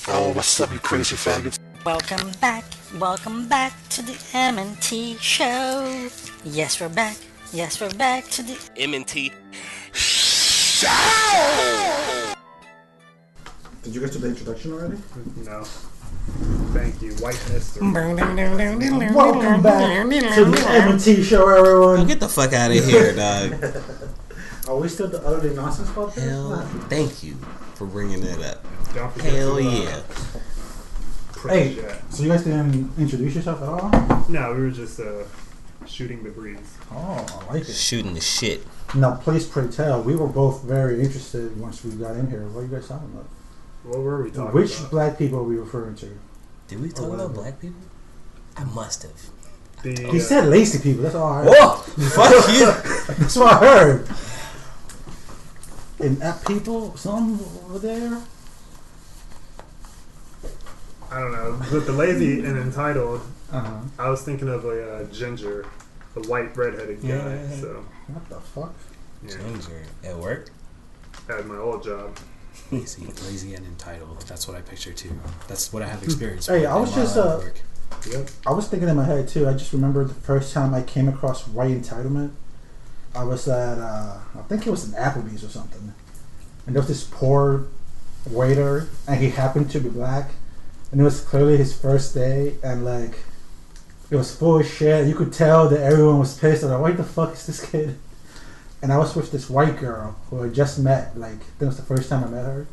Oh, what's up, you crazy faggots? Welcome back to the M&T show. Yes, we're back to the M&T. Show! Did you guys do the introduction already? No. Thank you, white mystery. Welcome back to the M&T show, everyone. Get the fuck out of here, dog. Are we still the Utterly Nonsense podcast? Hell, thank you for bringing that up. Don't forget Hell to, yeah. Hey, project. so you guys didn't introduce yourself at all? No, we were just shooting the breeze. Oh, I like it. Shooting the shit. Now, please pray tell, we were both very interested once we got in here. What are you guys talking about? What were we talking Which about? black people are we referring to? Did we talk about black people? I must have. He said lazy people, that's all I heard. Whoa! Fuck you! That's what I heard. And at people, some over there? I don't know. With the lazy and entitled, Uh-huh. I was thinking of a ginger, a white redheaded guy. Yeah. So, What the fuck? yeah, Ginger. At work? at my old job. Lazy and entitled. That's what I picture too. That's what I have experience Hey, with I was in my just, line of work. Yep. I was thinking in my head too. I just remember the first time I came across white entitlement. I was at, I think it was an Applebee's or something. And there was this poor waiter, and he happened to be black. And it was clearly his first day, and like, it was full of shit. You could tell that everyone was pissed. I was like, what the fuck is this kid? And I was with this white girl who I just met. Like, that was the first time I met her.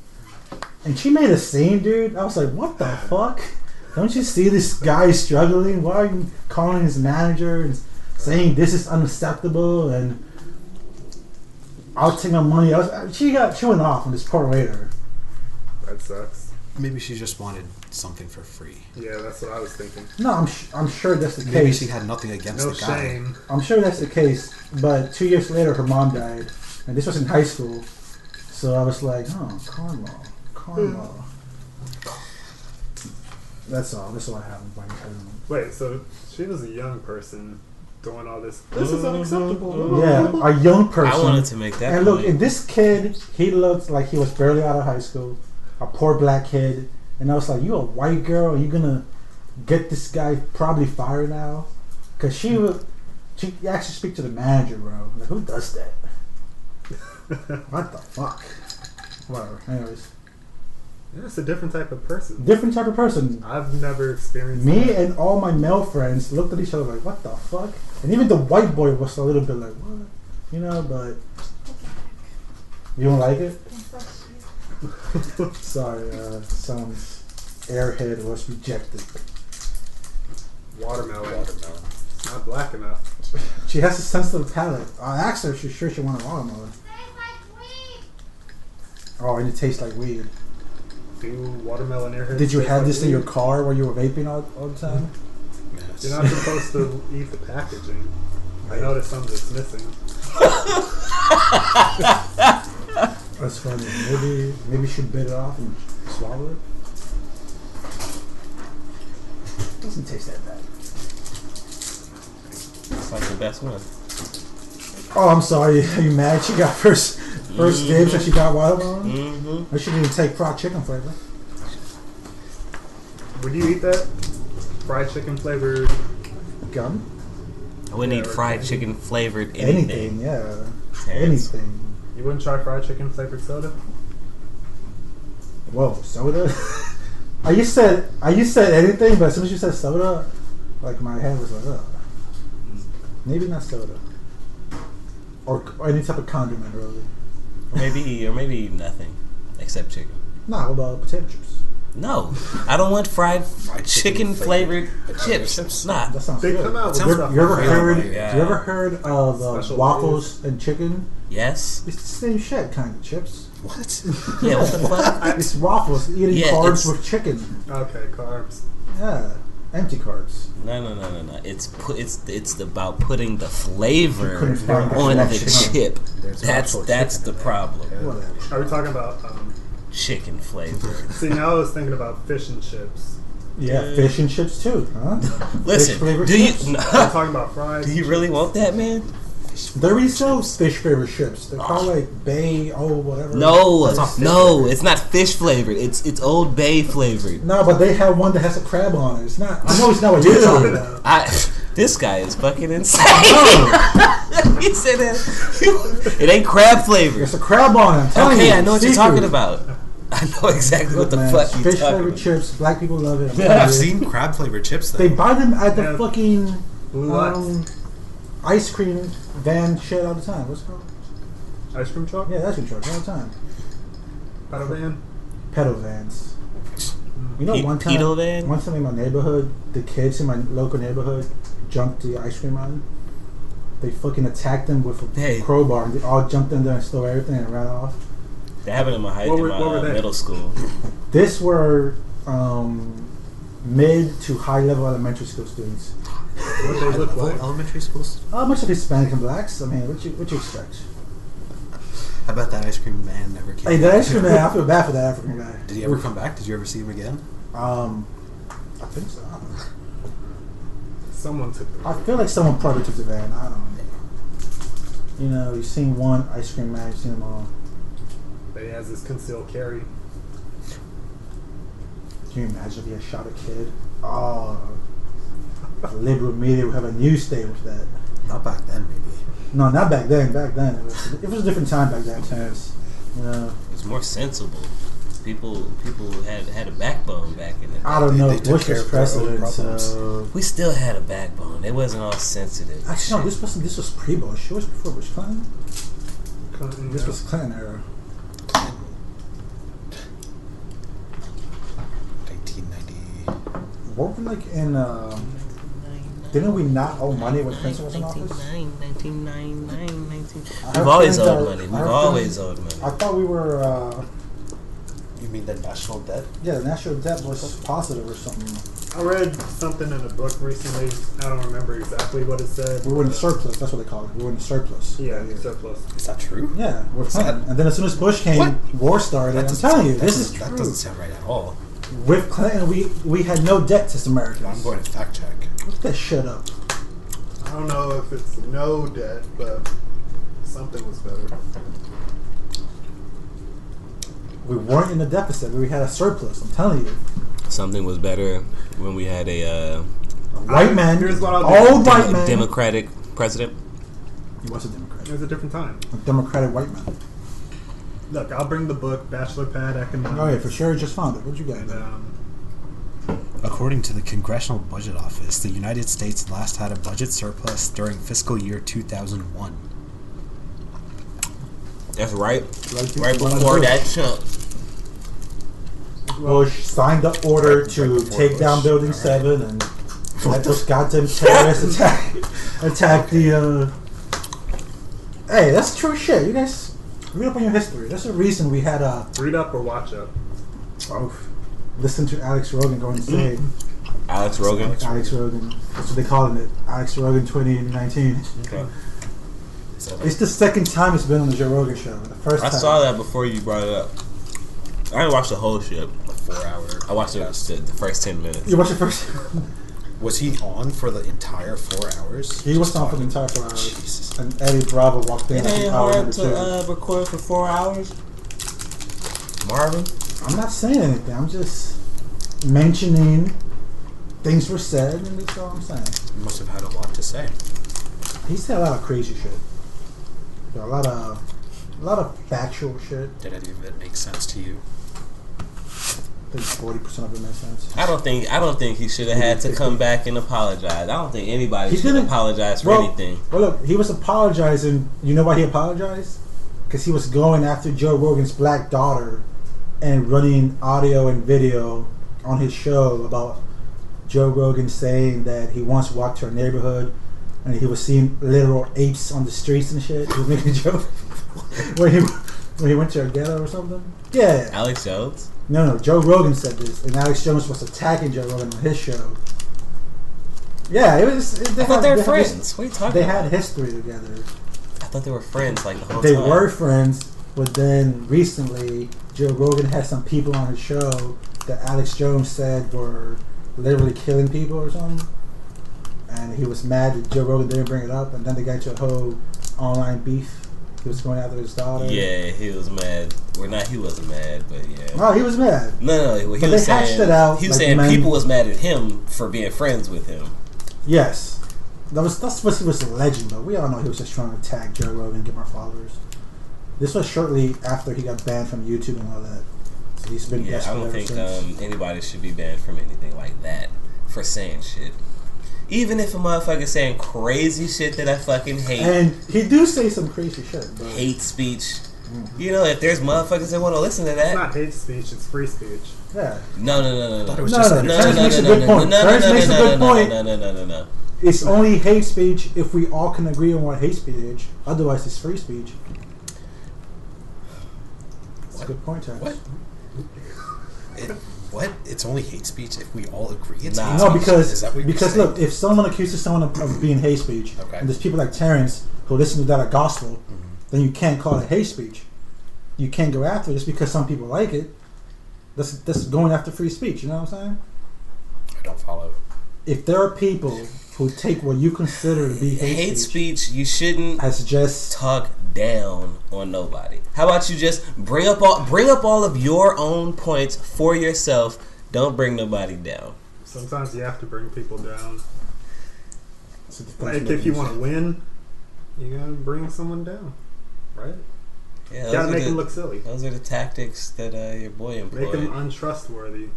And she made a scene, dude. I was like, what the fuck? Don't you see this guy struggling? Why are you calling his manager and saying this is unacceptable? And I'll take my money. She went off on this poor waiter. That sucks. Maybe she just wanted something for free. Yeah, that's what I was thinking. No, I'm sure that's the Maybe case. she had nothing against No the guy. shame. I'm sure that's the case. But 2 years later, her mom died, and this was in high school. So I was like, oh, karma. That's all. That's all I have in my entitlement. Wait, so she was a young person doing all this. This is unacceptable. Yeah, a young person. I wanted to make that And look, point. and this kid, he looked like he was barely out of high school, a poor black kid, and I was like, "You a white girl? Are you gonna get this guy probably fired now?" Because she actually speak to the manager, bro. Like, who does that? What the fuck? Whatever. Anyways, Yeah, it's a different type of person. different type of person. I've never experienced Me that. and all my male friends looked at each other like, "What the fuck?" And even the white boy was a little bit like, "What?" You know, but you don't like it. Sorry, someone's airhead was rejected. Watermelon. It's not black enough. She has a sensitive palate. I asked her if she's sure she wanted watermelon. Oh, and it tastes like weed. Do watermelon airheads Did you taste have like this in your weed? car while you were vaping all the time? Yes. You're not supposed to eat the packaging. I noticed some that's missing. That's funny. Maybe you should bit it off and swallow it. Doesn't taste that bad. It's like the best one. Oh, I'm sorry. Are you mad? She got first dibs and she got watermelon? Mm-hmm. I should even take fried chicken flavor. Would you eat that? Fried chicken flavored. Gum? I wouldn't eat Yeah, fried okay. chicken flavored Anything, anything. yeah. Yes. Anything. You wouldn't try fried chicken flavored soda? Whoa, soda? You said anything, but as soon as you said soda, like my head was like, oh. Maybe not soda. Or any type of condiment, really. Or maybe nothing except chicken. Nah, what about potato chips? No, I don't want fried chicken flavored chips. chips? Nah. That sounds They good. come out with sounds- stuff. You ever Oh heard? my God. You ever heard of Special waffles and chicken? Yes. It's the same shit, kind of chips. What? Yeah. What the fuck? It's waffles eating Yeah, carbs it's- with chicken. Okay, carbs. Yeah, empty carbs. No. It's about putting the flavor Couldn't find the on the connection. chip. There's That's actual the chicken in there. problem. Whatever. Are we talking about? Chicken flavor. See, now I was thinking about fish and chips. Yeah, fish and chips too, huh? Listen, Fish flavored do you chips? Are we talking about fries? do you really want that, man? They already sell fish flavored chips. They're called like Bay, whatever. No, That's not no, it's not fish flavored. It's Old Bay flavored. No, but they have one that has a crab on it. It's not. I know it's not what you're talking about. This guy is fucking insane. He said that it ain't crab flavored. It's a crab on it. I'm telling you. Okay, I know what you're Seafood. talking about. I know exactly what the Man, fuck you're fish talking flavored about. chips. Black people love it. I'm Yeah, telling I've you. seen crab flavored chips though. They buy them at the Yeah. fucking Blue Lights. ice cream van shit all the time. What's it called? Ice cream truck? Yeah, ice cream truck all the time. Pedal van? Pedal vans. You know, one Pedal time van? in my neighborhood, the kids in my local neighborhood jumped the ice cream man. They fucking attacked them with a Hey. crowbar, and they all jumped in there and stole everything and ran off. That happened in my What were they? middle school. This were mid to high level elementary school students. What they look like? Elementary schools. Much of Hispanic and blacks. I mean, what you expect? I bet that ice cream man never came. Hey, that ice cream man, I feel bad for that African guy. Did he ever come back? Did you ever see him again? I think so. I don't know. Someone took the I feel like someone probably took the van. I don't know. You know, you've seen one ice cream man, you've seen them all. But he has this concealed carry. Can you imagine if he had shot a kid? Oh, the liberal media would have a news day with that. Not back then, maybe. No, not back then. Back then, it was a different time back then, Terrence. You know, It was more sensible. People had a backbone back in the day. I don't know. They took Bush care was of their own president, problems. so We still had a backbone. It wasn't all sensitive. actually no. This was pre-Bush. It was before Bush Clinton. Clinton, This yeah. was Clinton era. 1990. What were like in? Didn't we not owe money when Clinton was in office? 1999. I We've always heard owed that- money. I We've heard always that- owed money. I thought we were. You mean the national debt? Yeah, the national debt was positive or something. I read something in a book recently. I don't remember exactly what it said. We were in surplus. That's what they call it. We were in surplus. Yeah, surplus. Is that true? Yeah, we're Is that- Clinton. And then as soon as Bush came, What? war started. I'm doesn't telling sound- you, this is that true. doesn't sound right at all. With Clinton, we had no debt as Americans. I'm going to fact check. Look that shit up. I don't know if it's no debt, but something was better. We weren't in a deficit. We had a surplus. I'm telling you. Something was better when we had a A white man, Here's what I'll do. old white man. Democratic president. He was a Democrat. It was a different time. A Democratic white man. Look, I'll bring the book, Bachelor Pad Economics. Oh yeah, for sure. Just found it. What you got? And, According to the Congressional Budget Office, the United States last had a budget surplus during fiscal year 2001. That's right. Right Right before before Bush. that chunk. Bush signed the order Right to before take Bush. down Building All right. 7 and let those goddamn terrorists attack the. Hey, that's true shit. You guys read up on your history. There's a reason we had a. read up or watch up. Listen to Alex Rogan go insane. Alex Rogan. Alex Rogan. That's what they calling it. Alex Rogan 2019. Okay. It's the second time it's been on the Joe Rogan show. The first I time. saw that before you brought it up. I didn't watch the whole shit. 4 hour. I watched the first 10 minutes. You watched it first? Was he on for the entire 4 hours? He was Just on for the talking? entire 4 hours. Jesus. And Eddie Bravo walked in It like ain't hour hard number to 2. record for 4 hours. Marvin? I'm not saying anything. I'm just mentioning things were said, and that's all I'm saying. He must have had a lot to say. He said a lot of crazy shit. A lot of factual shit. Did any of it make sense to you? I think 40% of it makes sense. I don't think he should have had to come back and apologize. I don't think anybody He should didn't- apologize for Well, anything. well, look, he was apologizing. You know why he apologized? Because he was going after Joe Rogan's black daughter and running audio and video on his show about Joe Rogan saying that he once walked to a neighborhood and he was seeing literal apes on the streets and shit. He was making a joke when he went to a ghetto or something. Yeah. Alex Jones? No, Joe Rogan said this, and Alex Jones was attacking Joe Rogan on his show. Yeah, it was. I thought they were friends. What are you talking They about? had history together. I thought they were friends like the whole They time. were friends, but then recently Joe Rogan had some people on his show that Alex Jones said were literally killing people or something, and he was mad that Joe Rogan didn't bring it up, and then they got into a whole online beef. He was going after his daughter. Yeah, he was mad. He wasn't mad, but yeah. Oh, he was mad. No, he But was they saying, hatched it out. He was like saying men. people was mad at him for being friends with him. Yes. That's what he was alleging, but we all know he was just trying to attack Joe Rogan and get more followers. This was shortly after he got banned from YouTube and all that. So he's been Yeah, I desperate don't ever think since. anybody should be banned from anything like that for saying shit. Even if a motherfucker saying crazy shit that I fucking hate. And he do say some crazy shit. But Hate speech. Mm-hmm. You know, if there's motherfuckers that want to listen to It's that. not hate speech, it's free speech. yeah. No. I thought it was No, just no, an no. Terrence makes a good point. No. No. It's only hate speech if we all can agree on what hate speech is. Otherwise, it's free speech. That's a good point, Terrence. What? It's only hate speech if we all agree it's Nah. hate No, speech? because Is that what you're because saying? look, if someone accuses someone of being hate speech, Okay. and there's people like Terrence who listen to that at gospel, then you can't call it hate speech. You can't go after it just because some people like it. That's going after free speech. You know what I'm saying? I don't follow. If there are people who take what you consider to be Hate speech, you shouldn't as just talk down on nobody. How about you just bring up all of your own points for yourself. Don't bring nobody down. Sometimes you have to bring people down. it's a defense Like if you mechanism. want to win, you gotta bring someone down, right? Yeah, You gotta make them look silly. Those are the tactics that your boy employed. Make them untrustworthy.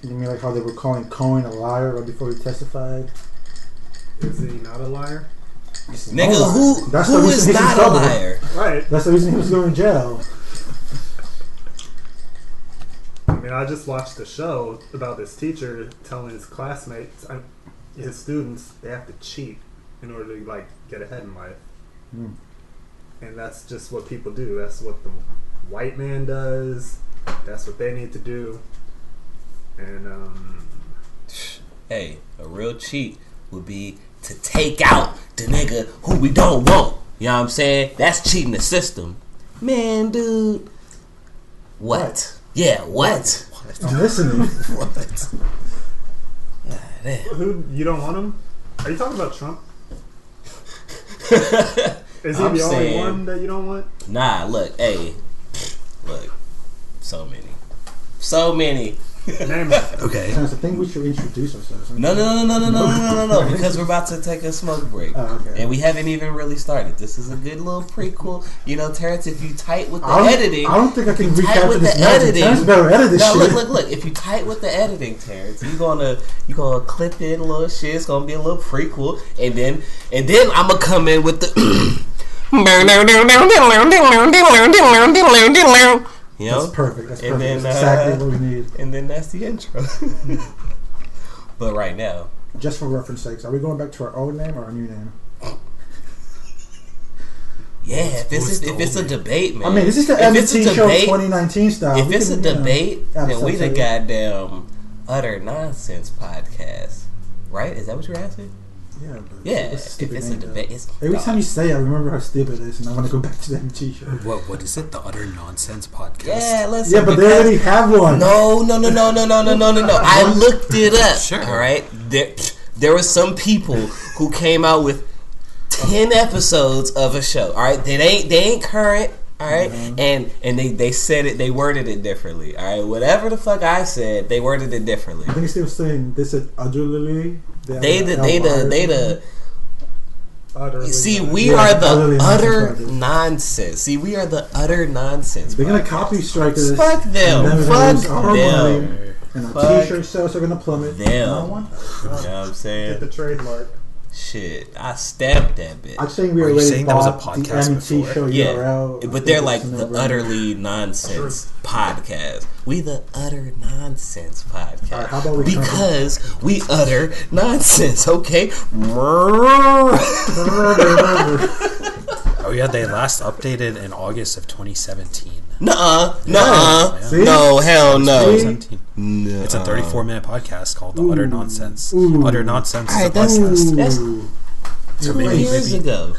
You mean like how they were calling Cohen a liar right before he testified? Is he not a liar? Nigga, No, who that's the is reason he's in not a trouble. liar? Right. That's the reason he was going to jail. I mean, I just watched a show about this teacher telling his classmates, his students, they have to cheat in order to like get ahead in life. Hmm. And that's just what people do. That's what the white man does. That's what they need to do. And Hey, a real cheat would be to take out the nigga who we don't want. You know what I'm saying? That's cheating the system. Man, dude. What? Yeah, what? I'm listening. What? Damn. who you don't want him? Are you talking about Trump? Is he I'm the only saying- one that you don't want? Nah, look, hey. Look. So many. Name it. Okay. I think we should introduce ourselves. No, because we're about to take a smoke break. Oh, okay. And we haven't even really started. This is a good little prequel. You know, Terrence, if you tight with the I don't- editing. I don't think I can if you tight recapture with this the magic. editing. Terrence better edit this No, shit. look. If you tight with the editing, Terrence, you gonna clip in a little shit. It's gonna be a little prequel, and then I'm gonna come in with the. You know? That's perfect. That's And perfect. then, That's exactly what we need. And then that's the intro. But right now, Just for reference sakes, are we going back to our old name or our new name? yeah, if it's the a old debate, man. I mean, this is the If it's a MT show debate- 2019 style. If We it's a can, you know, debate, add then we the subtitle. goddamn utter nonsense podcast, right? Is that what you're asking? Yeah, but Yeah. it's a If stupid it's a name, though. debate, it's Every time you say it, I remember how stupid it is, and I want to go back to the MT show. What is it? The Utter Nonsense Podcast? yeah, listen. Yeah, but they because- already have one. No. I looked it up. Sure. All right. There were some people who came out with 10 episodes of a show. All right. They ain't current. All right. And they said it. They worded it differently. All right. Whatever the fuck I said, they worded it differently. I think he's still saying they said utterly. They the. Utterly See, not. we Yeah, are the utterly utter nonsense. nonsense. See, we are the utter nonsense. They're gonna podcast. copy strike us. Fuck them. And then Fuck we're gonna lose our money, them. and our Fuck t-shirt sales are gonna plummet. them. I don't want that. You know what I'm Get saying? the trademark. Shit, I stamped that bitch. I think we Are you already saying that was a bought the podcast MT before? show Yeah, URL. but they're like the utterly nonsense podcast. We the utter nonsense podcast. Alright, how about we because we utter nonsense, okay? Oh yeah, they last updated in August of 2017. Nuh-uh. See? No, hell no. 2017. It's a 34-minute podcast called The Utter Nonsense. Ooh. Utter Nonsense Alright, is a podcast. that's Ooh. 2 maybe- years maybe- ago.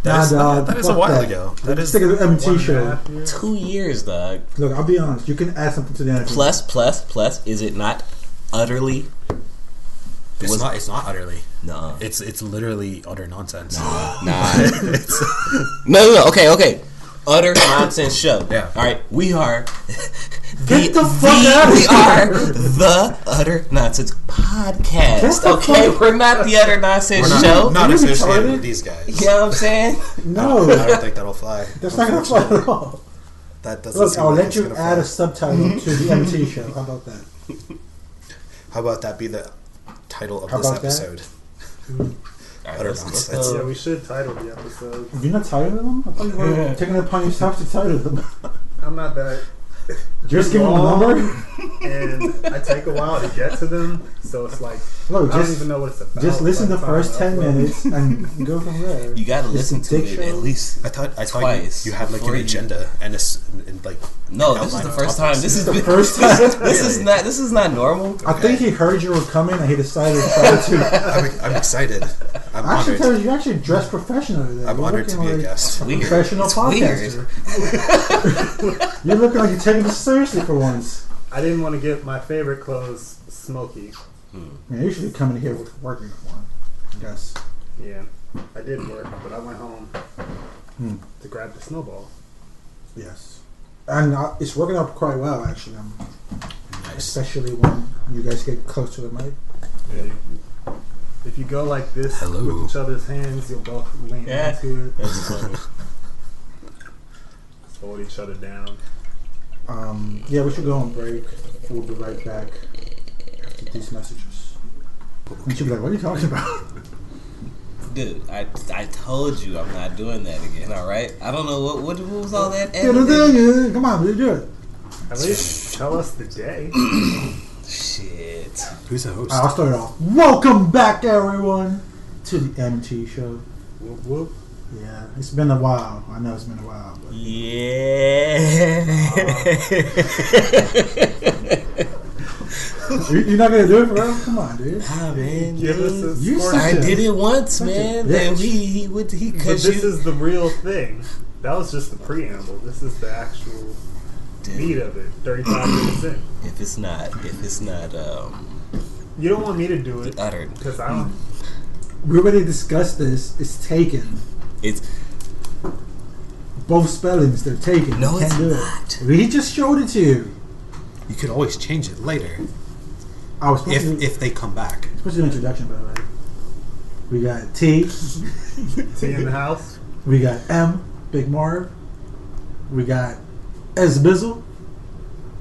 That Nah, is a fuck while that. ago. That is Stick with the MT show. 1.5 years. 2 years, dog. Look, I'll be honest. You can add something to the end. Plus, is it not utterly? It's not utterly. No. It's literally utter nonsense. Nah. No. Okay. Utter nonsense show. Yeah. All right. We are Get the fuck out of we here. are the Utter Nonsense Podcast. Get the Okay, fuck- we're not the Utter Nonsense We're Show. not You associated retarded? with these guys. You know what I'm saying? No, I don't think that'll fly. that's not gonna fly at all. That doesn't Look, seem I'll like let it's you gonna add fly. a subtitle to the MT show. How about that? How about that be the title of How this about that? episode? All right, Utter let's nonsense. go. Yeah, we should title the episode. You're not tired of them? I thought you were taking it upon yourself to title them. I'm not that Just give them a long, number. and I take a while to get to them, so it's like Look, I don't just even know what it's about. just listen by the the time first I 10 upload. minutes and go from there. You gotta It's listen a to dick it show. at least. I thought Twice you had like an before you- agenda and like No, this is outline the of first topics. time. This is the first time. This is not normal. I think he heard you were coming and he decided to try to. I'm excited. I'm Actually, honored. Terry, you actually dress professionally there. I'm You're honored to looking be a like guest. a Weird. professional It's podcaster. You're looking like you're taking this seriously for once. I didn't want to get my favorite clothes smoky. Man, you should be coming here with work uniform, I guess. Yeah, I did work, but I went home to grab the snowball. Yes. And it's working out quite well, actually. Nice. Especially when you guys get close to the mic. Yeah. If you go like this Hello. with each other's hands, you'll both lean Yeah. into it. That's funny. Just hold each other down. Yeah, we should go on break. We'll be right back after these messages. And she'll be like, what are you talking about? Dude, I told you I'm not doing that again. All right. I don't know what was all that. Yeah, editing? come on, we'll do it. At least tell us the day. Shit. Who's the host? I'll start it off. Welcome back, everyone, to the MT show. Whoop whoop. Yeah, it's been a while. I know it's been a while. But you're not gonna do it for real? Come on, dude. Ah, man. Give us a You score. such I did it once, Such a man. bitch. And he But cause this you. is the real thing. That was just the preamble. This is the actual meat of it. 35 minutes in. If it's not You don't want me to do it uttered, because I don't. We already discussed this. It's taken. it's Both spellings, they're taken. No, You can't it's do not. it. We just showed it to you. You could always change it later I was supposed to do if they come back. supposed to do an introduction, by the way. We got T. Tea in the house. We got M. Big Marv. We got S. Bizzle.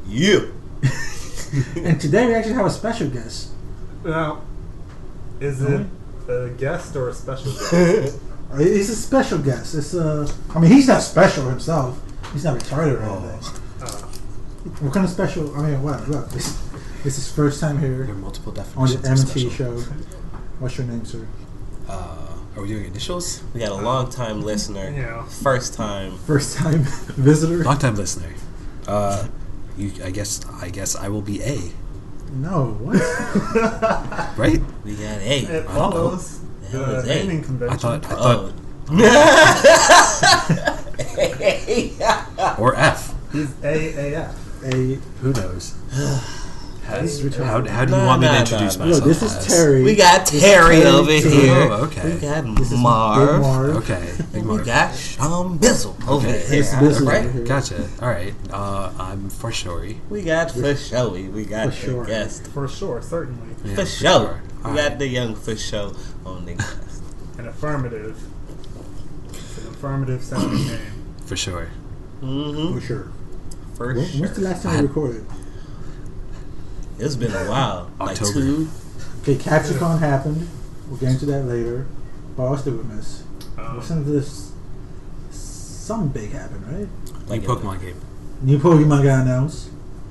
you. And today we actually have a special guest. Now, is it a guest or a special guest? He's a special guest. It's I mean, he's not special himself. He's not retarded or anything. What kind of special? I mean, what? Look, this is his first time There are here multiple on the definitions of MT special. show. What's your name, sir? Are we doing initials? We got a long time listener. Yeah. First time. First time visitor? Long time listener. I guess I will be A. No, what? Right? We got A. It follows The hell is the A? naming I convention. thought Oh. or F. He's AAF. Who knows? This is How retarded. do you want me to Nah, introduce nah, myself? Look, this is as? Terry. We got This is Terry over T. here. Oh, okay. We got This is Big Marv. Marv. Okay. Big We Marv. got Sean Bizzle over Okay. here. It's Bizzle Right? over here. Gotcha. All right. I'm for sure. We got for showy. We got For the sure. guest. For sure, certainly. Yeah, For for show. sure. We All got right. the young for show on the guest. An affirmative. It's an affirmative sounding name. For sure. Mm-hmm. For sure. For When's sure. the last time we recorded? It's been a while. Like October. 2. Okay, CaptureCon happened. We'll get into that later. What else did we miss? Listen to this. Something big happened, right? Like New Pokemon game. New Pokemon got announced.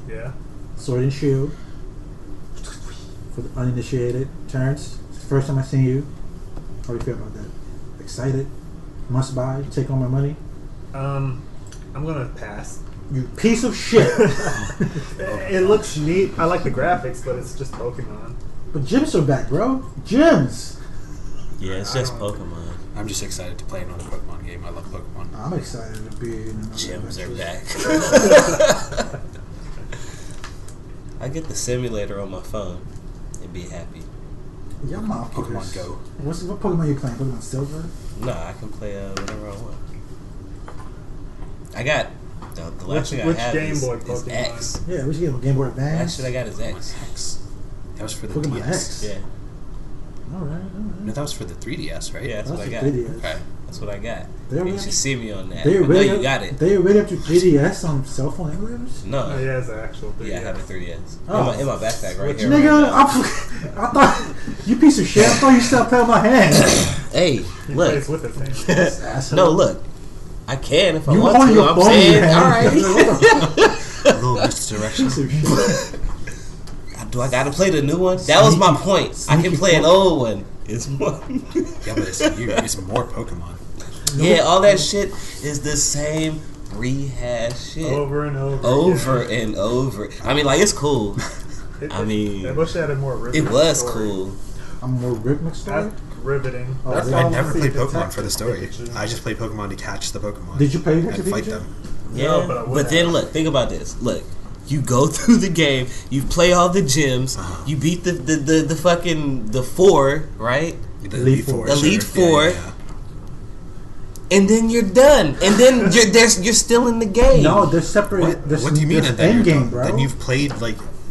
Yeah. Sword and Shield. For the uninitiated. Terrence, it's the first time I've seen you. How do you feel about that? Excited? Must buy? Take all my money? I'm gonna pass. You piece of shit! It looks neat. I like the graphics, but it's just Pokemon. But gyms are back, bro. Gyms! Yeah, it's just Pokemon. I'm just excited to play another Pokemon game. I love Pokemon. I'm excited to be in another Gyms are adventure. back. I get the simulator on my phone and be happy. Yeah, Pokemon Go. What Pokemon you playing? Pokemon Silver? No, I can play whatever I want. I got the last thing I Which have Game Boy is Pokemon? X. Yeah, which game? Game Boy Last Advance? shit I got is X. X. That was for the Pokemon DS. X. Yeah, Alright. No, that was for the 3DS, right? yeah, that's what I got. 3DS. Okay. That's what I got. They're You really- should see me on that. They I know really you got it. They already up to 3DS on cell phone emulators? No. Oh, yeah, it's an actual 3DS. Yeah, I have a 3DS. Oh. In my backpack right Which here. Nigga, right I thought you piece of shit. I thought you still play with my hand. now. Hey, He look. plays with his hands. Asshole. No, look. I can if I You want hold to. your I'm phone in your saying, hand. all right. A little misdirection. Piece of shit. Do I gotta play the new one? That was my point. I can Sneaky play an fuck. old one. It's more. Yeah, but it's more Pokemon. Yeah, all that shit is the same rehash shit. Over and over. Over again. and over. I mean, like, it's cool. It- I mean, I wish it had a more It riveting was story. cool. I'm more rhythmic story. That's riveting. Oh, That's really? all I wanna never see played Detective Pokemon for the story. Pikachu. I just played Pokemon to catch the Pokemon. Did you play and Detective fight Pikachu? them. Yeah, No, but I would but then have. look, think about this. Look, you go through the game, you play all the gyms, you beat the fucking the 4, right? The Elite Four. Elite sure. Four. Yeah. And then you're done. And then you're still in the game. No, they're separate. What do you mean? There's And then end you're game, done? bro. Then you've played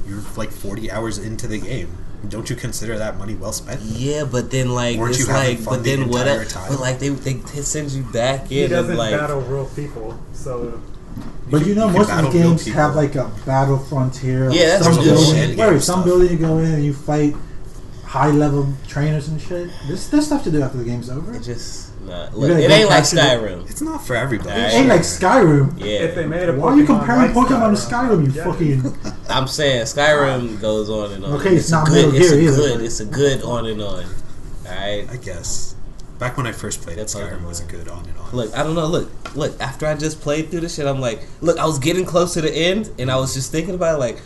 you're 40 hours into the game. Don't you consider that money well spent? Yeah, but then like Weren't it's you having like, fun but the then what? entire time? But like they send you back He in doesn't and like battle real people, so But you know, you most can of the battle real games people. have like a battle frontier. Yeah, that's some true. building. Shit, Wait, game some stuff. building you go in and you fight high level trainers and shit. There's stuff to do after the game's over. it just nah. gotta Look, it go ain't like capture the- Skyrim. It's not for everybody. Alright. It ain't like Skyrim. Yeah, if they made a Why are you Pokemon comparing like Pokemon to Skyrim? You get it. fucking. I'm saying Skyrim goes on and on. Okay, it's not a Metal good. It's Gear a either, good. but- It's a good on and on. All right. I guess. Back when I first played it, That's Skyrim Pokemon. was a good on and on. Look, I don't know. Look. After I just played through the shit, I'm like, look, I was getting close to the end, and I was just thinking about it, like,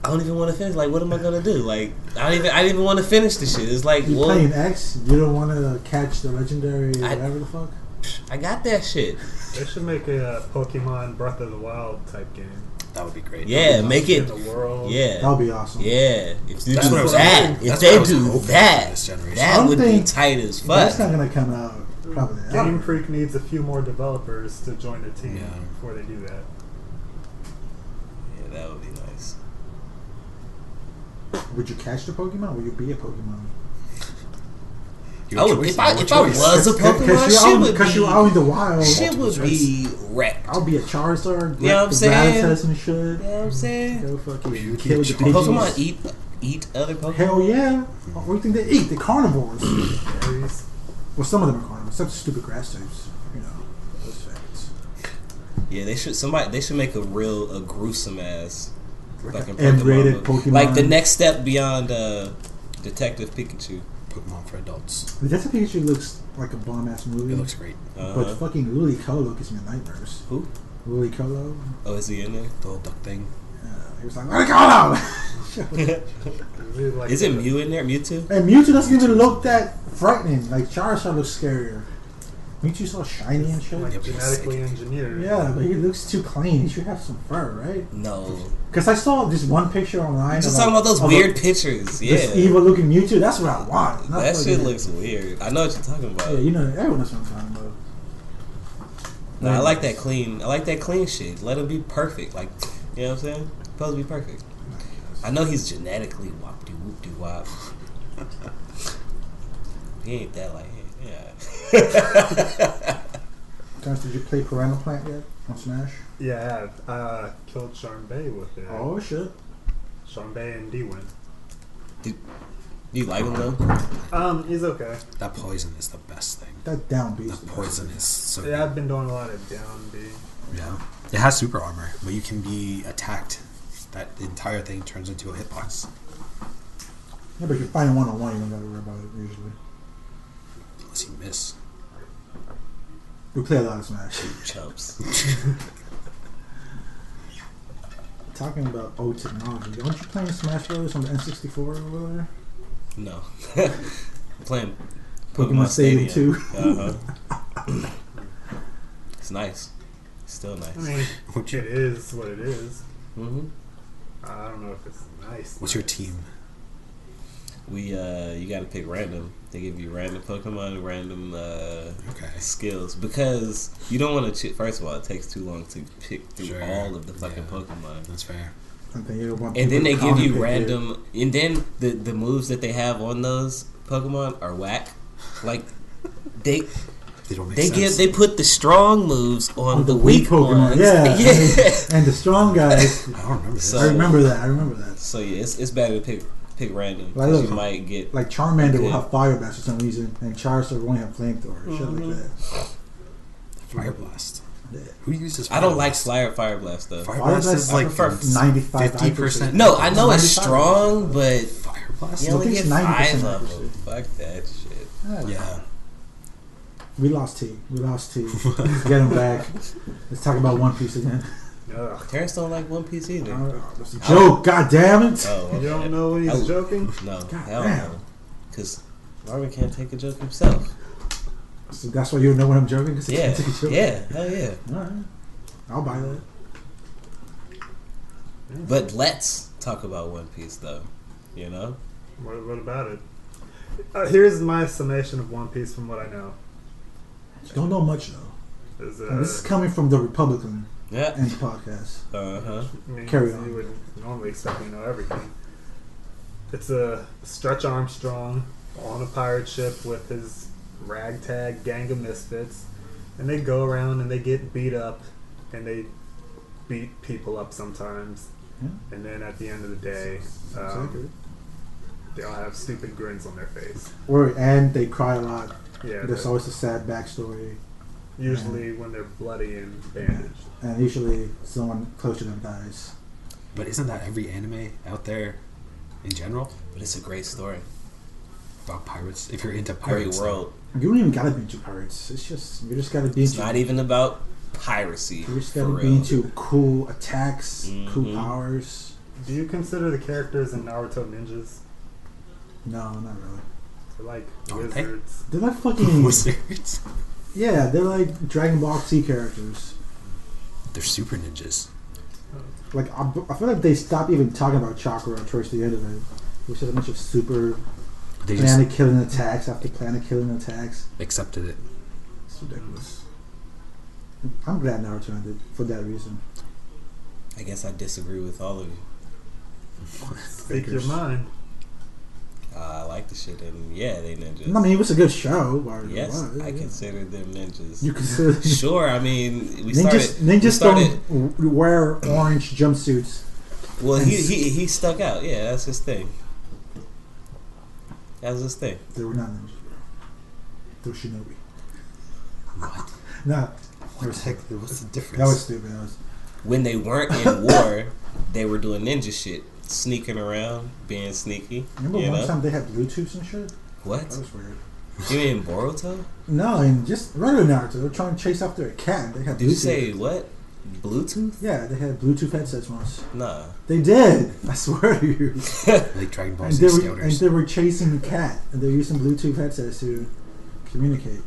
I don't even want to finish. Like, what am I gonna do? Like, I didn't even want to finish the shit. It's like, You well, playing X? You don't want to catch the legendary I- whatever the fuck? I got that shit. They should make a Pokemon Breath of the Wild type game. That would be great. Yeah, make In it. the world. Yeah, That would be awesome. yeah. If you That's do what I was that, hoping. if That's they what I was do hoping for that, this generation. that I would be think tight as That's fuck. not gonna come out probably. Game Freak needs a few more developers to join the team Yeah. before they do that. Yeah, that would be nice. Would you catch the Pokemon? Or would you be a Pokemon? Your I would, choice, if I your if I choice. was a Pokemon, shit would Because be you're out in the wild. shit would be wrecked. I'll be a Charizard. You know what I'm the saying? Rattata and shit. You know what I'm saying? Go fucking Beauty kill the Charizard. pigeons. Pokemon eat other Pokemon. Hell yeah! What do you think they eat? They're carnivores. Berries. Well, some of them are carnivores. Except the stupid grass types. You know, those facts. Yeah, they should make a gruesome ass fucking M-rated Pokemon movie. Pokemon. Like the next step beyond Detective Pikachu. Pokemon for adults. Detective Pikachu looks like a bomb ass movie. It looks great. But fucking Lily Colo gives me nightmares. Who? Lily Colo. Oh, is he in there? The little duck thing. He was like, Lily Colo! Really like Is it the- Mew in there? Mewtwo? And Mewtwo doesn't even look that frightening. Like Charizard looks scarier. Mewtwo's all shiny and shit. Like Yep, he's genetically engineered. Yeah, but he looks too clean. He should have some fur, right? No. Because I saw this one picture online. Just talking about those weird pictures. Yeah. This evil looking Mewtwo. That's what I want. Not That shit fucking- looks weird. I know what you're talking about. Yeah, you know, everyone knows what I'm talking about. No, I like that clean. I like that clean shit. Let it be perfect. Like, you know what I'm saying? Supposed to be perfect. I know he's genetically whoop de whoop de wop. He ain't that like him. Yeah. Guys, did you play Piranha Plant yet on Smash? Yeah, I killed Charmbay with it. Oh shit! Charmbay and D-Win. You like him though? He's okay. That poison is the best thing. That down beast. The poison is so Yeah, I've been doing a lot of down B. Yeah. It has super armor, but you can be attacked. That entire thing turns into a hitbox. Yeah, but if you're fighting one-on-one, you don't gotta worry about it usually. Unless you miss. We play a lot of Smash. Chumps. Talking about old technology, aren't you playing Smash Bros on the N64 over there? No. I'm playing Pokemon Stadium 2. Uh-huh. It's nice. It's still nice. I mean, it is what it is. Mm-hmm. I don't know if it's nice. What's your team? you gotta pick random. They give you random Pokemon, random skills because you don't want to. First of all, it takes too long to pick through all of the fucking Pokemon. That's fair. And then they give you random, and then the moves that they have on those Pokemon are whack. Like they don't make sense. they put the strong moves on the weak Pokemon. ones. Yeah. And the strong guys. I don't remember So, I remember that. So yeah, it's better to pick random. Like, Cause you might get like Charmander will have Fire Blast for some reason, and Charizard will only have Flamethrower. Shit like that. Fire Blast. Yeah. Who uses Fire I don't Blast? like Fire Blast though. Fire Blast is I like prefer 95%. No, I know it's 95%. strong, but Fire Blast. you only I think get it's 90% 5 of them. accuracy. Fuck that shit. Yeah. We lost T. Let's get him back. Let's talk about One Piece again. Terrence don't like One Piece either. That's a joke. God damn it. Oh, You don't know when he's joking? No, God hell damn. no. Because Marvin can't take a joke himself. So that's why you know when I'm joking? Because I Yeah, can't take a joke. yeah, hell yeah. Alright. I'll buy that. But let's talk about One Piece though. You know? What about it? Here's my summation of One Piece from what I know. Don't know much though. Is, And this is coming from the Republican Yeah. end podcast. I mean, Carry on. You would normally expect me to know everything. It's a Stretch Armstrong on a pirate ship with his ragtag gang of misfits, and they go around and they get beat up, and they beat people up sometimes, Yeah. and then at the end of the day, Exactly. they all have stupid grins on their face. And they cry a lot. Yeah, There's always a sad backstory. usually when they're bloody and bandaged. And usually someone close to them dies. But isn't that every anime out there in general But it's a great story. about pirates? If you're into Great pirates, world. You don't even gotta be into pirates. It's just you just gotta be It's into. not even about piracy. You just for gotta be real. into cool attacks, cool Mhm. powers. Do you consider the characters in Naruto ninjas? No, not really. They're like Aren't they? wizards. They're like fucking. wizards. Yeah, they're like Dragon Ball Z characters. They're super ninjas. Like I feel like they stopped even talking about chakra towards the end of it. It was just a bunch of super They just planet killing attacks after planet killing attacks. accepted it. It's ridiculous. I'm glad Naruto ended for that reason. I guess I disagree with all of you. Speak your mind. I like the shit, and yeah, they ninjas. I mean, it was a good show. Or Yes, what, I yeah. consider them ninjas. You consider Sure, I mean, we ninjas started. don't wear orange jumpsuits. Well, he stuck out. Yeah, that's his thing. That's his thing. They were not ninjas, bro. They were shinobi. What? Nah, What the heck? What's the difference? that was stupid. That was, When they weren't in war, they were doing ninja shit, sneaking around, being sneaky. remember you one know? time they had Bluetooths and shit? What? That was weird. You mean Boruto? No, and just regular Naruto. They were trying to chase after a cat. They had Did you Bluetooth. say what? Bluetooth? Yeah, they had Bluetooth headsets once. Nah. They did. I swear to you. Like Dragon Ball And Z they, were, and Scouters. they were chasing the cat, and they were using Bluetooth headsets to communicate.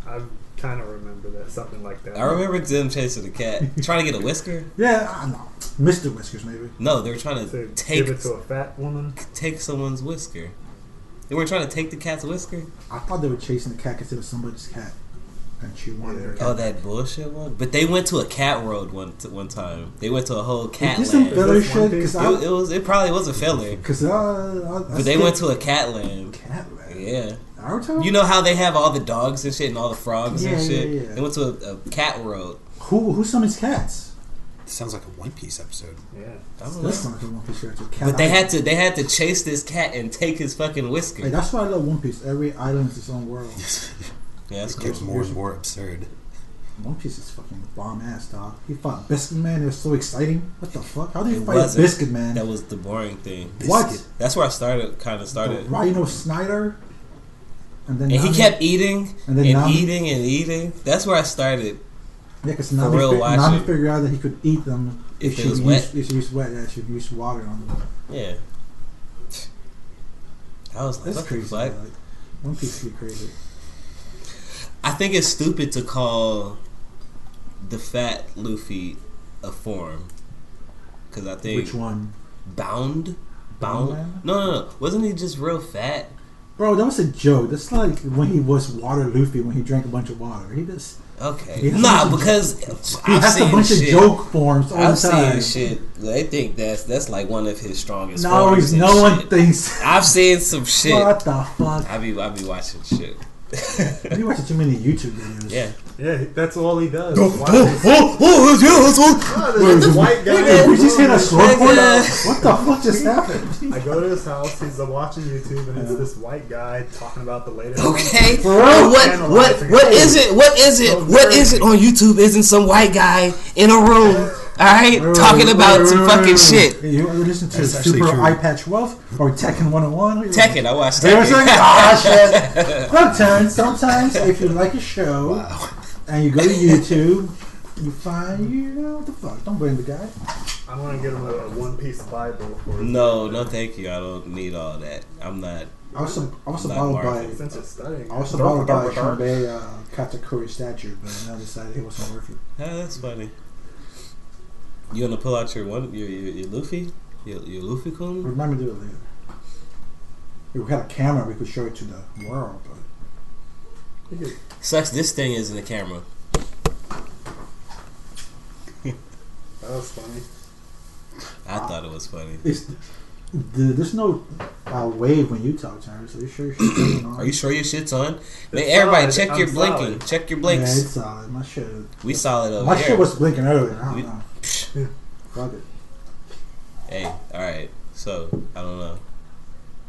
I kind of remember that, something like that. I remember them chasing the cat, trying to get a whisker. Yeah, I don't know. Mr. Whiskers, maybe. No, they were trying To to take give it to a fat woman. someone's whisker. They weren't trying to take the cat's whisker. I thought they were chasing the cat because it was somebody's cat, and she wanted her cat. Oh, that bullshit one. But they went to a cat world one time. They went to a whole cat Is this some land. filler Is this One shit? Piece? Because It probably was a filler. But they went to a cat land. cat land. Yeah. Naruto. You know how they have all the dogs and shit and all the frogs and Yeah, shit? yeah, yeah. They went to a cat world. Who summons cats? Sounds like a One Piece episode. Yeah. I don't know. That's not One Piece character. Cat But they Island. had to chase this cat and take his fucking whisker. Hey, that's why I love One Piece. Every island is its own world. Yeah, that's It cool. gets more and more absurd. One Piece is fucking bomb ass, dog. He fought Biscuit Man. It was so exciting. What the fuck? How do you It fight wasn't. Biscuit Man? That was the boring thing. What? That's where I started. The Rhino Snyder. And then And he Nami- kept eating And and, then Nami- eating and eating. That's where I started. Yeah, because For Nami, real Nami watching. figured out that he could eat them If it she was used, wet. If she used wet, yeah, she used water on them. Yeah. I was like, That's what the crazy. fuck? Like, One Piece is crazy. I think it's stupid to call the fat Luffy a form. Because I think Which one? Bound Bound? Man? No. Wasn't he just real fat? Bro, that was a joke. That's like when he was Water Luffy when he drank a bunch of water. He just Okay. He has Nah, a bunch of- because he I've has a seen bunch shit. of joke forms all I've the time. seen shit. They think that's like one of his strongest No, forms. and no one shit. thinks. I've seen some shit. What the fuck? I be watching shit. You watching too many YouTube videos. Yeah. Yeah, that's all he does. Oh, There's this white guy. We just hit a sword point. Nigga. What the fuck just happened? I go to his house. He's watching YouTube, and it's this white guy talking about the latest. Okay. Bro, What is it? What is it on YouTube? Isn't some white guy in a room? All right, talking about some fucking shit. You listen to That's actually Super true. Eye Patch Wolf or Tekken 101? Tekken, I watched They were saying, Tekken. ah, shit. Sometimes, if you like a show and you go to YouTube, you find, you know, what the fuck? Don't blame the guy. I want to get him a One Piece Bible for his No, thank you. I don't need all that. I'm not. I was I'm followed not by, Marvel. since it's studying. I was followed by Shanbei Katakuri statue, but then I decided it wasn't worth it. Ah, that's funny. You gonna pull out your Luffy? Your Luffy Kun? Remind me to do it later. If we had a camera, we could show it to the world, but Sucks. This thing isn't a camera. That was funny. I thought it was funny. there's no wave when you talk, Terrence. Are you sure your shit's on? Are you sure your shit's on? Man, It's everybody, solid. check your I'm blinking. solid. Check your Yeah, blinks. it's solid. My shit. We solid over My here. shit was blinking earlier. I don't We- know. Fuck it. Hey, all right. So I don't know.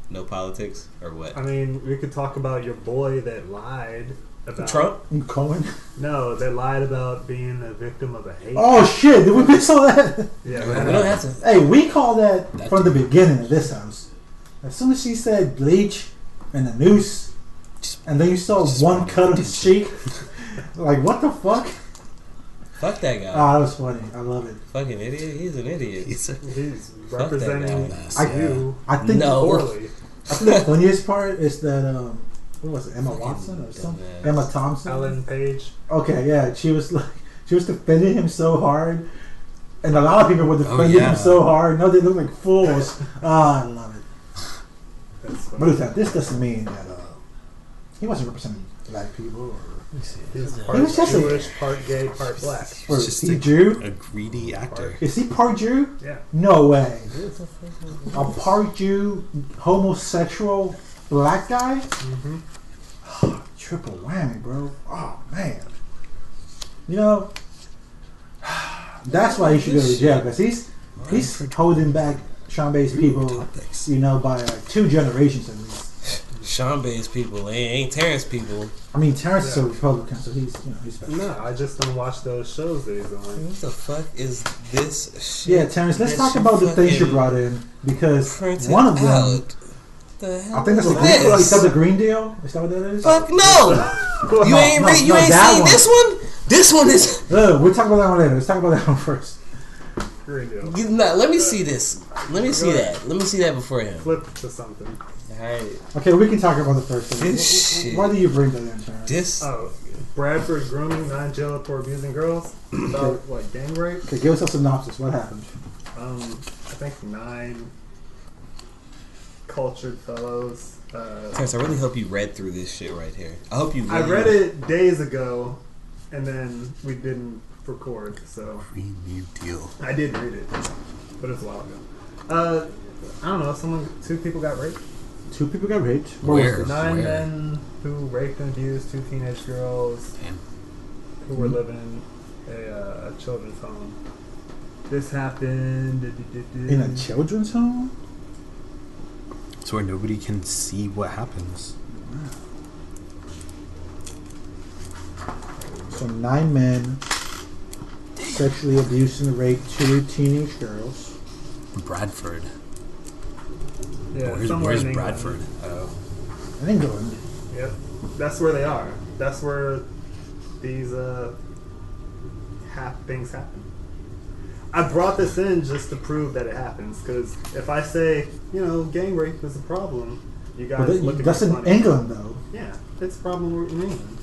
No politics or what? I mean, we could talk about your boy that lied about Trump? Cohen. No, that lied about being a victim of a hate. Oh shit! Did we miss all that? Yeah, We don't have to. Hey, we called that from the beginning of this house. As soon as she said bleach and a noose, and then you saw one cut on his cheek, like what the fuck? Fuck that guy. Oh, that was funny. I love it. Fucking idiot. He's an idiot. he's Fuck representing that guy. you I think No. poorly. I think the funniest part is that what was it, Emma Fucking Watson or something? dumbass. Emma Thompson. Ellen Page. Okay, yeah, she was defending him so hard, and a lot of people were defending yeah. him so hard. No, they look like fools. I love it. That's funny. But listen, this doesn't mean that he wasn't representing black people or. He's He part was just Jewish, part gay, part black. Or He's is just he Jew? a greedy actor. Is he part Jew? Yeah. No way. A part Jew, homosexual, black guy? Mm-hmm. Triple whammy, bro. Oh, man. You know, that's why he should go to jail, because he's holding back Shanbei's people, Topics. you know, by like 2 generations at least. Sean Bay's people. Ain't Terrence people. I mean, Terrence is a Republican, so he's special. No, I just don't watch those shows that he's on. What the fuck is this shit? Yeah, Terrence, let's that talk you about the things you fucking brought in, because printed one of them, out. The hell I think that's is the green deal. Is this? that the green deal? Is that what that is? Fuck no! You No, ain't no, you no, ain't that seen one. this one? This one is. We'll talk about that one later. Let's talk about that one first. Green deal. Let me see this. Let me see that. Let me see that beforehand. Flip to something. Alright. Okay, we can talk about the first thing. This shit. Why do you bring that in, Terrence? This. Oh, Bradford grooming non-jail for abusing girls. About what, gang rape? Okay, give us a synopsis. What happened? I think 9 cultured fellows. Terrence, I really hope you read through this shit right here. I hope you. I read it days ago, and then we didn't record, so Green New Deal. I did read it, but it's a while ago. I don't know. 2 people got raped. 2 people got raped. Where? was this? 9 Where? men who raped and abused 2 teenage girls Damn. who were living in a children's home. This happened In a children's home? So where nobody can see what happens. So 9 men sexually abused and raped 2 teenage girls. Bradford. Yeah, Where's somewhere in England. Bradford? Oh. In England. Yep, that's where they are. That's where these things happen. I brought this in just to prove that it happens, because if I say, gang rape is a problem, you guys But look at that's me in funny. England, though. Yeah, it's a problem in England.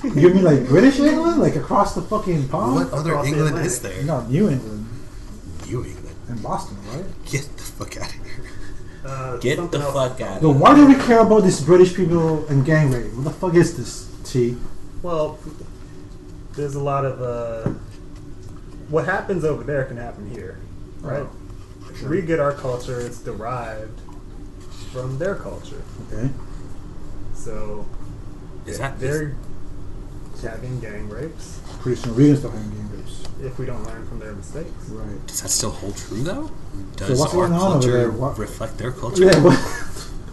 You mean like British England? Like across the fucking pond? What other Across the England Atlantic. is there? No, New England. New England. In Boston, right? Get the fuck out of here. Get something the else. fuck out Yo, of why do we care about these British people and gang rape? What the fuck is this, T? Well, there's a lot of what happens over there can happen here, right? Sure. We get our culture; it's derived from their culture. Okay. So Is that they're having gang rapes Pretty soon we're gonna start having gang rapes. if we don't learn from their mistakes. Right. Does that still hold true though? Does what's our going on over culture there? What- reflect their culture? Yeah, what?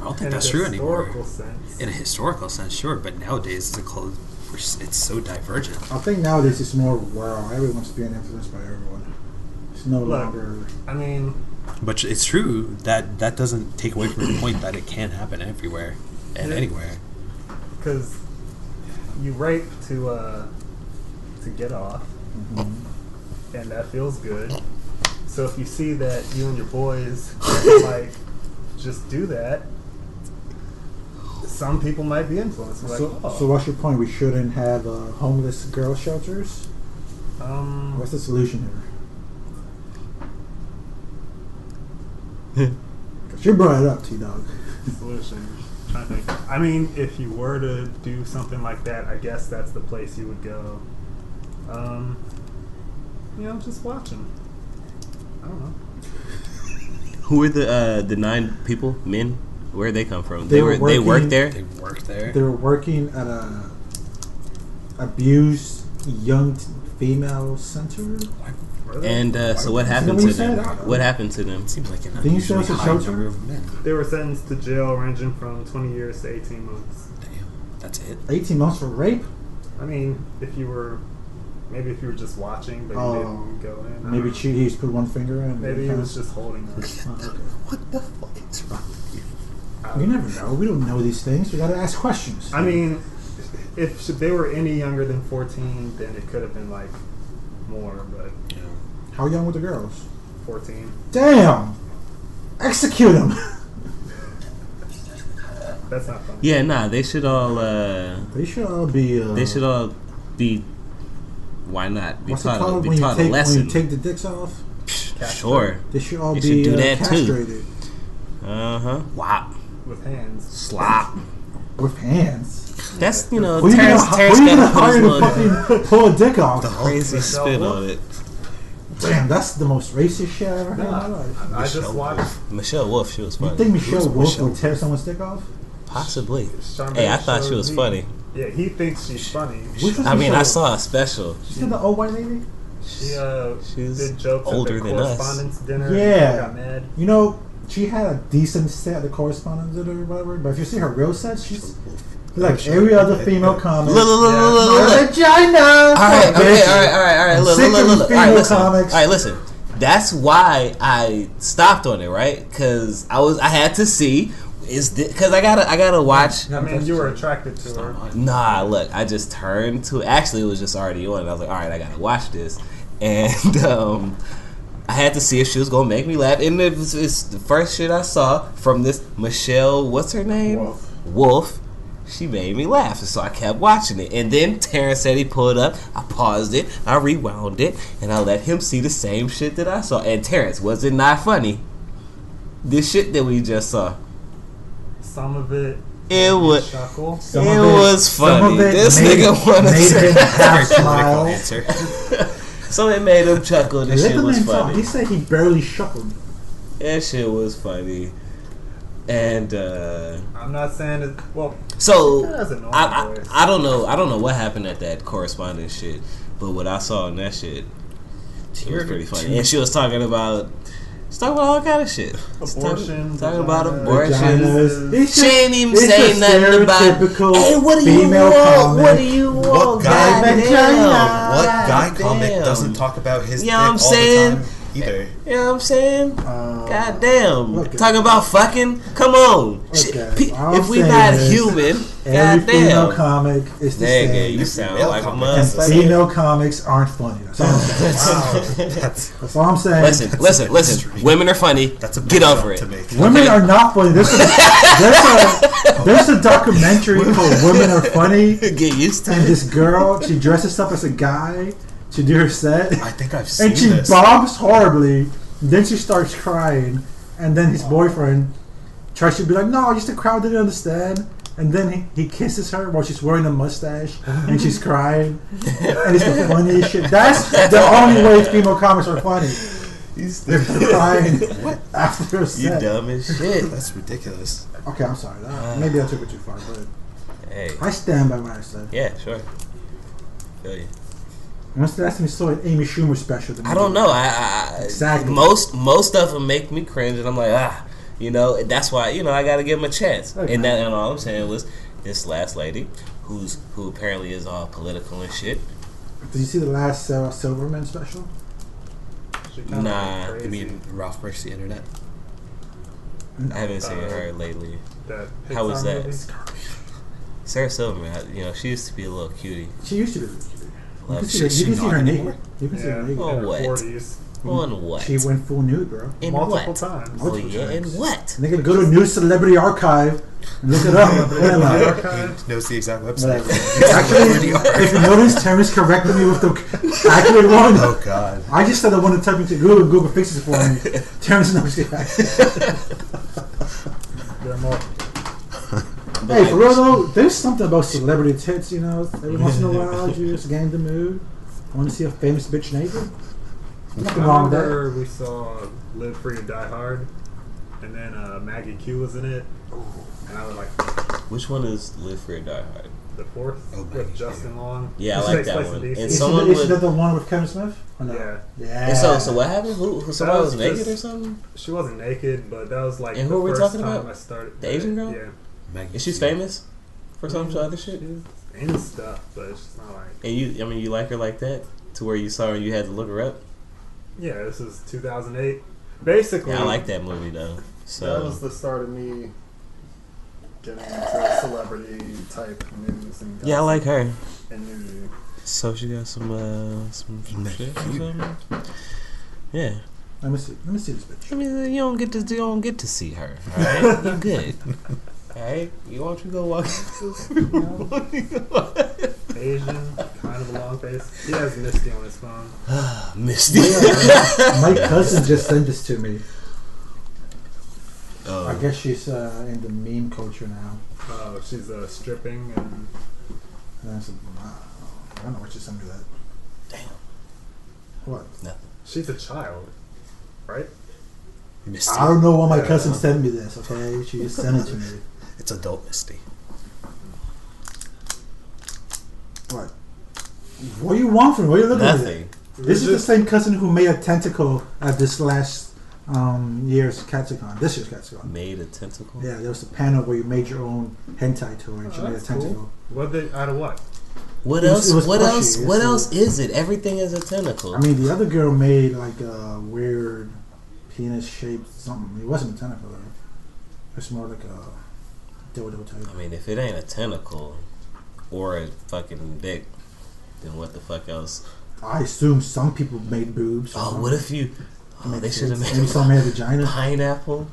I don't think In that's a true anymore. historical sense. In a historical sense, sure, but nowadays it's so divergent. I think nowadays it's more world. Everyone's being influenced by everyone. It's no Look, longer. I mean, But it's true that doesn't take away from the point that it can happen everywhere and Yeah. anywhere. because you rape to get off, and that feels good. So if you see that you and your boys like just do that, some people might be influenced. Like, So what's your point? We shouldn't have homeless girl shelters? What's the solution here? 'Cause you brought it up, T-Dog. solution. Trying to think. I mean, if you were to do something like that, I guess that's the place you would go. Just watching. I don't know. Who are the 9 people, men? Where'd they come from? They They were were they working- worked there. They work there. They were working at a abused young female center. Were they? And so what happened what to you said? them? What happened to them? Seems like an Didn't you say unusually it's a high shelter? number of men. They were sentenced to jail ranging from 20 years to 18 months. Damn, that's it. 18 months for rape? I mean, if you were just watching, but you Oh. didn't go in. I Maybe don't know. he's put one finger in. Maybe he was just holding her. Oh, okay. What the fuck is wrong with you? You never know. We don't know these things. We gotta ask questions. I mean, if they were any younger than 14, then it could have been like more, but How young were the girls? 14. Damn! Execute them! That's not funny. Yeah, nah. They should all. They should all be. They should all be. Why not? Be What's it taught. called Be when you taught a take when lesson. you take the dicks off? Sure. They should all They be should do that too. castrated Wop. With hands. Slop. with hands. That's Who you Terrence gonna got hire to to put his little fucking pull a dick off? crazy Michelle spin Wolf. on it. Damn, that's the most racist shit I ever heard in my life. I just watched Michelle Wolf, she was You funny. think Michelle Wolf Michelle would tear someone's dick off? Possibly. Sean Hey, I Bates thought she showed was me- funny. Yeah, he thinks she's funny. Which was I mean, I Michelle? saw a special. She's the old white lady? She She's did jokes older at the than us. correspondence dinner. Yeah. And got mad. You know, she had a decent set at the correspondence dinner or whatever, but if you see her real set, she's like every other female comic. Look, look, look, Yeah. look, look, look, look. Vagina! All right, okay, Bitch. all right. I'm Look, sick look, of look, look. All right, female listen. All comics. right, listen. That's why I stopped on it, right? Because I had to see because I gotta watch. I mean, you were attracted to her. Nah, look, I just turned to. Actually, it was just already on. And I was like, all right, I gotta watch this, and I had to see if she was gonna make me laugh. And it's the first shit I saw from this Michelle. What's her name? Wolf. She made me laugh, and so I kept watching it. And then Terrence said he pulled up. I paused it, I rewound it, and I let him see the same shit that I saw. And Terrence, was it not funny? This shit that we just saw. Some of it. It was. Chuckle. Some It of was funny. Some of it This made, nigga wanna made say- him half Political smile. answer. So it made him chuckle. This Let shit the was man talk. funny. He said he barely chuckled. That shit was funny. And I'm not saying it. Well, so that has a normal voice. I don't know what happened at that correspondence shit, but what I saw in that shit, it was pretty funny. And she was talking about all kind of shit. Abortion, talking about vagina, abortion. Vaginas. It's She ain't even it's saying a nothing about. stereotypical Hey, what do you female want? comic. What do you want? What guy? Goddamn. What guy Goddamn. comic doesn't talk about his You dick know what I'm all saying? the time either? You know what I'm saying? God damn. okay. Talking about fucking? Come on. Shit, Okay. All if I'm we saying not is, human, Every female goddamn. comic is the Nigga, same. you sound Male like a comic. And motherfucker. female comics aren't funny. That's all I'm saying. That's That's all I'm saying. Listen. Women are funny. that's a Get big over jump it. to make. Women are not funny. There's a documentary called Women Are Funny, Get used to and it. this girl, she dresses up as a guy to do her set, I think I've seen and she this. bombs horribly. Then she starts crying, and then his boyfriend tries to be like, no, just the crowd didn't understand. And then he kisses her while she's wearing a mustache and she's crying. And it's the funniest shit. That's the only way female comics are funny. If they're crying after a set. You dumb as shit. That's ridiculous. Okay, I'm sorry. Maybe I took it too far, but Hey. I stand by what I said. Yeah, sure. Feel you. When's the last time you saw an Amy Schumer special? I don't know. I Exactly. Most of them make me cringe, and I'm like, you know. That's why, you know, I got to give them a chance. Okay. And all I'm saying was this last lady, who apparently is all political and shit. Did you see the last Sarah Silverman special? She kinda Nah, crazy. You mean Ralph Breaks the Internet? I haven't seen her lately. That How was Pixar that? movie? Sarah Silverman, you know, she used to be a little cutie. She used to be. You Love can see, shit. you can see not her anymore? naked. You can see her Yeah, naked. Oh, in her what? 40s. On what? She went full nude, bro. In Multiple what? times. Oh Multiple yeah, in times. what? Nigga, go to New Celebrity Archive and look it up. Whatever. Archive. Knows the exact website. Actually, if you notice, Terrence corrected me with the accurate one. Oh God. I just said I want to type into Google and Google fixes it for me. Terrence knows the accurate. They're more. Hey, for real though, there's something about celebrity tits, you know. Every once in a while, you just get in the mood. I want to see a famous bitch naked. Nothing I wrong with that. remember we saw Live Free or Die Hard, and then Maggie Q was in it, and I was like, Which one is Live Free or Die Hard? the fourth Oh, with Maggie Justin Long. Yeah, I This like takes that place in one. DC. And Is someone that would- the one with Kevin Smith? Or no? Yeah. Yeah. And so what happened? Who somebody That was was naked just- or something? She wasn't naked, but that was like And the who are we first talking time about? I started. The Asian girl? Yeah. Maggie Is she Q. famous for some other shit? She's in stuff, but it's just not like. And you like her like that to where you saw her and you had to look her up? Yeah, this is 2008. Basically, Yeah, I like that movie though. That So was the start of me getting into celebrity type news and yeah, I like her. gossip and nudity. So she got some shit or something. Yeah. Let me see this bitch. I mean, you don't get to see her. All right, you good. All right, you want to go walk? Asian, kind of a long face. He has Misty on his phone. Misty. My cousin just sent this to me. I Oh, guess she's in the meme culture now. She's stripping and And I said, wow. I don't know what she sent me that. damn. What? she's a child, right? Misty. I don't know why my Yeah. cousin sent me this, okay? She just sent it to me. It's adult Misty. What? What do you want from me? What are you looking at? Nothing. This is the same cousin who made a tentacle at this last year's Katsucon. This year's Katsucon. Made a tentacle. Yeah, there was a panel where you made your own hentai toy and she Oh, made a that's cool. tentacle. What they out of what? What It was- else? it was What plushy. else? It's What a- else is it? Everything is a tentacle. I mean, the other girl made like a weird penis-shaped something. It wasn't a tentacle though. It's more like a dildo type. I mean, if it ain't a tentacle or a fucking dick, then what the fuck else? I assume some people made boobs. Oh, what if you? Oh, they should have Maybe made some made a vagina. pineapple.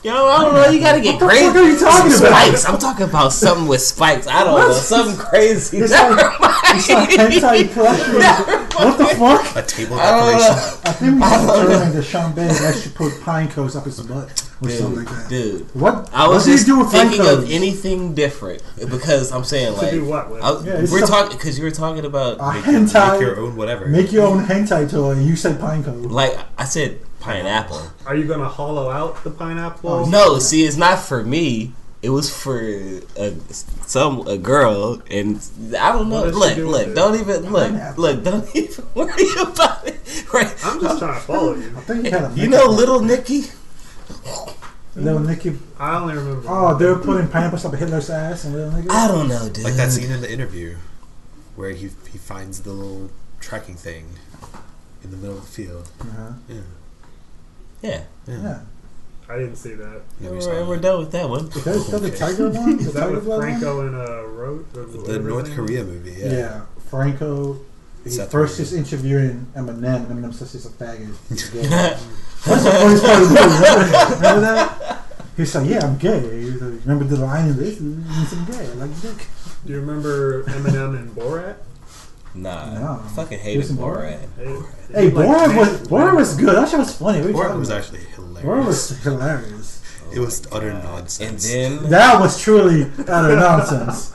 Yo, I don't know. You gotta get What the crazy. fuck are you talking Some about? spikes. I'm talking about something with spikes. I don't What? know. Something crazy. It's Never like- mind. It's like hentai plushie. What the fuck? A table I don't decoration. know. I think we I should don't determine that Sean Bailey actually put pine cones up his butt or something like that. Dude, What? I was what do you just do with pine thinking of cones? anything different because I'm saying To like do what with? Yeah, it's we're some- talking because you were talking about A Make hentai. your own whatever. Make your own hentai toy, and you said pine cone. like I said pineapple. Are you gonna hollow out the pineapple? Oh, No, see, it's not for me. It was for a girl, and I don't know. What does she Look, do with look, it? don't even Pineapple. don't even worry about it. Right? I'm just trying to follow you. I think you had a You know, little Nicky. Little Nicky. I only remember. Oh, they were putting pineapples up Hitler's ass and Little Nicky. I don't know, dude. Like that scene in the interview where he finds the little tracking thing in the middle of the field. Uh-huh. Yeah. Yeah, Yeah. I didn't see that. Yeah, we saw we're that. done with that one. Is that the tiger one? The Is that tiger with blood Franco and Road? The North Korea movie. one? Yeah. Franco. He Seth first Rogen. is interviewing Eminem. Eminem says he's a faggot. He's gay. That's the funniest part of the movie. Remember that? He's like, yeah, I'm gay. He's like, remember the line in this? He's I'm gay. I like dick. Do you remember Eminem and Borat? Nah, No. I fucking He was hated in Borat. Hey, Like, Borat was good. That shit was funny. What are you Borat talking was about? actually hilarious. Borat was hilarious. It was utter And nonsense. then That was truly utter nonsense.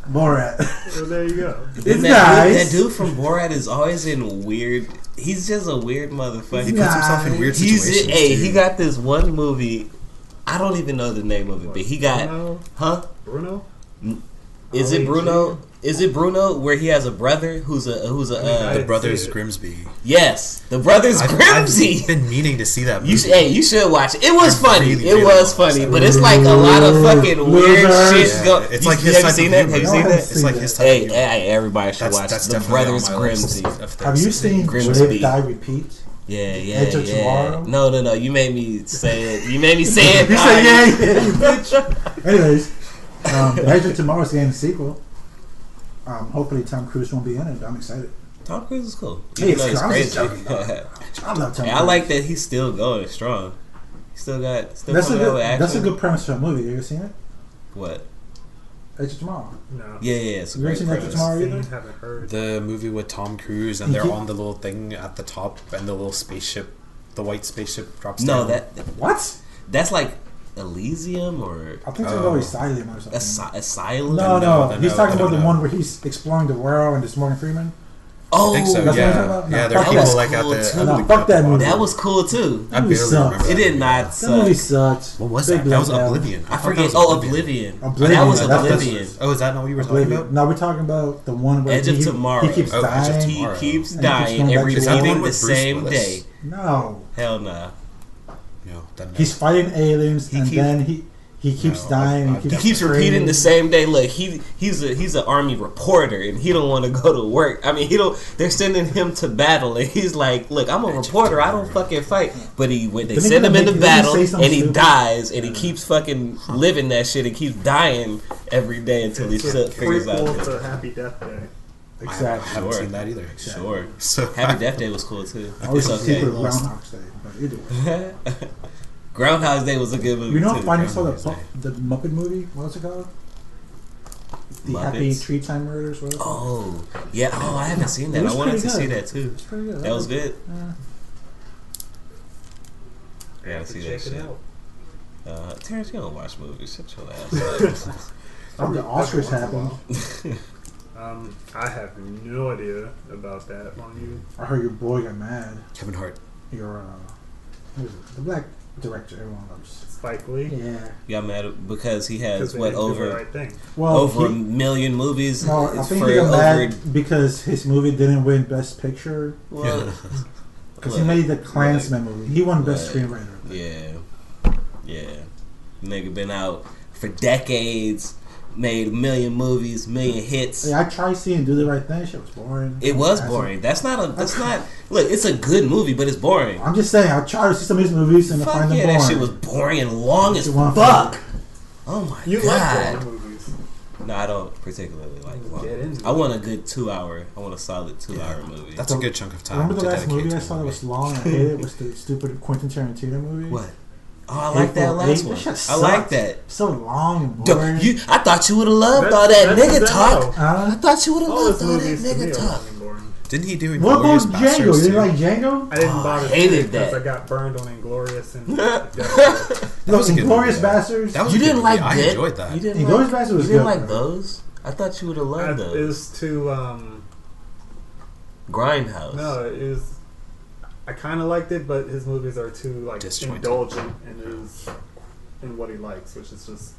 Borat. Well, there you go. It's that nice. dude from Borat is always in weird. He's just a weird motherfucker. He puts himself in weird situations. He dude. got this one movie. I don't even know the name of it, but he got Bruno? Is it Bruno? Is it Bruno where he has a brother who's a The Brothers Grimsby. Yes, the Brothers Grimsby. I've been meaning to see that movie. You should watch it. It was I funny. really, It really was want to funny, see but it. it's like a lot of fucking weird Losers. shit. Go. It's like his have you type seen of that? humor. Have you seen No, I that? haven't seen It's like that. his type of humor. Hey, everybody should watch That's the definitely Brothers on my list Grimsby. of things Have you to seen Grimsby. Live, Die, Repeat? Yeah, Edge of Tomorrow? No. You made me say it. You made me say it. You said yeah, you bitch. Anyways, Edge of Tomorrow is getting a sequel. Hopefully Tom Cruise won't be in it, but I'm excited. Tom Cruise is cool. Hey, Even though he's I'm crazy. just joking, I love Tom Hey, Cruise. I like that he's still going strong. He still That's a coming out good. with action. That's a good premise for a movie. Have you ever seen it? What? Edge of Tomorrow. No. Yeah. It's a You ever great seen Edge of premise. Tomorrow Seen, either? haven't heard. The movie with Tom Cruise and He they're keep- on the little thing at the top and the little spaceship, the white spaceship drops No, down. What? that's like Elysium or I think it's Oh. always Asylum or something. Asylum. No. No, He's talking about the no. one where he's exploring the world and there's Morgan Freeman. Oh, I think so, That's what I'm talking yeah. about? No, Yeah, there are fuck people that. like Cool at the... too. at No, the- fuck that movie. that was cool too. I Movie barely sucks. remember It that did movie. not That movie suck. sucks. What was Big that? That was letdown. Oblivion. I thought forget. that was Oh, Oblivion. Oblivion. That was That's- Oblivion. Oh, is that not what you were talking Oblivion. about? No, we're talking about the one where Edge of he Tomorrow. keeps Oh, Edge of dying. Tomorrow. He keeps And he keeps dying going every back to Is that the one repeating the with Bruce same Willis? day. No, Hell nah. No, that he's fighting aliens, and keep- then he keeps No, dying. I've He definitely- keeps repeating the same day. Look, he's an army reporter, and he don't want to go to work. I mean, he don't. They're sending him to battle, and he's like, "Look, I'm a reporter. I don't fucking fight." But they Didn't he send him make- into didn't he battle, say and something he stupid? dies, and he keeps fucking living that shit, and keeps dying every day until he It's a figures out. prequel that- to Happy Death Day. I Exactly. haven't Sure. seen that either. Sure. So Happy Death Day was cool too. I was It's a secret okay. of Groundhog's Day, but either way. Groundhog's Day was a good movie You know, too. finally saw Groundhog's the Muppet movie. What was it called? The Happy Muppets? Tree Time Murders. What was it? Oh yeah. Oh, I haven't seen that. It was I wanted pretty to see good. that too. It's pretty good. That was good. Yeah. I gotta see that Check shit. it out. Terrence, you don't watch movies. Shut your ass up. Oh, the Oscars happened. I have no idea about that on you. I heard your boy got mad. Kevin Hart. Your who is it? The black director everyone loves. Spike Lee. Yeah. Got mad because he has Because they what didn't do the over right thing. Well, over a he, million movies. no, I It's think for he got over. mad because his movie didn't win Best Picture Well, because he look, made the Klansman movie. He won Best look, Screenwriter. Yeah. Nigga been out for decades, made a million movies, million hits. Yeah, I tried seeing Do the Right Thing. Shit was boring. It was Asshole. boring. That's not. Look, it's a good movie, but it's boring. I'm just saying. I tried to see some of his movies and I Fuck find them yeah, boring. that shit was boring and long as It's one fuck. Oh my You like god. boring movies. No, I don't particularly like long. Get into I it. want a good 2 hour. I want a solid 2 hour movie. That's a good chunk of time. Remember the to last dedicate movie to I a saw that movie. was long? I hated it. Was the stupid Quentin Tarantino movie? What? Oh, I like that last one. I like that. So long and boring. I thought you would have loved all that That's nigga his talk. MO. I thought you would have All loved his all that movies to me nigga are talk. long and boring. Didn't he do What about Inglourious Django? Basterds You didn't too? like Django? I didn't Oh, bother I hated seeing it because that. I got burned on Inglorious and That No, was a good Inglourious movie, though. Bastards. That was You a good didn't movie. like I that? enjoyed that. You didn't Inglourious like, Basterds was you didn't good, like bro. those? I thought you would have loved it those. was too Grindhouse. no, it is. I kind of liked it, but his movies are too like Disjointed. indulgent in what he likes, which is just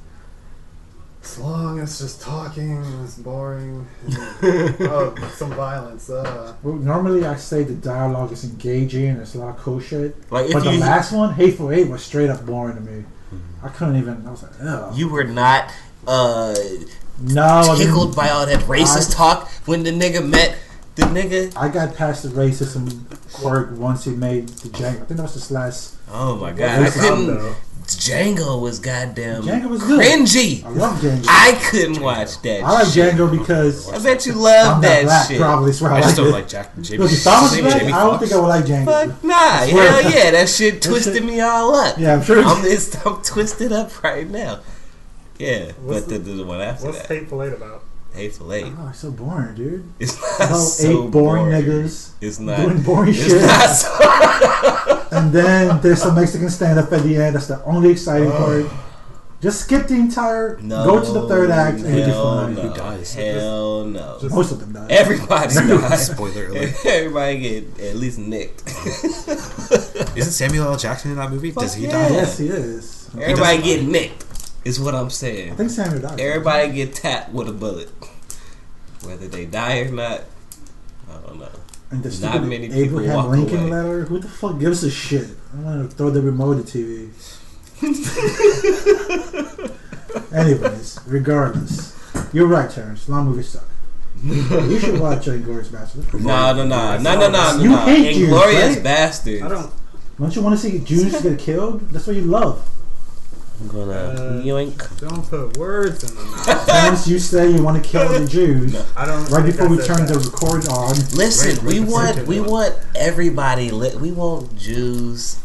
it's long. It's just talking. It's boring. Oh, some violence. Well, normally I say the dialogue is engaging and there's a lot of cool shit. Like, if But the you- last one, Hateful Eight, was straight up boring to me. I couldn't even. I was like, ugh. You were not No, I didn't- tickled by all that racist talk when the nigga met the nigga. I got past the racism quirk once he made the Django. I think that was his last. Oh my god, I What's up, couldn't. though? Django was goddamn Django was good. cringy. I love Django. I couldn't watch that. I like shit. Django because I bet you I'm love not that black, shit. probably. So I I just like don't it. like Jack. Jamie, Look, if I was his black, name Jamie I don't Foxx? think I would like Django. Fuck nah, swear. hell yeah, that shit That twisted shit- me all up. Yeah, I'm sure. I'm twisted up right now. Yeah, What's but the one after What's that. Hateful Eight about? Hateful Eight. Oh, it's so boring, dude. It's not About so eight boring niggas It's not doing boring it's shit. not so. And then there's some Mexican stand-up at the end. That's the only exciting part. Just skip the entire. Go to the third act and you'll be fine. No. Who dies? Hell no. Most of them die. Everybody dies. Spoiler alert. Everybody get at least nicked. Isn't Samuel L. Jackson in that movie? Does he yeah. die? Yes, he is. Everybody get nicked. Is what I'm I saying. think Samuel died. Everybody get tapped with a bullet. Whether they die or not, I don't know. And the Not stupid many people Abraham walk Lincoln away. letter. Who the fuck gives a shit? I want to throw the remote at TV. Anyways, regardless, you're right, Terrence. Long movie suck. You should watch Inglourious Basterds. No. You hate Jews, Inglourious right? Bastards. I don't. Don't you want to see Jews get killed? That's what you love. I'm gonna yoink. Don't put words in the mouth. Terrence, you say you want to kill the Jews. I don't. Right think before I we said turn that. the record on. Listen, we Right, want everybody. We want Jews,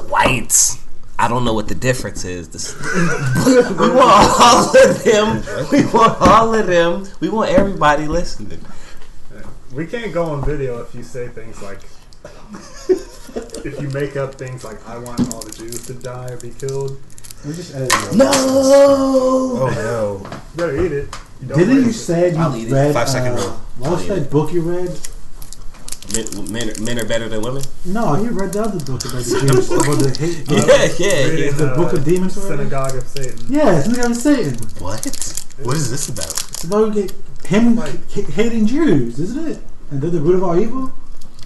whites. I don't know what the difference is. We want all of them. We want all of them. We want everybody listening. We can't go on video if you say things like. If you make up things like "I want all the Jews to die or be killed," We just edit it. No. Oh no. you better eat it. Didn't you raise it. say I'll you eat it. read 5 second rule. what was I'll eat that book you read? Men are better than women. No, you read the other book about the Jews. About the hate. Yeah. Reading, The Book of Demons, or whatever? Synagogue of Satan. Yeah, it's not Satan. What? What is this about? It's about him hating Jews, isn't it? And they're the root of all evil.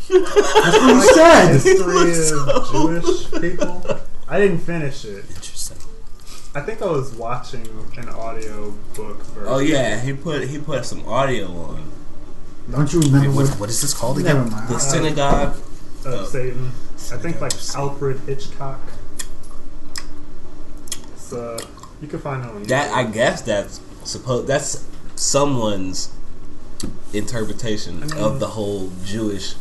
That's what he said. History of Jewish people. I didn't finish it. Interesting. I think I was watching an audio book version. Oh yeah, he put some audio on Don't you remember What is this called Never again? mind. the synagogue. Of Satan. I think like Alfred Hitchcock. So you can find it on That YouTube. I guess that's someone's interpretation of the whole Jewish.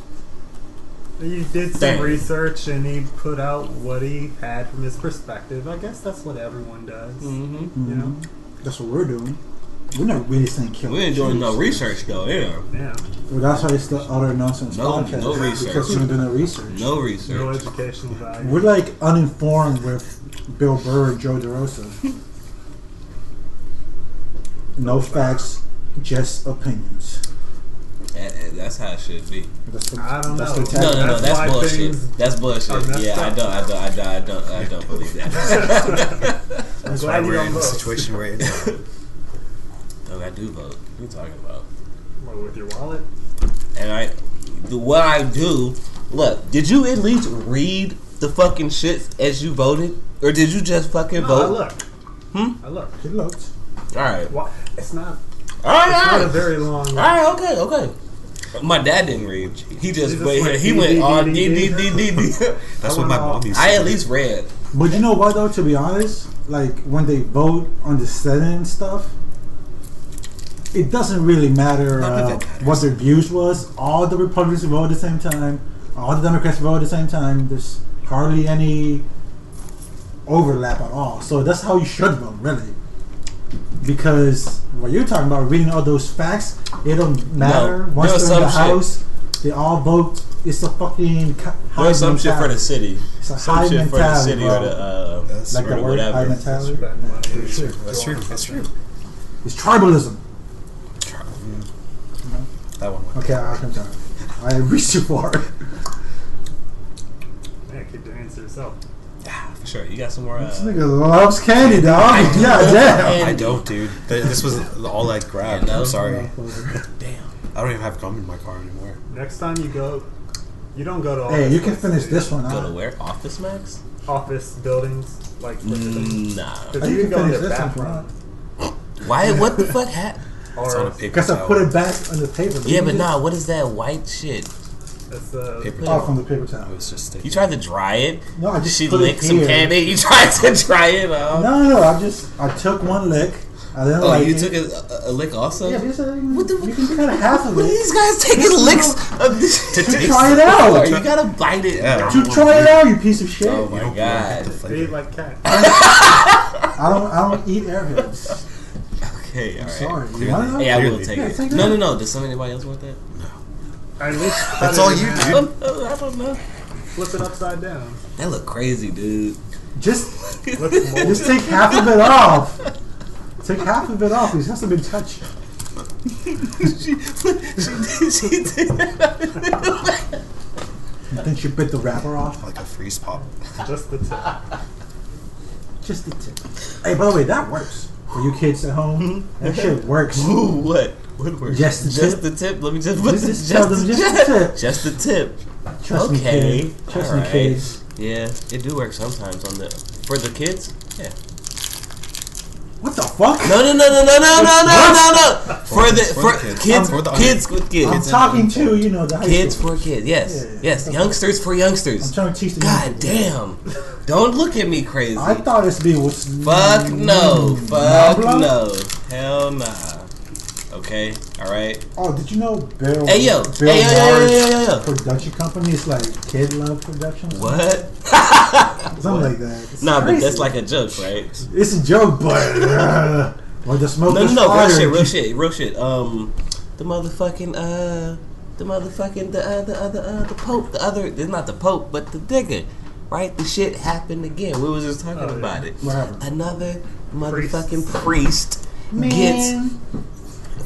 He did some Dang. research and he put out what he had from his perspective. I guess that's what everyone does. Mm-hmm. You know? That's what we're doing. We're not really saying kill. We ain't doing no Jews. research though. Yeah, Yeah. Well, that's why it's the utter nonsense No- podcast. no research. Because we don't do no research. no No research. educational value. We're like uninformed with Bill Burr and Joe DeRosa. No facts, just opinions. That's how it should be. That's the, I don't that's know. The tag. No, That's that's why bullshit. things That's are bullshit. messed Yeah, up. I don't believe that. I'm That's why glad you we're don't in the vote. situation we're in. No, I do vote. What are you talking about? What, with your wallet? And what I do. Look, did you at least read the fucking shit as you voted, or did you just fucking No, I vote? looked. I looked. It looked. All right. Why? It's not. All right. It's All not a right. very long. All right. Okay. My dad didn't read. He just just went. went He D, went D, all D, D D, D D. D D. That's I what my went mom used to I do. at least read. But you know what though? To be honest, like when they vote on the Senate and stuff, it doesn't really matter None of it matters. what their views was. All the Republicans vote at the same time. All the Democrats vote at the same time. There's hardly any overlap at all. So that's how you should vote, really. Because what you're talking about, reading all those facts, it don't matter. No, Once there's they're in the some shit. house, they all vote. It's a fucking high There's some shit for the mentality. city. It's a Some high shit for the mentality, city or bro. the That's Like or the the word high whatever. mentality. Spend money. That's true. That's true. That's true. It's tribalism. That one went. Okay, I'm sorry. I reached too far. Man, keep doing it to yourself. Yeah, for sure. You got some more. This nigga loves candy, dog. I do Yeah, love damn. candy. I don't, dude. This was all I grabbed. Yeah, no. I'm sorry. Damn. I don't even have gum in my car anymore. Next time you go, you don't go to Hey, office you can places, finish do this one. Go Huh? to where? Office Max? Office buildings, like Nah. because You you can can go in finish their this one. bathroom. Why? What the fuck happened? It's on a Or paper Because I towel. put it back on the paper. Yeah, but Didn't you? nah. What is that white shit? it's Paper Oh, towel. from the paper towel. I was just You thinking. tried to dry it. No, I just She put it licked some here. candy. You tried to dry it off. No, I took one lick. I didn't Oh, like you it. took a lick also? Yeah, because What the- you can cut half of What are it these guys taking Just licks to of this? to try it out. You gotta bite it. Yeah. To try it out, you piece of shit. Oh You my don't god. get the they eat flavor. like cat. I don't eat airheads. Okay, I'm alright. sorry. You Clearly. want to know? Hey, I will Clearly. take Yeah, it. take it No, out. no, no. Does anybody else want that? At least cut That's it all in you half, do. I don't know. Flip it upside down. That look crazy, dude. Just Looks moldy. just take half of it off. Take half of it off. It hasn't been touched. she did that. Then she bit the wrapper off. Like a freeze pop. Just the tip. Just the tip. Hey, by the way, that works. For you kids at home, that shit works. Ooh, what? What word? Just the Just tip? the tip. Let me just put Just- this. tell them just the tip. Just the tip. Trust me, Okay. kid. Trust me, Alright. kids. Yeah, it do work sometimes on the for the kids. Yeah. What the fuck? No. For the kids, For the kids with I'm kids, talking to, you know, the high kids school. for kids. Yes, Yeah, yeah. yes. Youngsters for I'm youngsters. trying to teach the God damn! Don't look at me crazy. I thought this be was Fuck no. Fuck Nabla? no. Hell nah. Okay. All right. Oh, did you know Bill? Hey yo. Bill Hey Ward's yo. production company is like Kid Love Productions. What? Something like that. It's Nah, but crazy. that's like a joke, right? It's a joke, but or the smoke is No, fire. real shit. The motherfucking the Pope, the other, it's not the Pope, but the digger, right? The shit happened again. We was just talking about it. What happened? Another motherfucking priest gets Man,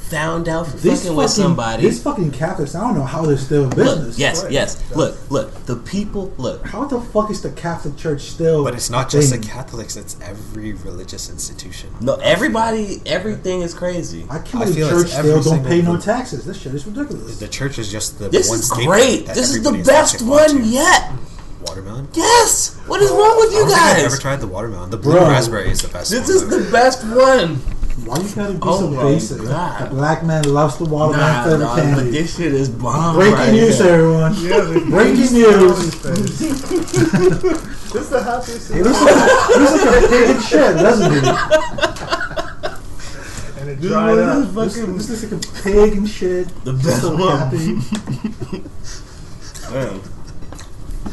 found out for these fucking with somebody. These fucking Catholics, I don't know how they're still in business. Look, yes. Look. The people. Look. How the fuck is the Catholic Church still? But it's not just the thing? Catholics, it's every religious institution. No, everything is crazy. I can't I believe feel church it's every still don't single pay no group. taxes. This shit is ridiculous. The church is just the This one is staple great. that This is the everybody's best latching on one to. yet. Watermelon? Yes. What is wrong with I you don't think I've guys? ever tried the watermelon. The blue Bro. raspberry is the best This one. is the best one. Why you gotta be Oh so my basic? God. The black man loves the watermelon Nah, flavored but candy. this shit is bomb. Breaking right news, here. everyone. Yeah, Breaking news. This is the happiest. He looks like a pig and shit, doesn't he? And it dried up. This looks like a pig and shit. The best So one. happy. Man.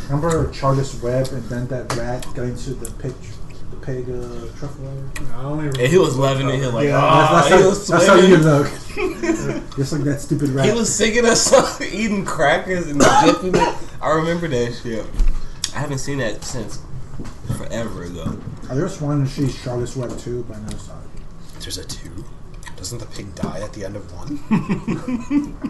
Remember Charles Webb and then that rat got into the pig truffle? I only And he was loving it. He was like, Yeah, oh, he was that's how you swimming. look. Just like that stupid rat. He was singing a song, eating crackers and dipping it. I remember that shit. I haven't seen that since forever ago. I just wanted to see Charles Webb too, but I never saw it. There's a 2? Doesn't the pig die at the end of 1?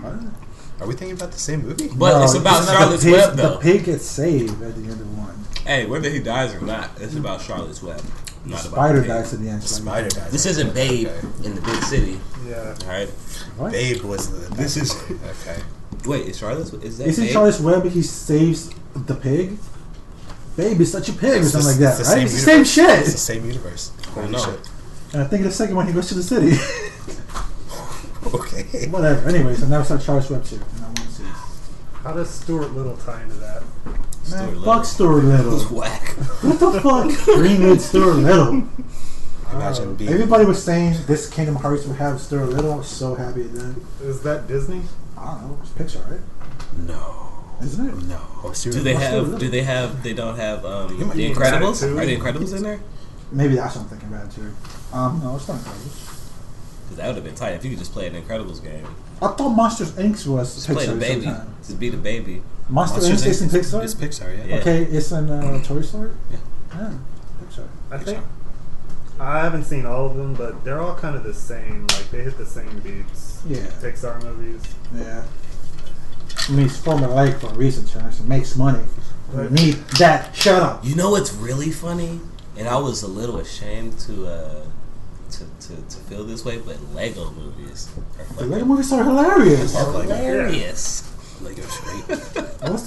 What? Are we thinking about the same movie? But it's about not Charlotte's the pig, Web, though. The pig gets saved at the end of one. Hey, whether he dies or not, it's about Charlotte's Web. Not about Spider the pig. dies at the end. The spider dies. This isn't Babe Okay. in the big city. Yeah. All right. What? Babe was the. This is- okay. Wait, is Charlotte's? Is that Isn't Babe? Charles Webb he saves the pig? Babe is such a pig or something like that, It's right? It's the same universe. shit. It's the same universe. Holy know. shit. And I think the second one he goes to the city. Okay. Whatever. Anyways, I never saw Charles Webb too. And I want to see. How does Stuart Little tie into that? Man, Little. fuck Stuart Little. Who's whack? What the fuck? Greenwood Stuart Little. Imagine being. Everybody was saying this Kingdom Hearts would have Stuart Little. I was so happy it did. Is that Disney? I don't know. It's Pixar, right? No. Isn't it? No. Do they have? Do they have? They don't have the might be Incredibles. Ratatouille. Are the Incredibles in there? Maybe that's what I'm thinking about too. No, it's not Incredibles. Because that would have been tight if you could just play an Incredibles game. I thought Monsters Inc. was Just play the Pixar baby. sometimes. Just be the baby. Monsters Monsters Inc. is in Pixar? It's Pixar, yeah. Yeah. Okay, it's in Toy Story? Yeah. Yeah, Pixar. I think. I haven't seen all of them, but they're all kind of the same. Like they hit the same beats. Yeah. Pixar movies. Yeah. I mean, it's formulaic for a reason, Charles. It makes money. We Right. need that. Shut up. You know what's really funny? And I was a little ashamed to feel this way, but Lego movies are The fucking Lego movies are hilarious. love Lego. hilarious. Lego's great.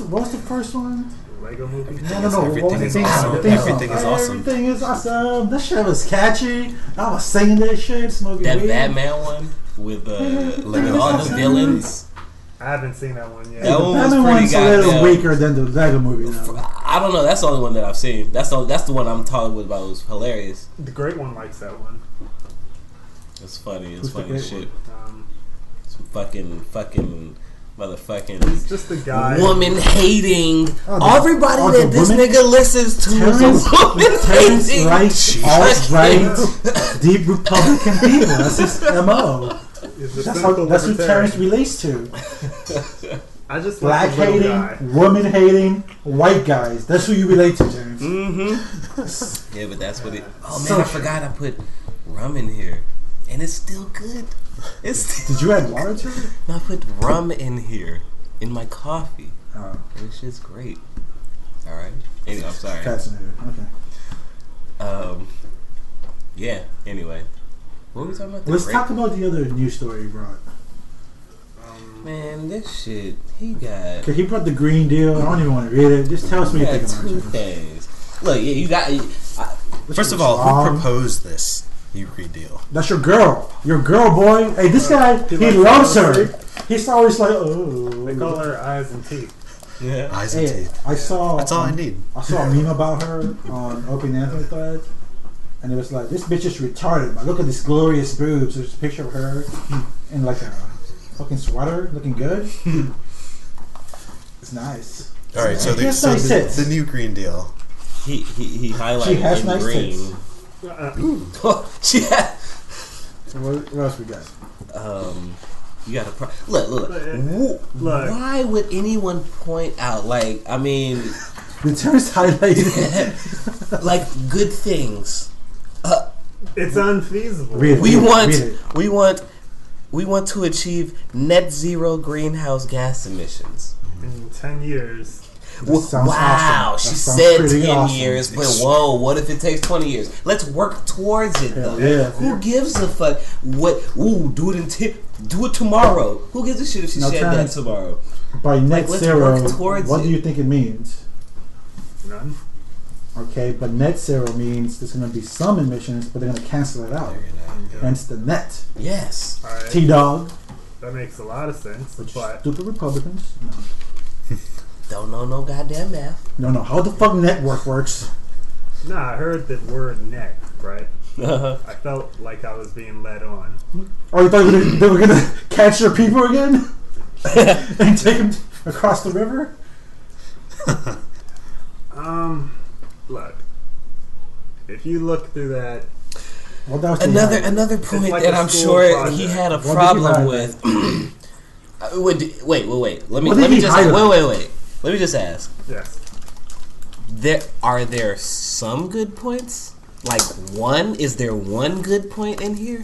What's the first one? Lego movies. No. What was Everything the is theme awesome. song? The theme song. Everything is awesome. Everything is awesome. That shit was catchy. I was singing that shit, smoking That weed. Batman one with Lego all the awesome. villains. I haven't seen that one yet. Hey, That the one was Batman pretty one's a little goddamn- weaker than the Lego movie, though. I don't know. That's the only one that I've seen. That's the one I'm talking about. It was hilarious. The Great One likes that one. It's funny. It's Who's the funny as great shit. Um, Some fucking motherfucking He's just a guy. woman hating. Everybody the that this woman- nigga listens to is Terrence, a woman Terrence hating. Wright, alt-right, deep Republican people. That's his MO. He's a That's simple who Terrence libertarian. relates to. I just Black like the little guy. hating, woman hating, white guys. That's who you relate to, Terrence. Mm-hmm. Yeah, but that's what it. Oh man, So I forgot I put rum in here, and it's still good. It's. Did you add water to it? No, I put rum in here in my coffee, Oh, which is great. All right. Anyway, I'm sorry. fascinating. Okay. Yeah. Anyway, what were we talking about? The Let's rape? talk about the other news story you brought. Man, this shit. He got. Okay, he brought the Green Deal. I don't even want to read it. Just tell us what He you got think about two it. things. Look, yeah, you got. First of all, who proposed this New Green Deal? That's your girl. Your girl, boy. Hey, this guy, he likes loves her. celebrity. He's always like, oh. They call her eyes and teeth. Yeah. Eyes and Hey, teeth. I saw. That's all I need. I saw a meme about her on Opie and Anthony thread, and it was like, this bitch is retarded. But look at this glorious boobs. There's a picture of her in like a fucking sweater, looking good. It's nice. All right, so, She has nice the tits. New Green Deal. He highlighted She has in nice green. tits. She had. So what else we got? You got to look. Look. Why would anyone point out? Like, I mean, The term's highlighted. like good things. It's unfeasible. Read it. We want to achieve net zero greenhouse gas emissions. In 10 years. sounds Wow, awesome. she That sounds said pretty 10 awesome. years, but whoa, what if it takes 20 years? Let's work towards it though. yeah. Who gives a fuck? What? Ooh, do it tomorrow. Who gives a shit if she No, said that Terrence, tomorrow? By net let's zero, work towards what it. do you think it means? None. Okay, but net zero means there's going to be some emissions, but they're going to cancel it out. Hence the net. Yes. Alright. T-Dog. That makes a lot of sense. But Stupid Republicans. Don't know no goddamn math. No, how the fuck network works. nah, I heard the word net, right? Uh-huh. I felt like I was being led on. Oh, you thought they were gonna catch their people again and take them across the river? Look. If you look through that, Well, that was Another point like that a I'm school sure project. he had a What did he problem highlight? with. Wait. Let What me did he just highlight? wait. Let me just ask. yes. Are there some good points? Like one? Is there one good point in here?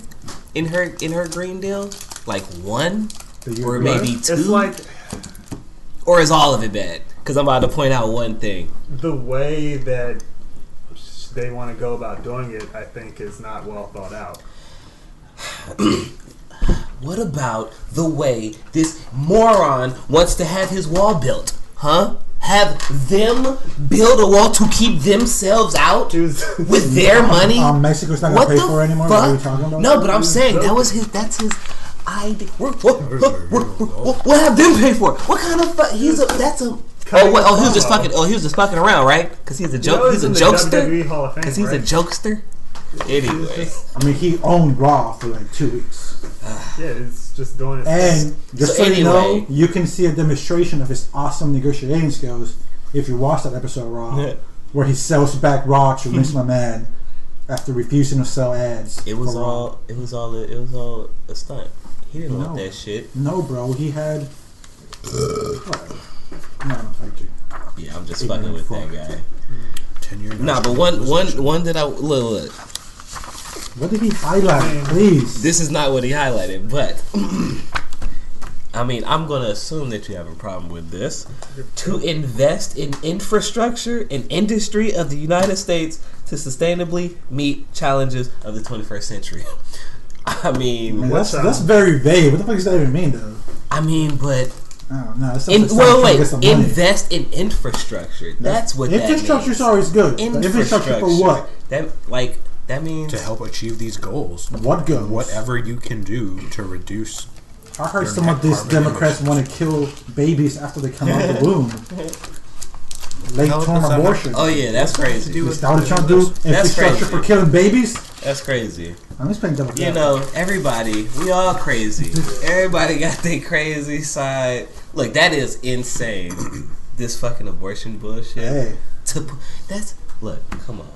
In her Green Deal? Like one? Do you Or agree? maybe two? It's like Or is all of it bad? Because I'm about to point out one thing. the way that they want to go about doing it, I think, is not well thought out. What about the way this moron wants to have his wall built? Huh? Have them build a wall to keep themselves out It was with their money? Mexico's not What gonna pay the for it anymore. fuck? What are you talking about? No, but I'm saying that's his idea. We'll have them pay for it. What kind of fuck? He was just fucking around, right? Because he's a joke. He's a jokester. Because he's a jokester. Anyway, I mean, he owned Raw for like 2 weeks. Yeah, it's just doing it. And just So so you know, anyway. you can see a demonstration of his awesome negotiating skills if you watch that episode of Raw, Yeah. where he sells back Raw to Vince McMahon after refusing to sell ads. it was for Raw. all a stunt. He didn't want No. that shit. No, bro, he had. Whatever. I'm not gonna fight you. Yeah, I'm just fucking with that guy. 10-year. Nah, but one that I look. What did he highlight? Please. This is not what he highlighted, but I mean, I'm gonna assume that you have a problem with this. To invest in infrastructure and industry of the United States to sustainably meet challenges of the 21st century. I mean, That's very vague. What the fuck does that even mean, though? but I don't know. It's wait. Invest in infrastructure. That's what infrastructure's that always good. means. But infrastructure for what? That means To help achieve these goals. What goes? Whatever you can do to reduce. I heard Your some of net these carbon Democrats want to kill babies after they come out of the womb. Late How term does that abortion. Oh yeah, that's crazy. Is that what they're trying to do? That's Infrastructure crazy. for killing babies? That's crazy. I'm just playing double. You know, everybody, we all crazy. Everybody got their crazy side. Look, that is insane. This fucking abortion bullshit. Hey. Look, come on.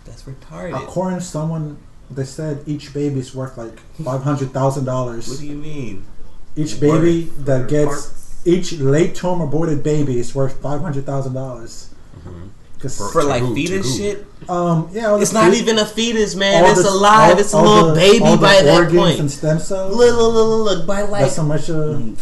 That's retarded. According to someone, they said each baby is worth like $500,000. What do you mean? Each baby that gets, each late-term aborted baby is worth $500,000. For like fetus shit? Yeah. It's not even a fetus, man. It's alive. It's a little baby by that point. And stem cells. Look, by like That's how much. 5,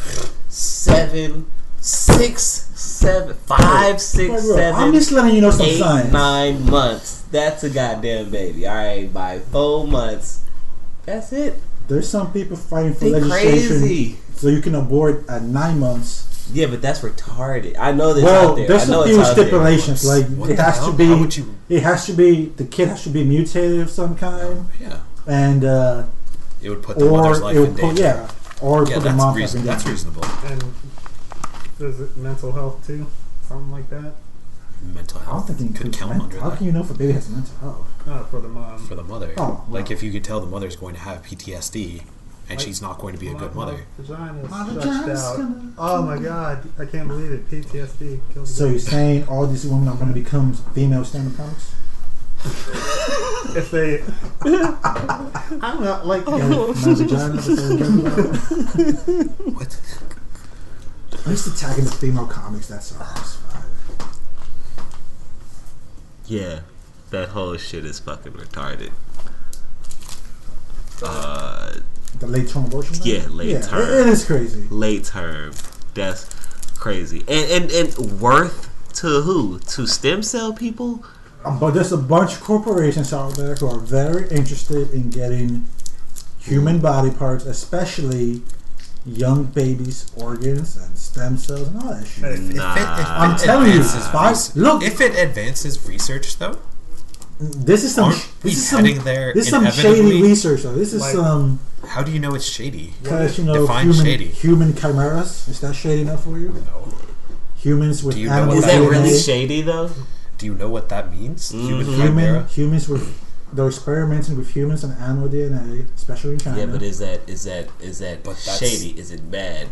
6, 7. I'm just letting you know some 8, science. 9 months. That's a goddamn baby. All right, by 4 months, that's it. There's some people fighting for They legislation crazy. so you can abort at 9 months. Yeah, but that's retarded. I know this out there. There's I know a it's few out stipulations. there. Like What it the has hell? to be. How would you- It has to be. The kid has to be mutated of some kind, Yeah. and It would put the mother's life in danger. or Yeah, put the that's, mom's life in that's danger. reasonable. And is it mental health too? Something like that? Mental I don't health think it could includes count mental. under How that can you know if a baby has mental health? For the mom. for the mother. Oh, Like wow. if you could tell the mother's going to have PTSD and she's not going to be a good mother. Vagina's My stretched vagina's out. gonna- Oh my god, I can't believe it. PTSD killed So the you're saying all these women are going to become female stand-up comics? if they I'm not like My vagina. That's what we're talking about. What? At least attacking the female comics. That's our house five. Yeah, that whole shit is fucking retarded. The late-term abortion. Yeah, late term. It is crazy. Late term. That's crazy. And worth to who? To stem cell people? But there's a bunch of corporations out there who are very interested in getting human body parts, especially young babies' organs and stem cells and all that shit. I'm telling you, look, If it advances research, though, this is some. aren't we heading there This is some inevitably? shady research, though. This is Like- some How do you know it's shady? because Define shady. human chimeras. Is that shady enough for you? No. Humans with Do you know animal Is what that DNA. really shady though? Do you know what that means? Human chimera? Humans with they're experimenting with humans and animal DNA, especially in China. Yeah, but is that But that's- shady? Is it bad?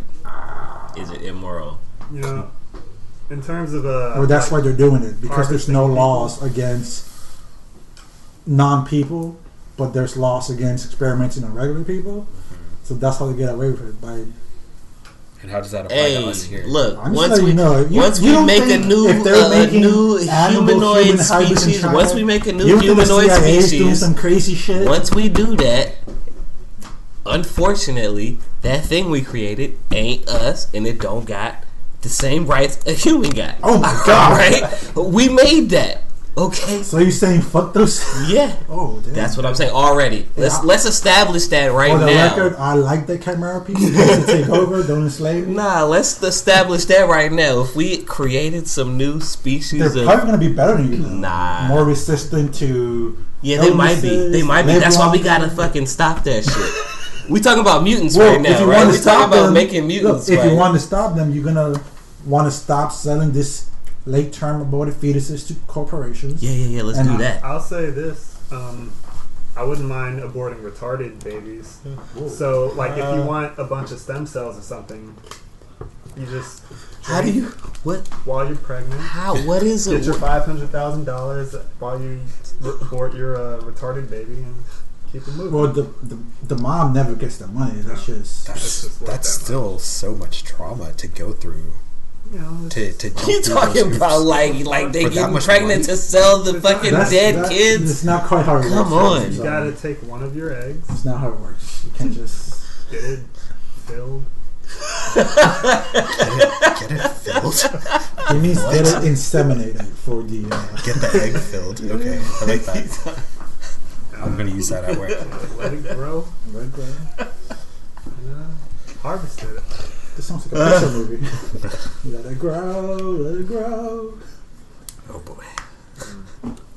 Is it immoral? you know, in terms of Well, that's why they're doing it because there's no harvesting laws against non-people, but there's laws against experimenting on regular people. So that's how they get away with it. By And how does that apply Hey, to us here? look. I'm just Once letting we you know, you once we don't make a think new if they're making new animal humanoid human hybrids in species, China, once we make a new you think the humanoid CIA is doing species, some crazy shit. once we do that, unfortunately, that thing we created ain't us, and it don't got the same rights a human got. Oh my god! Right? We made that. Okay. So you're saying fuck those? Yeah. Oh, damn. That's what I'm saying already. Let's establish that right For the now. record, I like the chimera people to take over, don't enslave me. Nah, let's establish that right now. If we created some new species They're of probably gonna be better than you. Though. Nah. More resistant to. yeah, they might be. illnesses, They might be. live That's why we longer. gotta fucking stop that shit. We talking about mutants Well, right now, if you right? want We to talking stop about them, making mutants. look, if right? you want to stop them, you're gonna want to stop selling this late-term aborted fetuses to corporations. yeah. Let's And do that. I'll say this. I wouldn't mind aborting retarded babies. So, like, if you want a bunch of stem cells or something, you just How do you? What? while you're pregnant, How? What is get it? your $500,000 while you abort your retarded baby and keep it moving. Well, the mom never gets the money. That's just. It's just worth That's that still so much trauma to go through. you know, To jump You through talking those about hoops. like they For that getting much pregnant money? to sell the fucking dead It's kids? not quite how it works. Come on. you gotta take one of your eggs, It's not how it works. You can't just. get it filled. Get it filled. It means get it inseminated for the. Get the egg filled. Okay, I like that. I'm gonna use that at work. Let it grow Right there. and harvest it. This sounds like a Pixar movie. Let it grow, let it grow. Oh boy.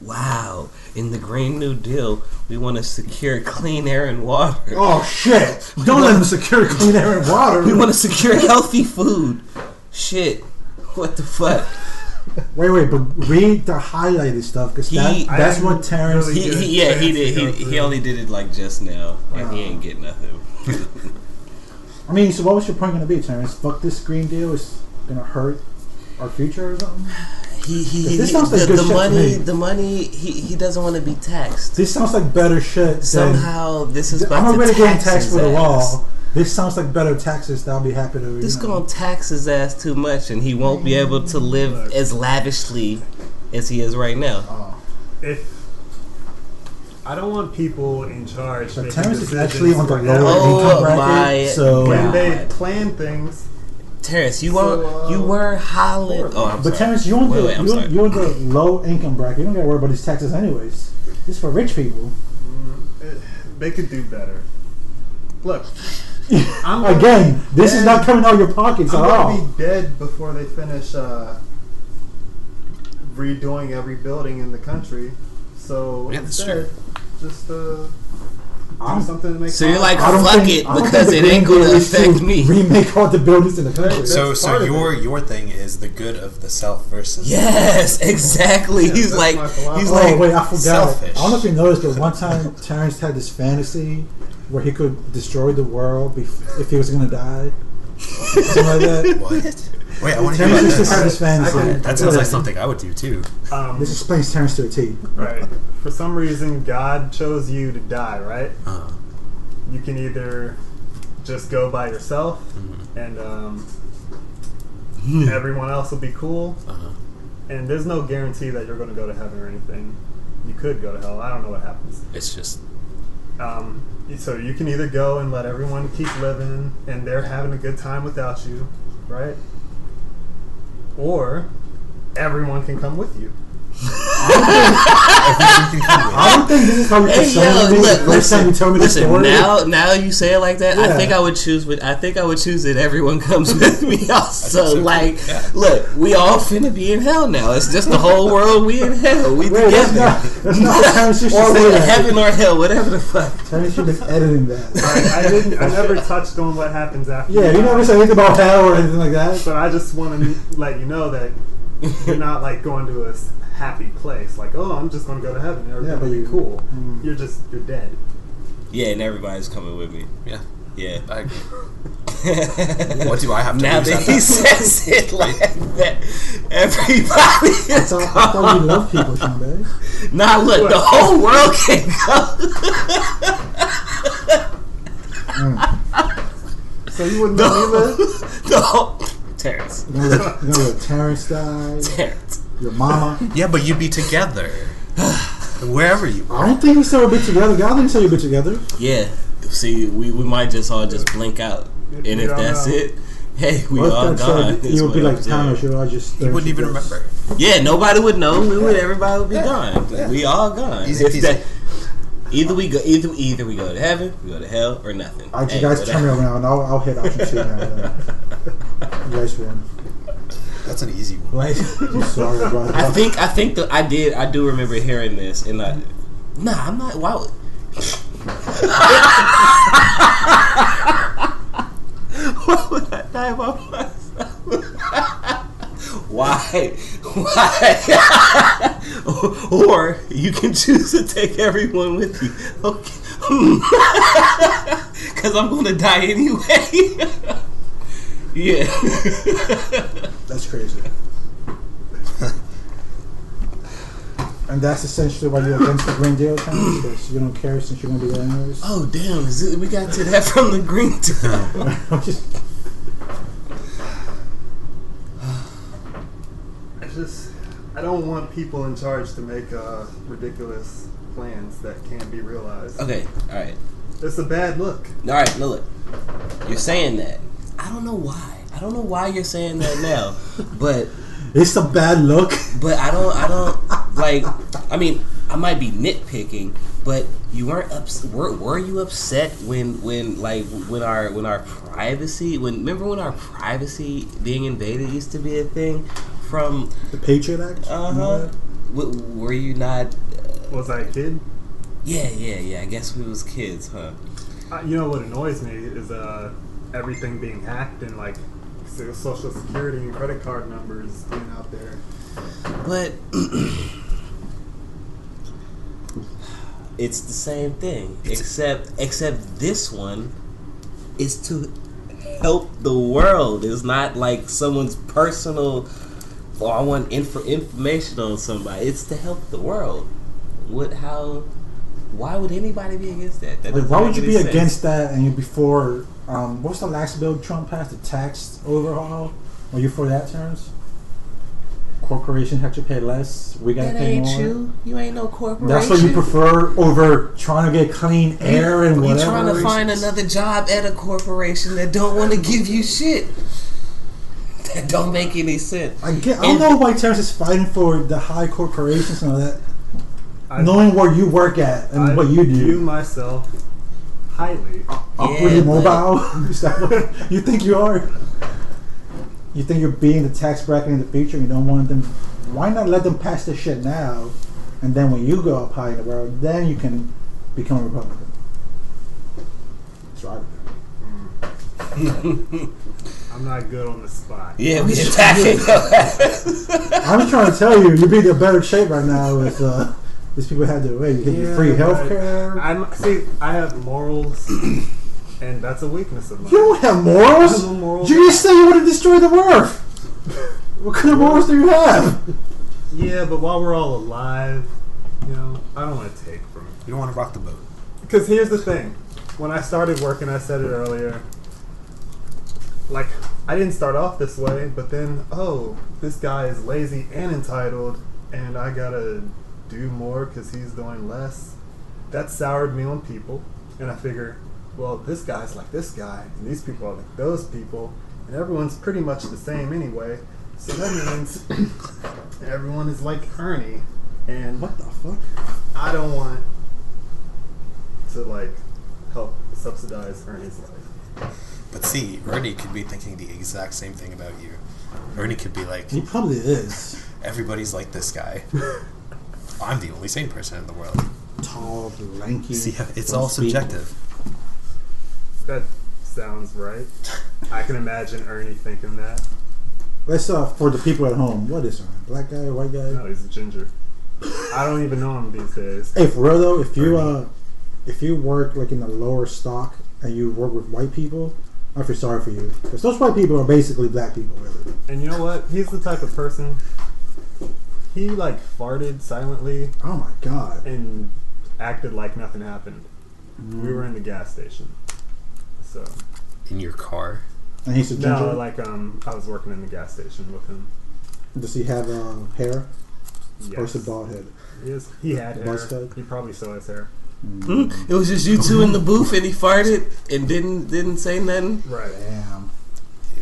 Wow. In the Green New Deal, we want to secure clean air and water. Oh shit! Don't let them secure clean air and water. We want to secure healthy food. Shit. What the fuck? Wait, but read the highlighted stuff because that's what Terrence. really- He did. He only did it like just now, and he ain't get nothing. I mean, so what was your point going to be, Terrence? Fuck this Green Deal is going to hurt our future or something? This sounds like good shit to me. The money. He doesn't want to be taxed. This sounds like better shit. Somehow this is about I'm to already getting tax taxed his for the ass. wall. This sounds like better taxes that I'll be happy to. This gonna tax his ass too much, and he won't be able to live as lavishly as he is right now. If I don't want people in charge, So making Terrence is decisions actually on the for lower everyone. income my bracket. So, When God. they plan things, Terrence, you So, were hollering. Oh, I'm but sorry. Terrence, you're on Wait, I'm sorry. you're on the low income bracket. You don't got to worry about these taxes anyways. This is for rich people. they could do better. Look, I'm Again, this is not coming out of your pockets at I'm all. gonna be dead before they finish redoing every building in the country. So Yeah, that's instead, just do something to make. So you're like, I don't fuck think- it, I don't because think it the ain't Green gonna Deal is to affect me. Remake all the buildings in the country. So That's part of your thing is the good of the South versus Yes, exactly. He's that's like, my philosophy. he's Oh like, wait, I forgot. selfish. I don't know if you noticed, but one time Terrence had this fantasy where he could destroy the world if he was gonna die. Something like that. What? Wait, I want to hear Terrence about used to have this. this fantasy. That sounds like something I would do too. This explains Terrence to a T. right. For some reason, God chose you to die, right? Uh, You can either just go by yourself, and everyone else will be cool. And there's no guarantee that you're going to go to heaven or anything. You could go to hell. I don't know what happens. it's just So you can either go and let everyone keep living, and they're having a good time without you, right? Or everyone can come with you. I don't think this is how you hey, yo, look, First time you told me this listen. story. Now you say it like that. I Yeah. think I would choose. I think I would choose that everyone comes with me. Also, so, like, yeah. look, we all finna be in hell now. It's just the whole world. We in hell. We Wait, that's together. not how Terrence used to Or say we that. heaven or hell, whatever the fuck. Terrence should have been editing that. I never touched on what happens after. Yeah, you never said anything about hell or anything like that. But I just want to let you know that you're not like going to a happy place. Like, oh, I'm just going to go to heaven. Everything Yeah, but will be you- cool. You're dead. Yeah, and everybody's coming with me. yeah. Yeah. I agree. What do I have to Now lose that at he that says it like that, everybody I is thought you loved people, Sean Bay. Nah, look, the whole world can go. So you wouldn't let me live? The whole Terrence. You're gonna let Terrence die. Terrence. Your mama. Yeah, but you'd be together. Wherever you I don't think we said we'll be together. God didn't say we'll be together. Yeah. See, we might just all just blink out. And We if don't that's know. it, hey, we What all if that gone. said is you would be what like I'm saying. Thomas? You all just you wouldn't even remember. Yeah, nobody would know. Everybody would be gone. We all gone. Easy If peasy. that- Either we go to heaven, we go to hell, or nothing. Alright, you Hey, guys whatever. turn me around. I'll hit option 2 now. You guys win. That's an easy one. Like, I'm sorry, bro. I think that I do remember hearing this, and I'm not. Why? Why would I die by myself? Why? Or you can choose to take everyone with you. Okay. Because I'm going to die anyway. Yeah. That's crazy. And that's essentially why you're against the Green Deal, Thomas, because you don't care since you're going to be there anyways. Oh, damn. We got to that from the green tea. I'm just... I don't want people in charge to make ridiculous plans that can't be realized. Okay, alright. It's a bad look. Alright, look. You're saying that. I don't know why. I don't know why you're saying that now. But It's a bad look. I don't like, I mean, I might be nitpicking, but you weren't were you upset when our privacy, remember when our privacy being invaded used to be a thing from The Patriot Act? were you not Was I a kid? yeah, I guess we was kids, huh? You know what annoys me is everything being hacked and like Social Security and credit card numbers being out there. But it's the same thing, except this one is to help the world. It's not like someone's personal. Or I want information on somebody. It's to help the world. Why would anybody be against that? Like, why would you be against that? And you before what's the last bill Trump passed? The tax overhaul. Are you for that terms? Corporations have to pay less. We got to pay more. You ain't no corporation. That's what you prefer over trying to get clean air and whatever. You trying to find another job at a corporation that don't want to give you shit. That don't make any sense. I don't know why Terrence is fighting for the high corporations and all that. Knowing where you work at and what you do. I view myself highly. Upwardly mobile? Is that what you think you are? You think you're being the tax bracket in the future? You don't want them. Why not let them pass this shit now, and then when you go up high in the world, then you can become a Republican. That's right. I'm not good on the spot. Yeah, we attacking. I'm trying to tell you, you'd be in a better shape right now if these people had their way. You get your free health care. I have morals, and that's a weakness of mine. You don't have morals? I have no morals. You just said you want to destroy the earth. What kind of morals do you have? Yeah, but while we're all alive, I don't want to take from it. You don't want to rock the boat. Because here's the thing. When I started working, I said it earlier, like, I didn't start off this way, but then, this guy is lazy and entitled, and I gotta do more because he's doing less. That soured me on people, and I figure, well, this guy's like this guy, and these people are like those people, and everyone's pretty much the same anyway, so that means everyone is like Ernie, and What the fuck? I don't want to, like, help subsidize Ernie's life. But see, Ernie could be thinking the exact same thing about you. Ernie could be like, He probably is. everybody's like this guy. I'm the only sane person in the world. Tall, lanky. See, it's all subjective. That sounds right. I can imagine Ernie thinking that. Let's for the people at home. What is Ernie? Black guy, white guy? No, he's a ginger. I don't even know him these days. Hey, for real though, if you work like in the lower stock and you work with white people, I feel sorry for you because those white people are basically black people, really. And you know what? He's the type of person. He like farted silently Oh my god. and acted like nothing happened. We were in the gas station, so In your car. And he's a ginger. no, like I was working in the gas station with him. Does he have hair? Or is Yes. it bald head? He had hair. Buzz cut? He probably still has hair. It was just you two in the booth, and he farted and didn't say nothing. Right. Damn.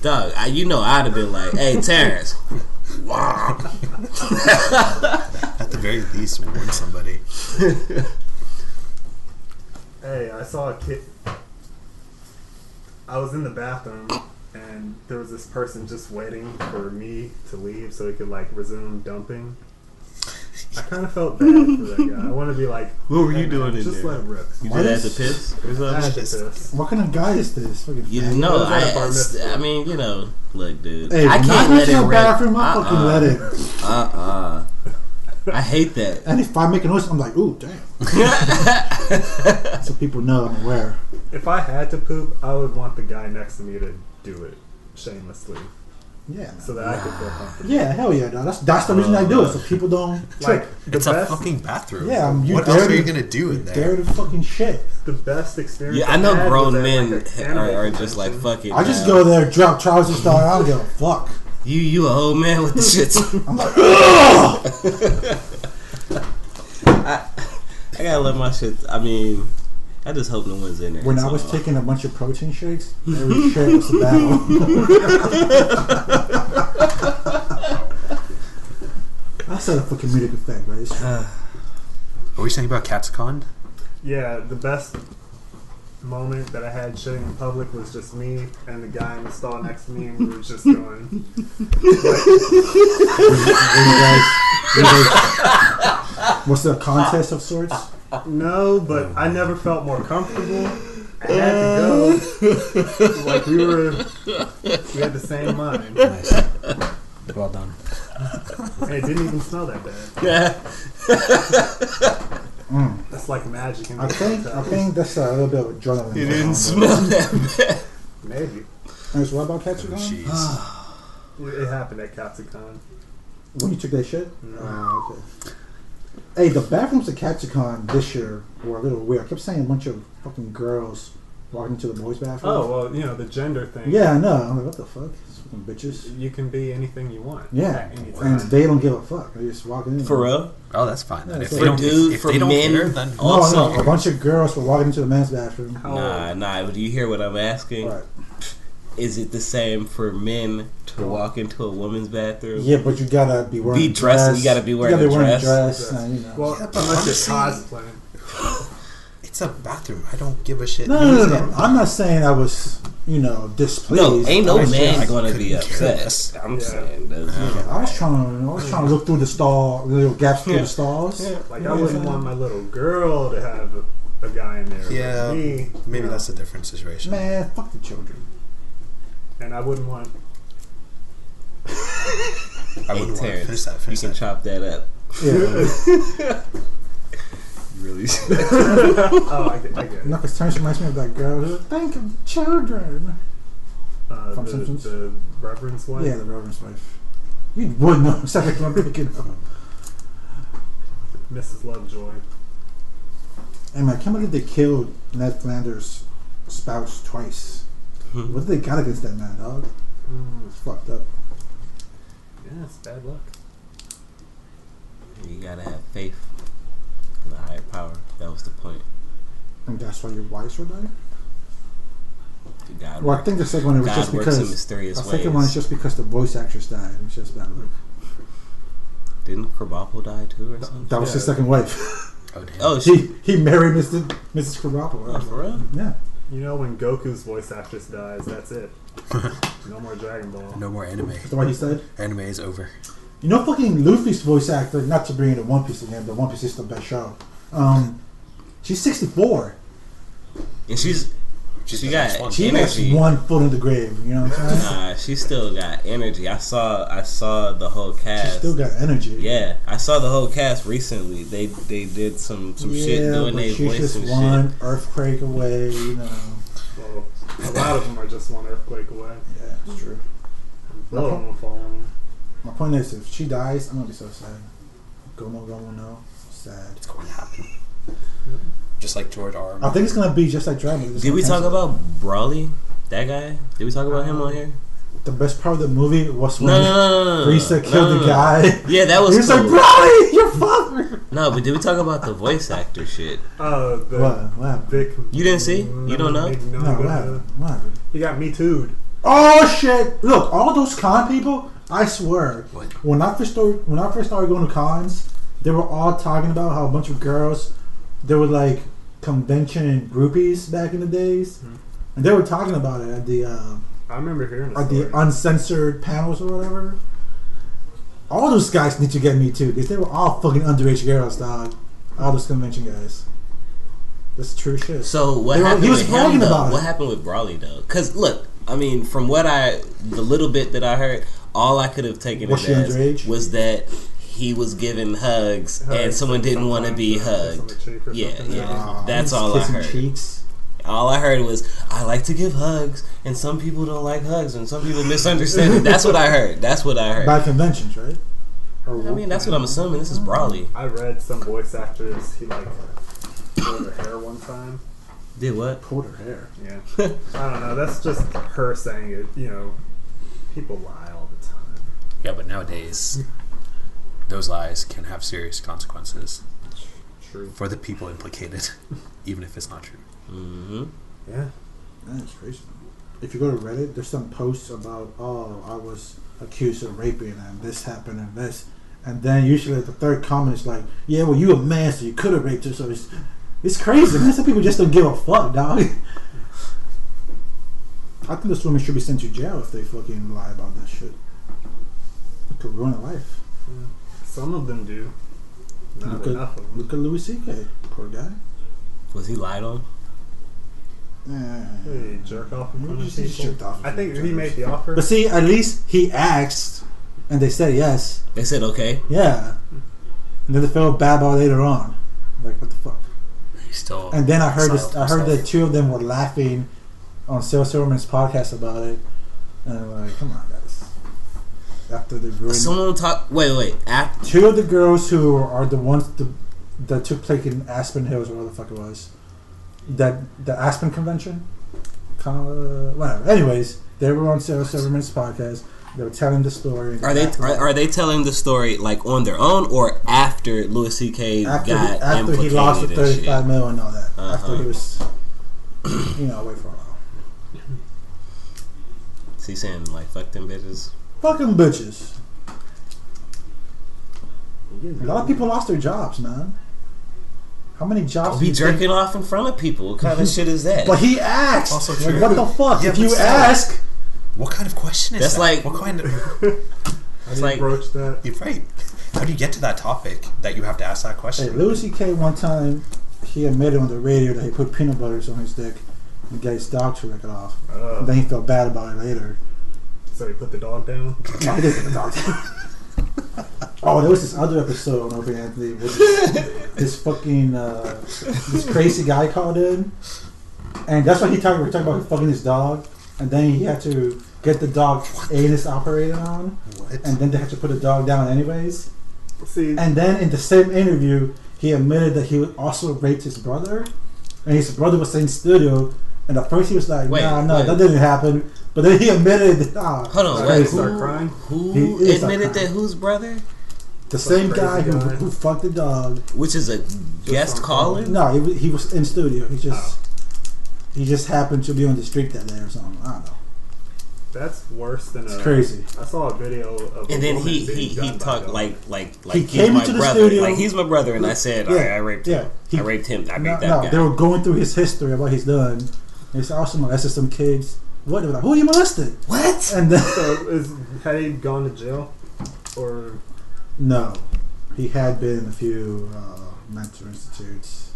Dog, I'd have been like, "Hey, Terrence." Wow. At the very least, warn somebody. Hey, I saw a kid. I was in the bathroom, and there was this person just waiting for me to leave so he could like resume dumping. I kind of felt bad for that guy. I want to be like, What were you "Hey, doing man, in just there? let it rip." You What did that is- to piss or I had to something? piss. What kind of guy is this? Fucking You faggot. know, was at a bar mitzvah. I mean, look, dude. Hey, I when can't go let to it the rip. bathroom, I fucking let it. I hate that. And if I make a noise, I'm like, ooh, damn. So people know I'm aware. If I had to poop, I would want the guy next to me to do it shamelessly, Yeah. so that I could feel comfortable. Yeah, hell yeah, dog. That's the reason I do it, so people don't Like trip. the It's a best, fucking bathroom. Yeah, what else are you gonna do in Dare there? to fucking shit. the best experience. Yeah, I know had grown was at, men like, a animal are just like convention. fucking. I just go there, drop trousers, start. I don't give a fuck. You a old man with the shits. I'm like, ugh! I gotta let my shit. I mean, I just hope no one's in there. When I That's was all. taking a bunch of protein shakes, every shit was a battle. That's not a fucking comedic effect, right? Are we saying about Capsicon? Yeah, the best moment that I had shitting in public was just me and the guy in the stall next to me, and we were just going. Was there a contest of sorts? No, but I never felt more comfortable I had to go. Like we had the same mind. Nice. Well done. And it didn't even smell that bad. Yeah. That's like magic. In I think that's a little bit of adrenaline. It didn't smell that bad. Maybe. And so what about Katsucon? Jeez. It happened at Katsucon. When you took that shit? No. Oh, okay. Hey, the bathrooms at Katsucon this year were a little weird. I kept saying a bunch of fucking girls walking into the boys' bathroom. Oh, well, you know, the gender thing. Yeah, I know. I'm like, what the fuck? These fucking bitches. You can be anything you want. Yeah. At any time. And they don't give a fuck. They just walk in. For real? Oh, that's fine then. Yeah, If so they don't, dude, if for they don't men, care, then No, also- no. A bunch of girls were walking into the men's bathroom. Nah. Do you hear what I'm asking? Right. Is it the same for men to walk into a woman's bathroom? Yeah, but you gotta be wearing Be dressed, dress. you gotta be wearing a a dress. and, you know. Well, Yeah, but unless you're honestly- cosplaying. it's a bathroom. I don't give a shit. No. I'm not saying I was, displeased. No, ain't no I was man just- gonna be couldn't care upset. less. I'm Yeah. saying, that's, I was trying to look through the little gaps through the stalls. Yeah. Like, I wouldn't want my little girl to have a guy in there. Yeah, But me, maybe that's a different situation. Man, fuck the children. And I wouldn't want. I wouldn't want to Terrence, finish that. you Finish can that. chop that up. Yeah. Really? Oh, I get it. No, because Terrence reminds me of that girl who think of the children. From Simpsons? The Reverend's wife? Yeah, the Reverend's wife. You would know exactly what I'm thinking of. Mrs. Lovejoy. Hey man, I can't believe they killed Ned Flanders' spouse twice. What did they got against that man, dog? It's fucked up. Yeah, it's bad luck. You gotta have faith in the higher power. That was the point. And that's why your wives were there? God Well, I works- think the second one it was God just works because. in mysterious The second one ways. is just because the voice actress died. It was just bad luck. Didn't Krabappel die too or something? That was his Yeah. second wife. Oh damn. Oh, shit. he married Mrs. Krabappel. Oh, for real? Yeah. You know, when Goku's voice actress dies, that's it. No more Dragon Ball. No more anime. That's what he said. Anime is over. You know, fucking Luffy's voice actor, not to bring in the One Piece again, but One Piece is the best show. She's 64. And she the got next one. She has energy. one foot in the grave. You know what I'm saying? Nah, she still got energy. I saw the whole She cast. still got energy. Yeah, I saw the whole cast recently. They did some shit doing but their she's voice just and one shit. earthquake away. You know. Well, a lot of them are just one earthquake away. Yeah, it's true. A lot of them will fall on them. My point is, if she dies, I'm gonna be so sad. Gomo, no, sad. It's going to happen. Just like George R. I think it's gonna be just like Dragon. It's Did gonna we talk cancel. about Brawley? That guy? Did we talk about him on here? The best part of the movie was when No. Risa killed the guy. Yeah, that was He's cool. like, Brawley, you're fucker. No, but did we talk about the voice actor shit? Oh, the What happened? Vic. You didn't see? You don't know? No, what happened? What happened? He got Me Too'd. Oh shit! Look, all those con people. I swear, What? when I first started going to cons, they were all talking about how a bunch of girls, they were like convention groupies back in the days, and they were talking about it at the I remember hearing a at story. the uncensored panels or whatever. All those guys need to get me too, because they were all fucking underage girls, dog. All those convention guys. That's true shit. So what He happened was with him bragging though? about it. What happened with Brawley though? Because look, I mean, from the little bit that I heard, all I could have taken Was it she as underage? was that he was giving hugs and someone didn't want to be sometimes on hugged. the cheek or Yeah, something. yeah. That's all I Kissing heard. cheeks. All I heard was, I like to give hugs, and some people don't like hugs, and some people misunderstand it. That's what I heard. That's what I heard. By conventions, right? I mean, that's what I'm assuming. This is Brawley. I read some voice actors, he like pulled her hair one time. Did what? Pulled her hair. Yeah. I don't know. That's just her saying it. You know, people lie all the time. Yeah, but nowadays, those lies can have serious consequences True. for the people implicated, even if it's not true. Mm-hmm. Yeah. That's crazy. If you go to Reddit, there's some posts about, oh, I was accused of raping and this happened and this. And then usually the third comment is like, yeah, well, you a man, so you could have raped her. So it's crazy, man. Some people just don't give a fuck, dog. I think those women should be sent to jail if they fucking lie about that shit. It could ruin a life. Some of them do. Not Look enough of them. at Louis C.K. Poor guy. Was he lied on? Yeah, jerk off in front He of just people. jerked off in I think front of he made judges. the offer. But see, at least he asked, and they said yes. They said okay. Yeah. And then they felt bad about it later on. Like, what the fuck? He's still. And then I heard silent I heard himself. that two of them were laughing on Sarah Silverman's podcast about it. And I'm like, come on, guys. After the ruined... Someone talk. Wait. After Two of the girls who are the ones that took place in Aspen Hills, or whatever the fuck it was. The Aspen convention? Whatever. Anyways, they were on Sarah Silverman's podcast. They were telling the story. are they telling the story like on their own or after Louis C.K. after got he, he lost the implicated and shit? $35 million and all that. Uh-huh. After he was, away for a while. So he's saying like fuck them bitches. Fucking bitches. A lot of people lost their jobs, man. How many jobs? Don't do be you think- jerking off in front of people. What kind of shit is that? But he asked. Also Like, true. what the fuck? Yeah, if but you still. ask, What kind of question is That's that? like- What kind of? How do you like- broach that? You're right. How do you get to that topic that you have to ask that hey, question? Louis C.K. one time he admitted on the radio that he put peanut butters on his dick and got his dog to lick it off. And then he felt bad about it later. So he put the dog down. No, he didn't put the dog down. Oh, there was this other episode on Opie Anthony with this fucking this crazy guy called in, and that's what we're talking about fucking his dog, and then he had to get the dog anus operated on, What? and then they had to put the dog down anyways. See, And then in the same interview, he admitted that he also raped his brother, and his brother was in studio, and at first he was like, Wait, no, wait. that didn't happen, but then he admitted, Hold on, it's wait. crazy. start crying. Who He is admitted like- that? Whose brother? The same Crazy guy who guy. fucked the dog. Which is a guest on caller? No, he was in studio. He just happened to be on the street that day or something. I don't know. That's worse than It's crazy. I saw a video of. And a then woman he being done by talked a dog. like He he's came my into the brother. studio- Like he's my brother, and I said, Yeah, I raped him. yeah. I raped him. I No, raped that no, guy. they were going through his history of what he's done. And he said, "Also molested some kids." What? They were like, "Who you molested?" What? And then So had he gone to jail, or no, he had been in a few mental institutes,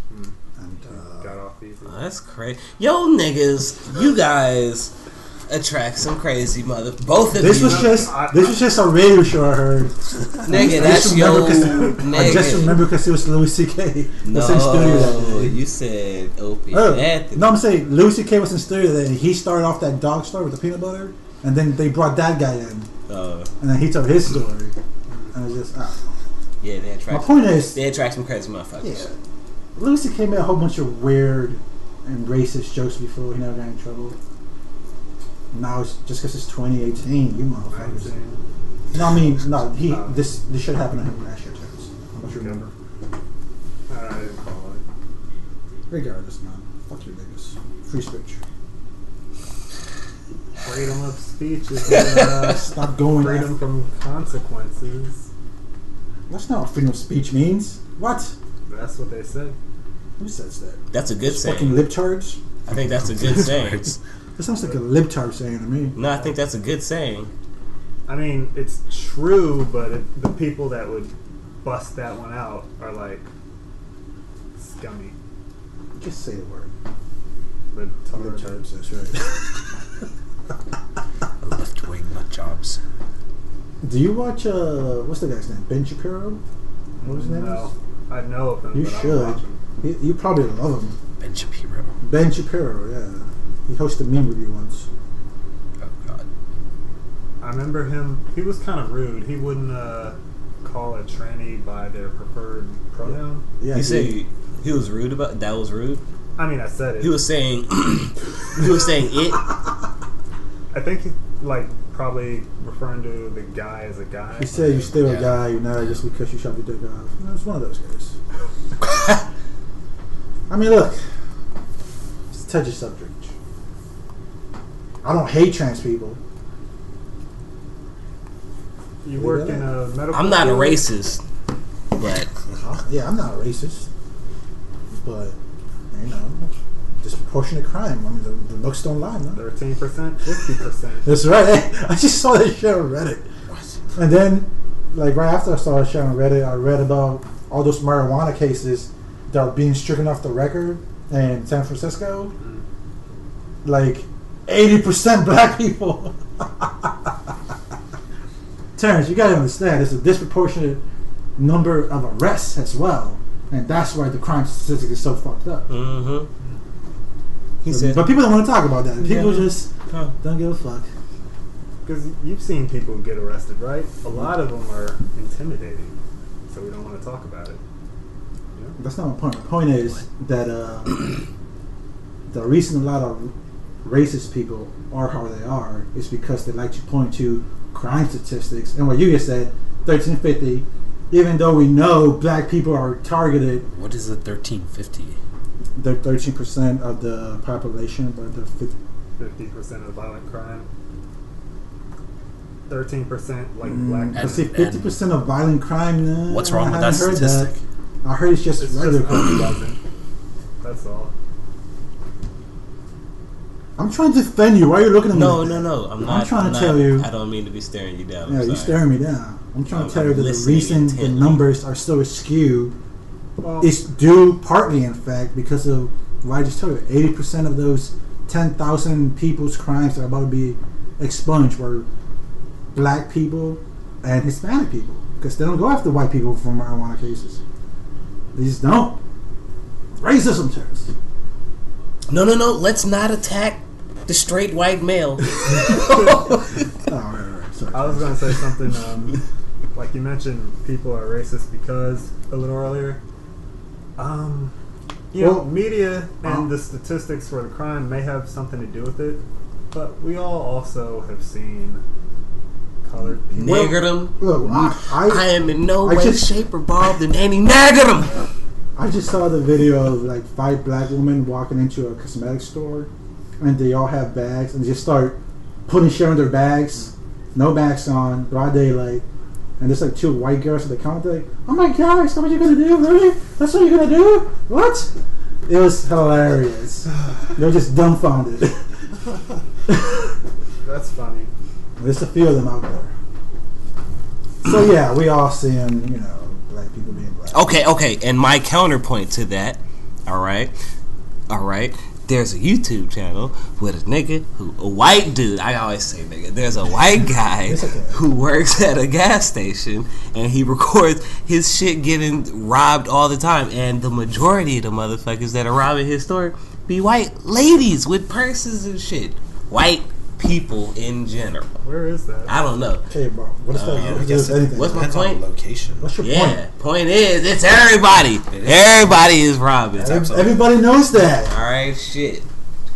and got off easy? Oh, that's crazy. Yo, niggas, you guys attract some crazy mother. Both of this you. was just a radio show I heard. Nigga, that's remember yo. 'cause- Nigga. I just remember because it was Louis C.K. was in studio that No, day. you said Opie Oh, Anthony. no, I'm saying Louis C.K. was in studio that day. He started off that dog story with the peanut butter, and then they brought that guy in, and then he told his story, and it's just, I don't know. Yeah, they My attract. point is, They attract some crazy motherfuckers. yeah, Louis C.K. made a whole bunch of weird and racist jokes before he never got in trouble. Now it's just because it's 2018, you motherfuckers. No, I mean, no, this should happen to him last year, Terrence. How much you remember? I didn't call it. Regardless, man. Fuck you niggas. Free speech. Freedom of speech is Stop going freedom after. from consequences. That's not what freedom of speech means. What? That's what they said. Who says that? That's a good Fucking saying. libtards? I think that's a good saying. That sounds like a libtard saying to me. No, I think that's a good saying. I mean, it's true, but the people that would bust that one out are like scummy. Just say the word. Libtards. Libtards, that's right. Left wing nut jobs. Do you watch, what's the guy's name? Ben Shapiro? What was his name? No, I know of him. You but I should. don't watch him. You probably love him. Ben Shapiro. Ben Shapiro, yeah. He hosted meme review once. Oh God. I remember him. He was kind of rude. He wouldn't call a tranny by their preferred pronoun. Yeah, You say he was rude about that? Was rude? I mean, I said it. He was saying it. I think he probably referring to the guy as a guy. He said you still a Yeah. guy, you're not just because you shot your dick off. You know, it's one of those guys. I mean, look, it's a touchy subject. I don't hate trans people. You work in a medical. I'm not a field? racist, but Yeah, I'm not a racist, but you know, disproportionate crime. I mean, the looks don't lie, man. 13%, 50%. That's right. I just saw that shit on Reddit, and then like right after I saw that shit on Reddit, I read about all those marijuana cases that are being stricken off the record in San Francisco. Like 80% black people. Terrence, you gotta understand, there's a disproportionate number of arrests as well, and that's why the crime statistic is so fucked up. Mm-hmm. He said, But people don't want to talk about that. People just Huh. don't give a fuck. Because you've seen people get arrested, right? A lot of them are intimidating, so we don't want to talk about it. You know? That's not my point. The point is that the reason a lot of racist people are how they are is because they like to point to crime statistics. And what you just said, 1350, even though we know black people are targeted, What is the 1350? they're 13% of the population, but the 50% of violent crime. 13% like black. But see, 50% of violent crime. What's wrong with I that haven't heard statistic? I heard it's just It's regular just crime. doesn't. That's all. I'm trying to defend you. Why are you looking at me? no, like no, that? no. I'm not. trying I'm to not- tell you. I don't mean to be staring you down. Yeah, I'm you're sorry. staring me down. I'm trying to tell you that the listening reason the intently. numbers are so skewed Well, is due partly, in fact, because of what I just told you. 80% of those 10,000 people's crimes that are about to be expunged were black people and Hispanic people, because they don't go after white people for marijuana cases. They just don't. Racism, Terrence. No. Let's not attack the straight white male. Oh, right. Sorry. I was going to say something, like you mentioned, people are racist because a little earlier. You know, Well, media and the statistics for the crime may have something to do with it, but we all also have seen colored people. Niggerdom. Look, I am in no I way, just- shape, or form in any niggerdom. I just saw the video of like 5 black women walking into a cosmetic store, and they all have bags, and they just start putting shit in their bags, no bags on, broad daylight, and there's like 2 white girls at the counter, like, oh my god, is that what you're gonna do? Really? That's what you're gonna do? What? It was hilarious. They're just dumbfounded. That's funny. There's a few of them out there. So yeah, we all seeing, black people being black. Okay. And my counterpoint to that, all right. There's a YouTube channel with a white dude. I always say nigga. There's a white guy It's okay. who works at a gas station, and he records his shit getting robbed all the time. And the majority of the motherfuckers that are robbing his store be white ladies with purses and shit. White people in general. Where is that? I don't know. Hey, bro, what is that? I What guess is anything? What's my Depends on point? the location. What's your Yeah, point? point is, it's everybody. Everybody is robbing. Everybody knows that. All right, shit.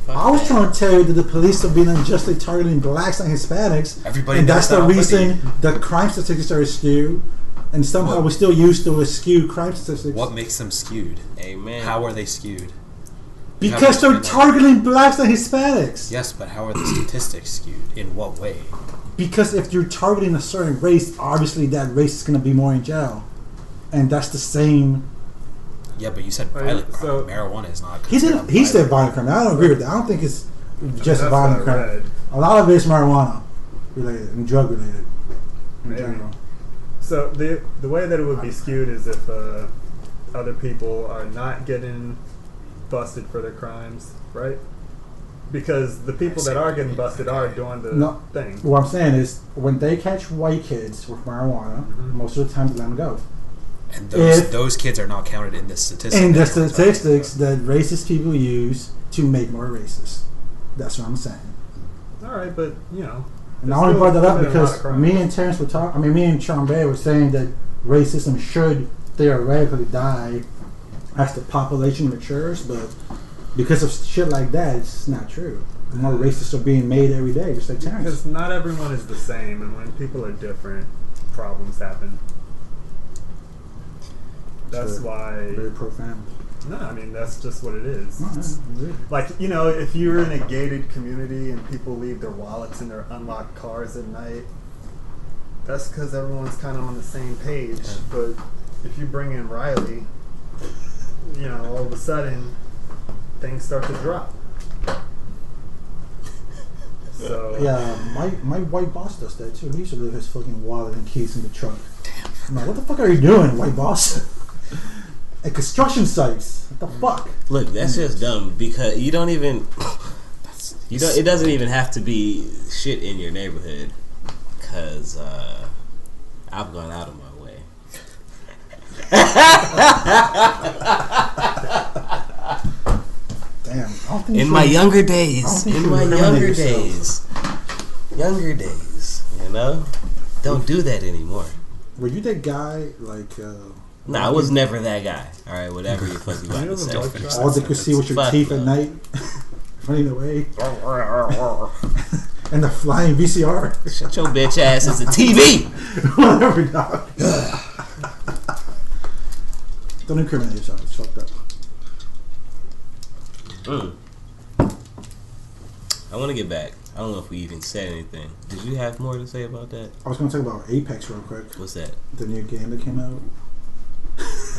I was trying to tell you that the police are being unjustly targeting blacks and Hispanics. Everybody and knows that's the that already. reason the crime statistics are skewed. And somehow What? we're still used to a skewed crime statistics. What makes them skewed? Amen. How are they skewed? Because they're targeting blacks and Hispanics. Yes, but how are the statistics skewed? In what way? Because if you're targeting a certain race, obviously that race is going to be more in jail. And that's the same. Yeah, but you said Oh, yeah, violent crime. so- Marijuana is not. He considered said violent. violent crime. I don't agree with that. I don't think it's just That's violent what I crime. read. A lot of it's marijuana related and drug related in Maybe. general. So the way that it would be skewed is if other people are not getting busted for their crimes, right? Because the people that are getting busted are doing the No. thing. What I'm saying is, when they catch white kids with marijuana, most of the time they let them go. And If- those kids are not counted in this statistic. In the that you're talking statistics that racist people use to make more racist. That's what I'm saying. All right, but And there's I only still brought that up committing a lot because of crimes. me and Terrence were talking. Me and Sean Bay were saying that racism should theoretically die as the population matures, but because of shit like that, it's not true. More racists are being made every day, just like Terrence. Because not everyone is the same, and when people are different, problems happen. That's Sure. why. Very profound. No, I mean that's just what it is. No, yeah, yeah. Like, if you're in a gated community and people leave their wallets in their unlocked cars at night, that's because everyone's kind of on the same page. But if you bring in Riley, all of a sudden things start to drop. So Yeah, my white boss does that too. He used to leave his fucking wallet and keys in the truck. I'm like, what the fuck are you doing, white boss? At construction sites. What the fuck? Look, that's just dumb because you don't even You know, it doesn't even have to be shit in your neighborhood, cause I've gone out of my way. Damn, I don't think In you my should- younger I don't days, think in you my should younger incriminate days, you know, don't do that anymore. Were you that guy like? No, I was never that guy. All right, whatever you fucking about to say. All they could see was your Fuck teeth no. at night, running away, and the flying VCR. Shut your bitch ass. It's a TV. Whatever, dog. Don't incriminate yourself. It's fucked up. I want to get back. I don't know if we even said anything. Did you have more to say about that? I was going to talk about Apex real quick. What's that? The new game that came out.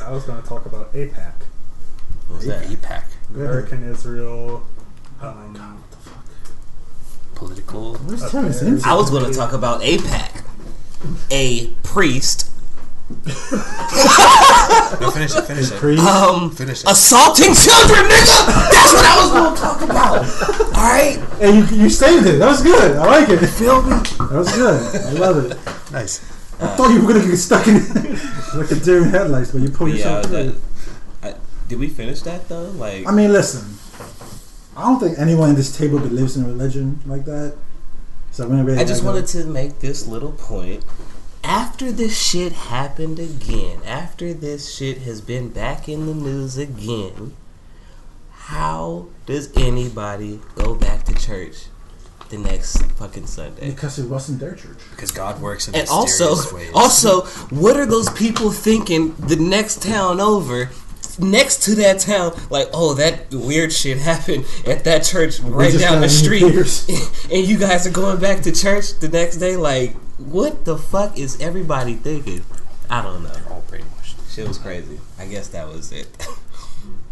I was going to talk about APAC, What's that? APAC. Go ahead. American Israel. What the fuck? Political. What is Terrence into? I was going to talk about APAC. A priest. No, finish it. Finish it. Priest? Finish it. Assaulting children, nigga! That's what I was going to talk about. Alright? Hey, you saved it. That was good. I like it. Feel me? That was good. I love it. Nice. I thought you were going to get stuck in like a deer in headlights, but you pulled yourself through. Did we finish that though? Like, I mean, listen. I don't think anyone at this table believes in religion like that. So I'm really I just wanted to make this little point. After this shit happened again, after this shit has been back in the news again, how does anybody go back to church the next fucking Sunday? because it wasn't their church. Because God works in And mysterious ways. also, what are those people thinking the next town over, next to that town, like, oh, that weird shit happened at that church right just down got the new street, peers. and you guys are going back to church the next day? Like, what the fuck is everybody thinking? I don't know. They're all brainwashed. Shit was crazy. I guess that was it.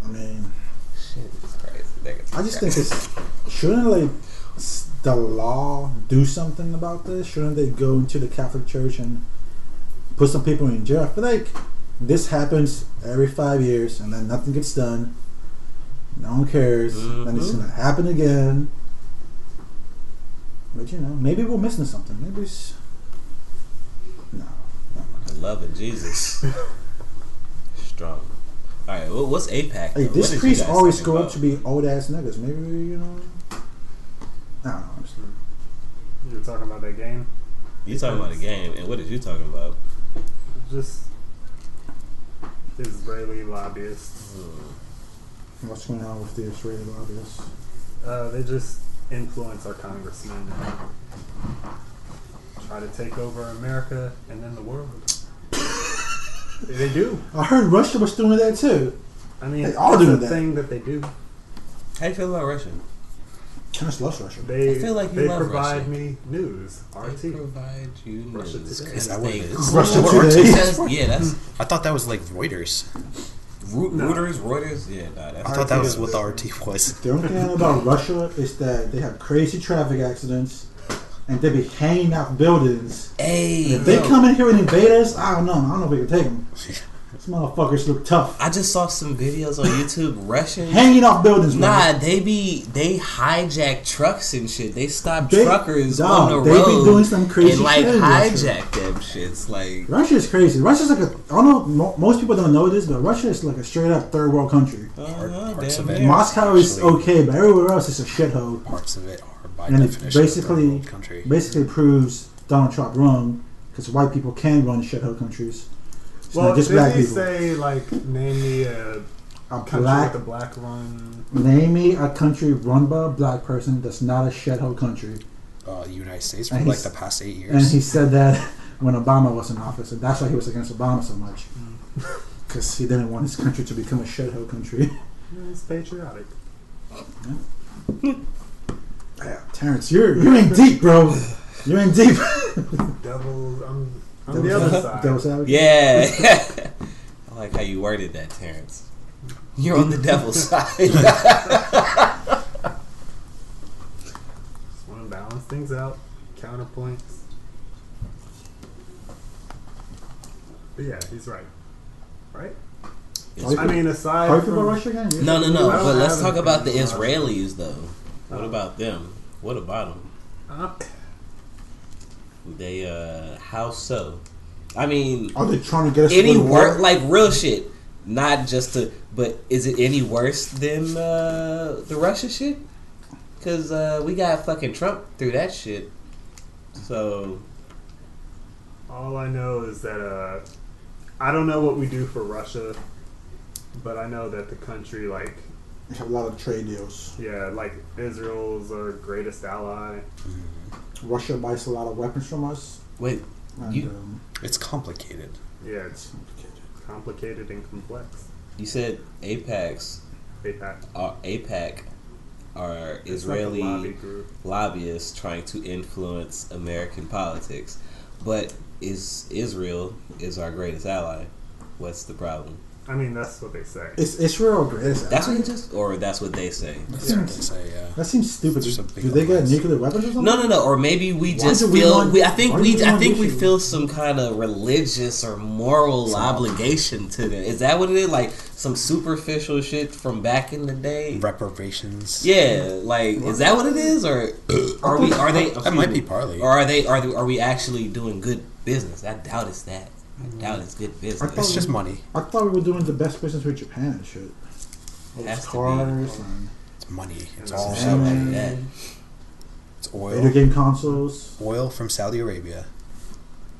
I mean, Shit is crazy. Niggas I just crazy. think shouldn't like the law do something about this? Shouldn't they go into the Catholic Church and put some people in jail? I feel like this happens every 5 years and then nothing gets done. No one cares. And it's gonna happen again. But you know, maybe we're missing something. Maybe it's no. The love of Jesus. Strong. Alright, well, what's APAC? Hey, though? this What is priest you guys always talking grow up about? to be old ass niggas. Maybe you know. I don't know. I'm just, You were talking about that game? You talking about a game, and what is you talking about? Just Israeli lobbyists. what's going on with the Israeli lobbyists? They just influence our congressmen and try to take over America and then the world. They do. I heard Russia was doing that too. I mean, They all it's do a that. thing that they do. How you feel about Russia? Terrence loves Russia. They I feel like you they love provide Russia. me news. They RT. provide you Russia news. Today. 'cause Is that what they it is? cool. Russia Russia Today. Yeah, that's I thought that was like Reuters. Reuters. Yeah, nah, that's I thought that was what the RT was. The only thing I know about Russia is that they have crazy traffic accidents and they be hanging out buildings. Hey, If they yo, come in here and invade us, I don't know. I don't know if we can take them. These motherfuckers look tough. I just saw some videos on YouTube. Russians. Hanging off buildings, bro. Nah, they hijack trucks and shit. They stop They- truckers dog, on the they be road doing some crazy and like shit in Russia. hijack them shits. Like, Russia is crazy. Russia's like a. I don't know. Most people don't know this, but Russia is like a straight up third world country. Parts damn of it. near. Moscow is Actually, okay, but everywhere else is a shithole. Parts of it are by And it definition basically- a third world country. Basically proves Donald Trump wrong because white people can run shithole countries. It's Well, not just did black he people. say like name me a A country black, with a black run? name me a country run by a black person that's not a shithole country. The United States for And like he's- the past 8 years. And he said that when Obama was in office, and that's why he was against Obama so much. Because he didn't want his country to become a shithole country. It's patriotic. Yeah, Terrence, you're in deep, bro. You're in deep. Devil, I'm the other side. Devil's advocate. yeah. I like how you worded that, Terrence. You're on the devil's side. Just want to balance things out. Counterpoints. But yeah, he's right. Right? Are you- I mean, Are aside you from from Russia again? No. I don't But let's have talk an about the opinion on Israelis, though. What about them? What about them? Uh, They how so? I mean, Are they trying to get us any to go to war? worse? Like real shit, not just to. But is it any worse than the Russia shit? Because we got fucking Trump through that shit. So all I know is that I don't know what we do for Russia, but I know that the country, like, We have a lot of trade deals. yeah, like Israel's our greatest ally. Russia buys a lot of weapons from us. wait, And, you It's complicated. Yeah, it's complicated and complex. you said APAC APAC. APAC are It's like a lobby Israeli group. lobbyists trying to influence American politics, but Israel is our greatest ally. What's the problem? I mean, that's what they say. Is Israel greatest? That's what ally? you just, or that's what they say. That's what they say, yeah. That seems stupid. It's just a big Do they get alliance. nuclear weapons or something? No. Or maybe we Why just do we feel. want- I think why do we I want think we nuclear? feel some kind of religious or moral obligation to them. Is that what it is? Like some superficial shit from back in the day? Reparations. Yeah. Like, is that what it is, or are we? Are they? That might be partly. Or are they? Are we actually doing good business? I doubt it's that. I doubt it's good business. It's just money. I thought we were doing the best business with Japan and shit. All Has those to be. cars and It's money. It's And all that's Shit like Mm. that. It's video oil. game consoles. Oil from Saudi Arabia.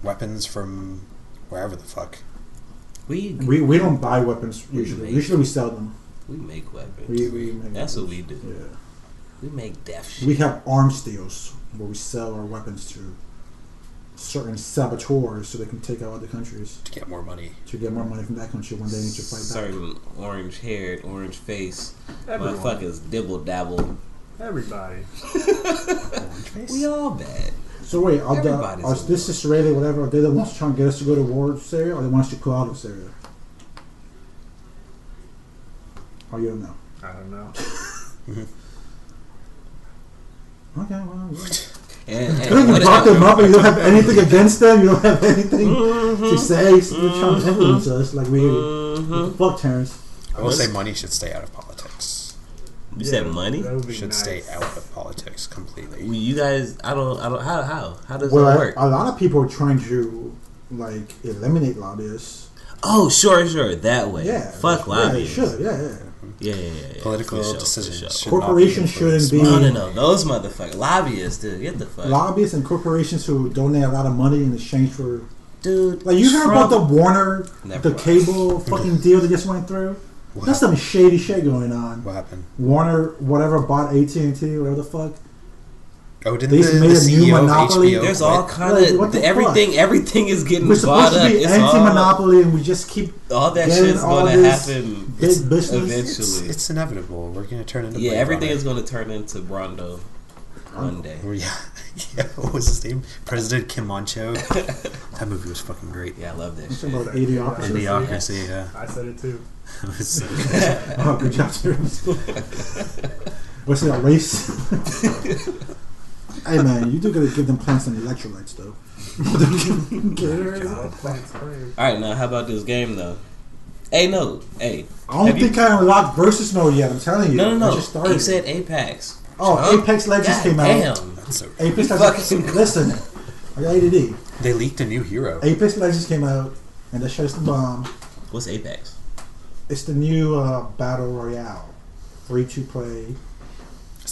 Weapons from wherever the fuck. We We don't buy weapons We usually. make- Usually we sell them. make weapons. We make That's what weapons. we do. Yeah. We make death shit. We have arms deals where we sell our weapons to certain saboteurs so they can take out other countries To get more money. to get more money from that country when they need to fight back. Certain orange haired, orange face Everyone. motherfuckers dibble dabble. Everybody. Orange face? We all bad. So wait, Everybody's are in this war. Israeli whatever? Are they the ones trying to get us to go to war with Syria, or they want us to pull out of Syria? Oh, you don't know. I don't know. Okay, well. Yeah. And You what- brought them up and you don't have anything against them. You don't have anything to say. So they're trying to influence us like we. What the fuck, Terrence? I will say money should stay out of politics. you said money? That would be Should nice. stay out of politics completely. You guys, I don't. How does Well, that work? a lot of people are trying to like eliminate lobbyists. Oh, sure, that way. Yeah, Fuck yeah, lobbyists. they should. Yeah. Yeah. Political For sure, decisions. for sure. should not Corporations influenced shouldn't by- be- No. Those motherfuckers, lobbyists, dude. Get the fuck, Lobbyists and corporations who donate a lot of money in exchange for dude. like you heard about Trump- the Warner, Never the mind. cable fucking deal that just went through. What That's some shady shit going on. What happened? Warner, whatever, bought AT&T, whatever the fuck. Oh, didn't They the made a new CEO of monopoly. HBO There's all quit? kind Like, what of the everything. Everything is getting We're bought supposed up. to be It's all, anti-monopoly, and we just keep all that getting shit's all gonna this happen big business. eventually. It's inevitable. We're going to turn into Yeah, Blade everything Runner. is gonna turn into Brondo one day. Oh, yeah. Yeah, what was his name? President Kim Moncho. That movie was fucking great. Yeah, I love that I'm shit. talking about Idiocracy. Idiocracy, yeah. I said it too. It was Oh, good job, Terrence. What's that, race? Hey, man, you do gotta give them plants and electrolytes, though. Plants brave. All right, now how about this game though? Hey, no, hey. I don't Have you- think I unlocked versus mode yet, I'm telling you. No. I just started. You said Apex. Oh, Huh? Apex Legends God came out. damn. That's so Apex Fucking- Legends. Listen, I got ADD. They leaked a new hero. Apex Legends came out, and that shit's the bomb. What's Apex? It's the new battle royale, free to play.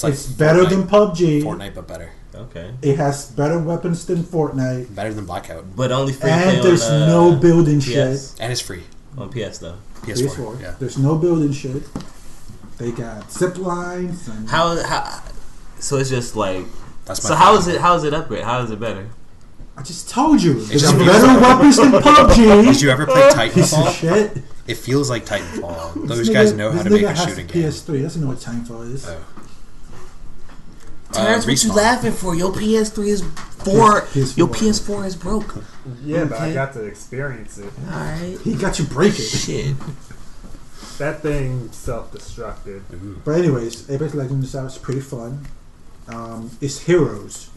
like It's better Fortnite. than PUBG. Fortnite, but better. Okay, It has better weapons than Fortnite, Better than Blackout. but only free to play and there's on, no building PS. shit. And it's free. On PS though. PS4. PS4. Yeah. There's no building shit. They got zip lines and How? So it's just like. That's my So how is favorite. it? How is it upgrade? How is it better? I just told you. There's just- better weapons than Did PUBG. you ever play Piece of Titanfall? shit. It feels like Titanfall. Those This guys nigga- know how this to make nigga a has shooting game. PS3. He doesn't know what Titanfall is. Oh. Terrence, what you Respawn. laughing for? Your PS3 is four. PS4. Your PS4 is broke. Yeah, but I Okay. got to experience it. All right. He got you break it. Shit. That thing self-destructed. But anyways, Apex Legends is pretty fun. It's heroes.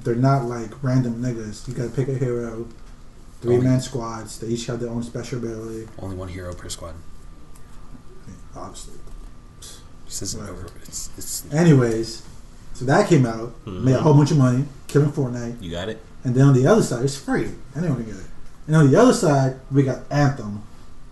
They're not like random niggas. You gotta pick a hero. 3-man squads. They each have their own special ability. Only one hero per squad. Obviously. This isn't over. It's Anyways, so that came out, made a whole bunch of money, killing Fortnite. You got it? And then on the other side, it's free. Anyone can get it. And on the other side, we got Anthem,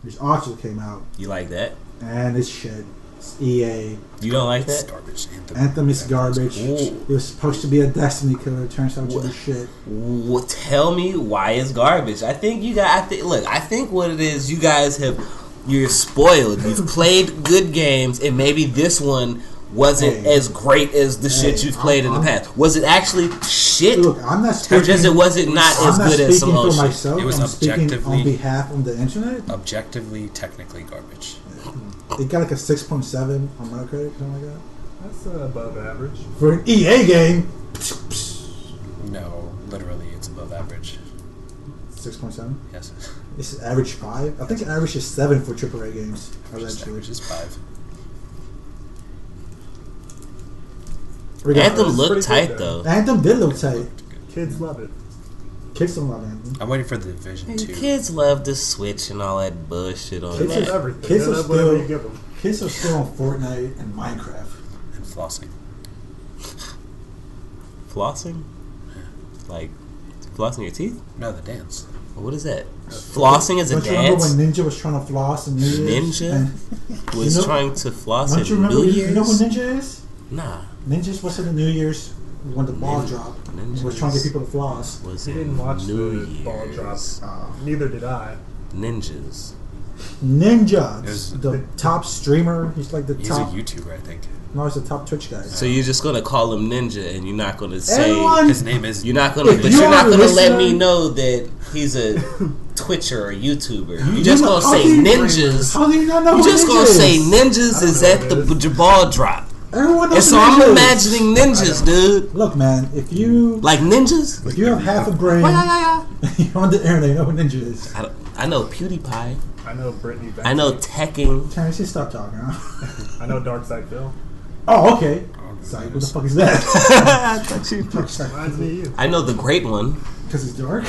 which also came out. You like that? And it's shit. It's EA. You don't like it's that? garbage. Anthem is garbage. Ooh. It was supposed to be a Destiny killer. It turns out to be shit. Well, tell me why it's garbage. I think you got. I think what it is. You guys you're spoiled. You've played good games, and maybe this one wasn't as great as the shit you've played in the past. Was it actually shit? Look, I'm not speaking. Or just it wasn't not as good as some I'm old not speaking for shit? myself. It was I'm speaking objectively- on behalf of the internet. objectively, technically garbage. It got like a 6.7 on Metacritic, something like that. That's above average. For an EA game, No, literally, it's above average. 6.7. Yes. This is average 5. I think average is 7 for AAA games. Average is 5. Anthem It's looked pretty tight good, though. Anthem did look tight. Kids love it. Kids don't love Anthem. I'm waiting for the Division And 2. kids love the Switch and all that bullshit on Kids They that. love everything. Kids They are love whatever still- you give them. Kids are still on Fortnite and Minecraft. And flossing. Flossing? Like flossing your teeth? No, the dance. What is that? Flossing is a Don't you remember dance? when Ninja was trying to floss in New Year's? Ninja And was you know- trying to floss Don't you in remember? New You know what Year's? Ninja is? Nah. Ninja's what's in the New Year's when the ball dropped. Ninja's He was trying to get people to floss. Was He in didn't watch New the ball drop. Year's. Neither did I. Ninjas. Ninja, There's- the top streamer. He's like the He's top. a YouTuber, I think. No, he's the top Twitch guy. So you're just gonna call him Ninja, and you're not gonna say Everyone- His name is. you're not gonna, If but you you're not are gonna let listening- me know that he's a Twitcher or YouTuber. You You just know- gonna how say do you- ninjas. How do you not know? You who just Ninja gonna is? say ninjas is know at who the ball drop, Everyone knows and so who I'm Ninja is. imagining ninjas, dude. Look, man, if you Like ninjas. have half a brain, you're on the internet. You know what Ninja is. I know PewDiePie. I know Brittany Benson. I know Tekking. Terrence, just stop talking. Huh? I know Darkside Phil. Oh, okay. Oh, Sorry, what the goodness. fuck is that? Reminds me of you. I know the great one. Because it's dark.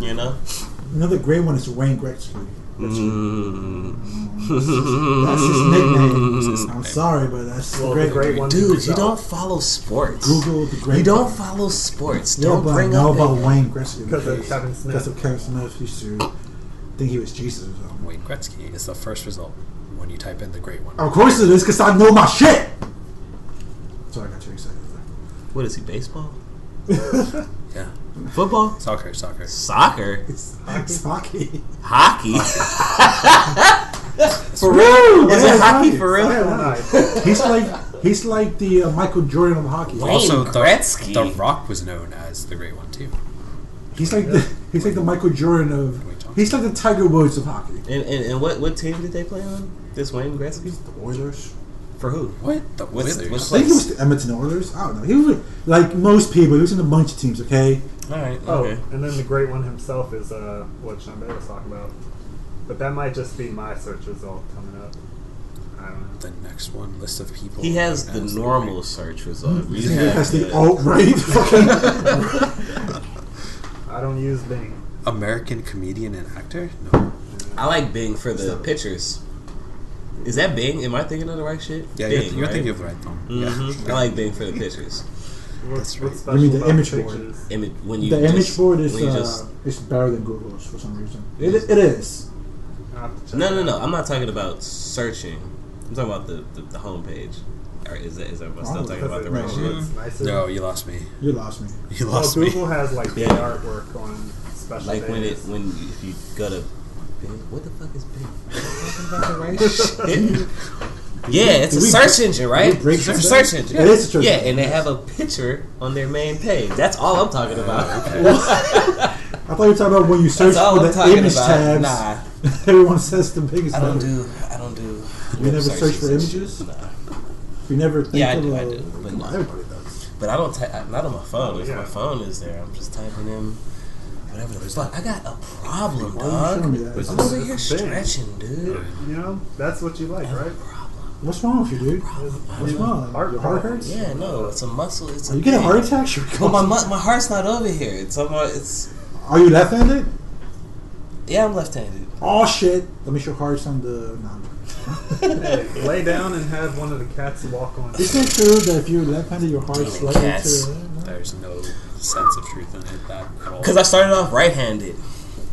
You know. Another great one is Wayne Gretzky. Mm. That's his nickname. I'm sorry, but that's Well, the the great one. Dude, you don't follow sports. Google the great. You don't one. follow sports. Yeah, Don't but bring I know up about that. Wayne Gretzky Because of Kevin Smith. Because of Kevin Smith, he used to think he was Jesus or something. Wayne Gretzky is the first result when you type in the great one. Of course it is, because I know my shit. Sorry, I got too excited. What is he? Baseball? Yeah. Football? Soccer. Soccer? It's hockey. Hockey? For real? Is Yeah, it hockey hockey. for real? He's like the Michael Jordan of hockey. Wayne Also, Gretzky. the Rock was known as the great one too. He's like the Michael Jordan of. He's like the Tiger Woods of hockey. And what team did they play on? This Wayne Gretzky? The Oilers. For who? What? The What's- Wizards? what's- I think it was the Edmonton Oilers. I don't know. He was like most people. He was in a bunch of teams. Okay. Alright, Oh, okay. and then the great one himself is what Shambe was talking about. But that might just be my search result coming up. I don't know. The next one, list of people. He has the as normal search result. He You has the the- alt-right fucking. I don't use Bing. great. American comedian and actor. No. I like Bing for the pictures. Is that Bing? Am I thinking of the right shit? Yeah, Bing, you're right? thinking of the right thing. Mhm. I like Bing for the pictures. What's right. special You mean the about image pictures? When you The just, image board is when you just- it's better than Google's for some reason. It is. I'll have to check no. it out. I'm not talking about searching. I'm talking about the homepage. Or is everyone still talking about the right Because shit? it's nicer. No, you lost me. You lost me. You Well, lost me. Google has like the Yeah. artwork on special Like days. if you go to Bing, what the fuck is Bing? Am I talking about the right shit? Yeah, it's a Did we search break- engine, right? did we break It's a something? search engine. It is a search Yeah, engine, and they yes. have a picture on their main page. That's all I'm talking about. I thought you were talking about when you search That's all for I'm the talking image about. tabs. Nah, Everyone says the biggest. I don't letter. do. You never search for searches and images? shit. Nah. You never think Yeah, I of do, a- I do, but no. Everybody does. But I don't not on my phone. Oh, If yeah. my phone is there, I'm just typing in whatever the fuck. I got a problem, Why are you showing me dog. that? I'm over here It's a thing. stretching, dude. You know, that's what you like, right? What's wrong with you, dude? What's wrong? Heart Your heart problems. hurts? Yeah, no, it's a muscle. It's Are a you getting a thing. heart attack? Sure. Well, my heart's not over here. It's Are you left-handed? yeah, I'm left-handed. Oh shit! Let me show hearts on the. No. Hey, lay down and have one of the cats walk on. Isn't it true that if you're left-handed, your heart's Damn slightly cats. to There's no sense of truth in it that at all. Because I started off right-handed,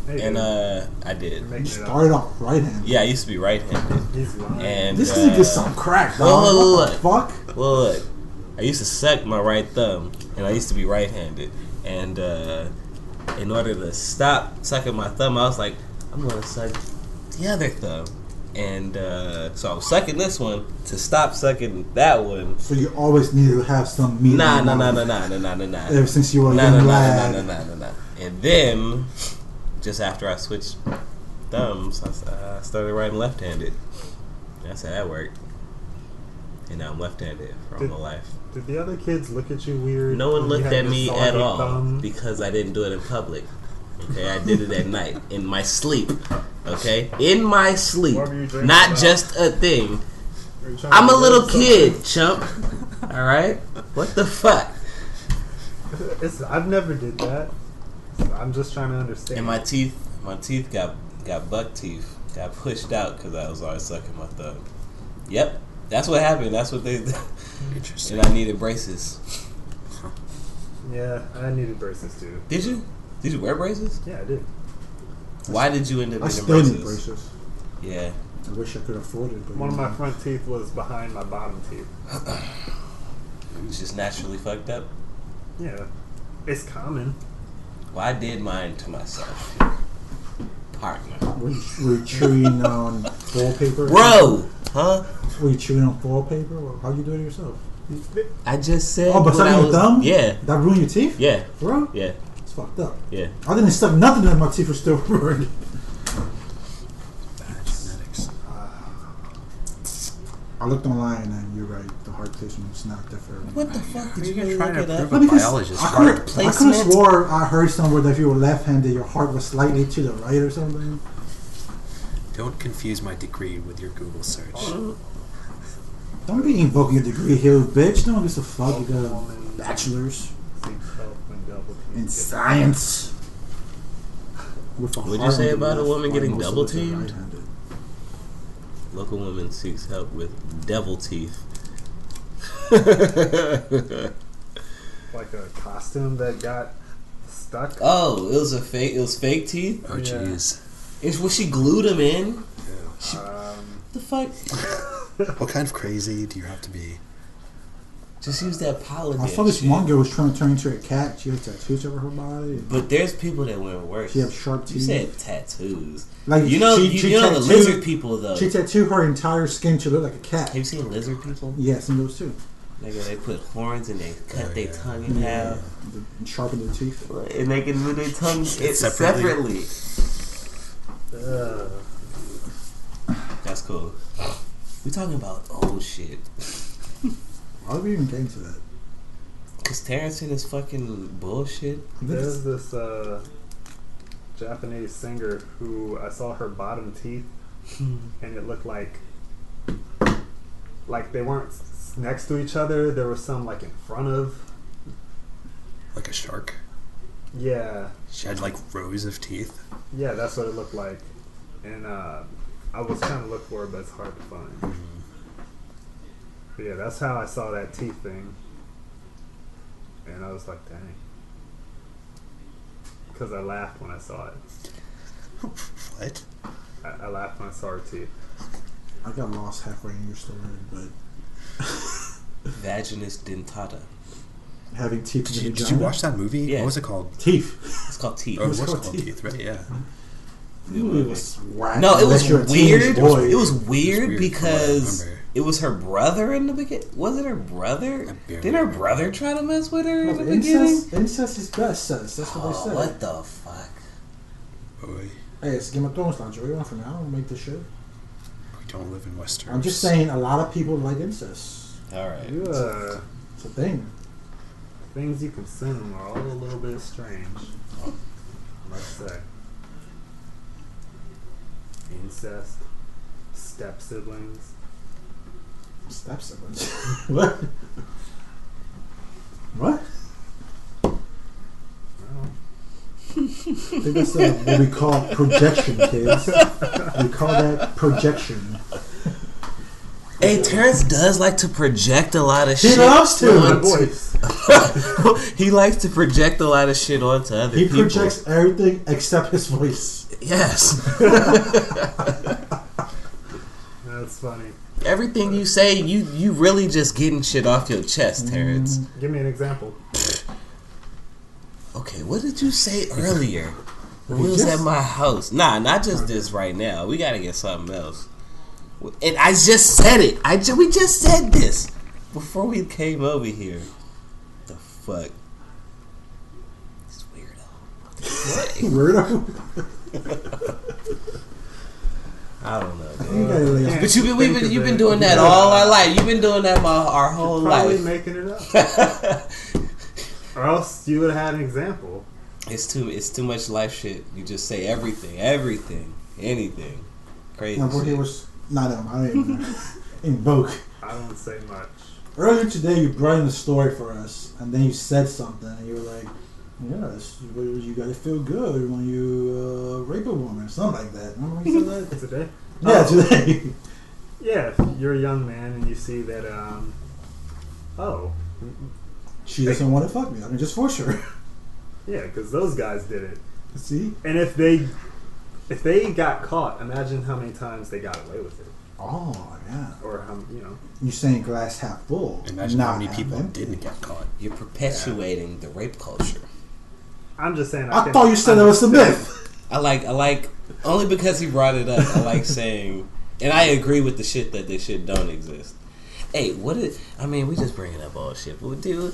Hey, and dude, I did. you're making You it up. started off right-handed. Yeah, I used to be right-handed, He's lying. and This nigga gets some crack, dog. Look. What the fuck? look, I used to suck my right thumb, and I used to be right-handed, and in order to stop sucking my thumb, I was like, I'm gonna suck the other thumb. And so I was sucking this one to stop sucking that one. So you always need to have some meat. Nah. in your mouth. Nah. Ever since you were a Nah. young lad. And then, just after I switched thumbs, I started writing left-handed. That's how that worked. And now I'm left-handed for all my life. Did the other kids look at you weird? No one when you looked had at your me soggy at all thumb? because I didn't do it in public. Okay, I did it at night in my sleep. Okay, in my sleep, What were you dreaming not about? just a thing. Are you trying I'm to a little do kid, chump. All right, what the fuck? something? I've never did that. So I'm just trying to understand. And my teeth got buck teeth, got pushed out because I was always sucking my thumb. Yep, that's what happened. That's what they. Interesting. And I needed braces. Yeah, I needed braces too. Did you? Did you wear braces? Yeah, I did. Why did you end up I needing still braces? need braces. Yeah. I wish I could afford it. But One of my front teeth was behind my bottom teeth. It's just naturally fucked up. Yeah, it's common. Well, I did mine to myself. Partner. Were you chewing on foil paper? Bro! Huh? Were you chewing on foil paper? Or how you do it yourself? I just said. Oh, but when I sucking your thumb? Yeah. That ruined your teeth? Yeah. Bro? Yeah. It's fucked up. Yeah. I didn't suck nothing and my teeth were still ruined. Bad genetics. I looked online and you're right. The heart placement is not different. What the fuck did you You're really trying look to it up? prove a biologist's I heart. could have placement? swore I heard somewhere that if you were left-handed, your heart was slightly to the right or something. Don't confuse my degree with your Google search. Don't be invoking a degree here, bitch. No one gives a fuck. You got a bachelor's in science. With a What'd you heart say on the about a left, woman while getting most of double us are teamed? right-handed. Local woman seeks help with devil teeth. Like a costume that got stuck. Oh, it was fake teeth? Oh, Yeah. jeez. Was she glued them in? The fuck? What kind of crazy do you have to be? Just use that polygon. I saw this shit. one girl was trying to turn into a cat. She had tattoos over her body. But there's people that went worse. She had sharp You teeth. said tattoos. Like You know, she you know the tattooed- lizard people though. She tattooed her entire skin to look like a cat. Have you seen lizard people? Yes, and those too. Nigga, they put horns and they cut Oh, their yeah. tongue in half, And sharpen their teeth. and they can move their tongue Separately. separately. That's cool. We talking about old shit. Why are we even getting to that? Cause Terrence and his fucking bullshit. There's this Japanese singer who I saw her bottom teeth, and it looked like they weren't next to each other. There was some like in front of. Like a shark? Yeah, She had like rows of teeth. yeah, that's what it looked like. And I was trying to look for it, but it's hard to find. But yeah, that's how I saw that teeth thing. And I was like, dang. Because I laughed when I saw it. What? I laughed when I saw her teeth. I got lost halfway in your story, but Vaginus dentata. having teeth Did in you, the did vagina. you watch that movie? Yeah. What was it called? Teeth. It's called teeth. Oh, it was called called Teeth. Teeth, right? Yeah. Ooh, it was whack. No, it was Unless you're a teenage weird. boy. It was weird weird because from what I remember. it was her brother in the beginning. Was it her brother? I barely Did her remember. brother try to mess with her in No, the beginning? incest is best sus. That's what they Oh, say. what the fuck? Boy, Hey, it's Game of Thrones now, Joey. On for now. Don't make this shit. we don't live in Westeros. I'm just saying, a lot of people like incest. All right. You, It's a thing. things you consume are all a little bit strange. I must say. Incest, step siblings. Step siblings. What? What? Well, I think that's what we call projection, kids. We call that projection. Hey, Terrence does like to project a lot of He shit. loves to. My onto- voice. He likes to project a lot of shit onto other He people. projects everything except his voice. Yes. That's funny. Everything you say, you really just getting shit off your chest, Terrence. Give me an example. Okay, what did you say earlier? When we We was just- at my house. Nah, not just this right now. We gotta get something else. And I just said it. We just said this before we came over here. The fuck? This weirdo. Weirdo. I don't know, You dude. gotta lay off. But Think you've of been it. doing that Yeah. all our life. You've been doing that our whole Probably life. making it up. Or else you would have had an example. It's too much life shit. You just say everything, anything, crazy. My birthday Shit. was not him. I don't even invoke. I don't say much. Earlier today, you brought in a story for us, and then you said something, and you were like, "Yes, you gotta feel good when you rape a woman," or something like that. Remember when you said that? Today? Yeah, Oh. today. Yeah, if you're a young man and you see that, She doesn't want to fuck me. I can just force her. yeah, because those guys did it. See? And if they got caught, imagine how many times they got away with it. Oh yeah. Or how, you know. You're saying glass half full. Imagine not how many half people empty. didn't get caught. You're perpetuating the rape culture. I'm just saying. I thought you said that was the myth. I like only because he brought it up. I like saying, and I agree with the shit that this shit don't exist. Hey, we just bringing up all shit. But dude,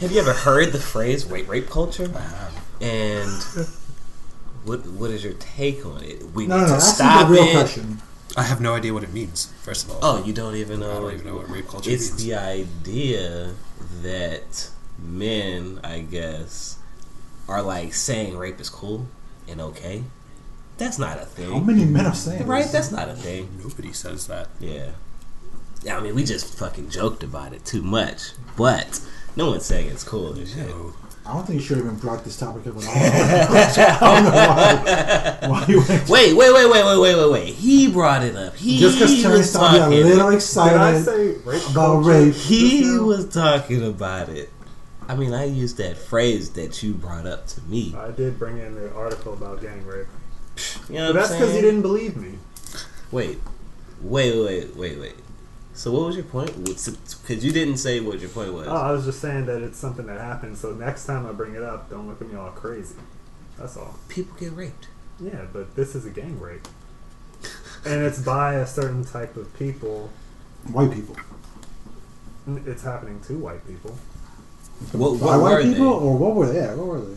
have you ever heard the phrase rape culture? I have. And what is your take on it? We No, need to that's stop the real it. question. I have no idea what it means, first of all. Oh, you don't even I know? don't even know what rape culture It's means. the idea that men, I guess, are like saying rape is cool and okay. That's not a thing. How many men are saying Right? this? That's not a thing. Nobody says that. Yeah. I mean, we just fucking joked about it too much. But no one's saying it's cool and shit. No. I don't think you should have even brought this topic up at all. I don't know why you went. Wait. He brought it up. Just because Terrence was sounded a talking. little Did I excited say rape about culture rape. just He now? was talking about it. I mean, I used that phrase that you brought up to me. I did bring in the article about gang rape. You know But what that's I'm because you saying? didn't believe me. Wait. So what was your point? Because you didn't say what your point was. Oh, I was just saying that it's something that happens. So next time I bring it up, don't look at me all crazy. That's all. People get raped. Yeah, but this is a gang rape. And it's by a certain type of people. White people. It's happening to white people. What By were white people, they? or what were they? Yeah, what were they?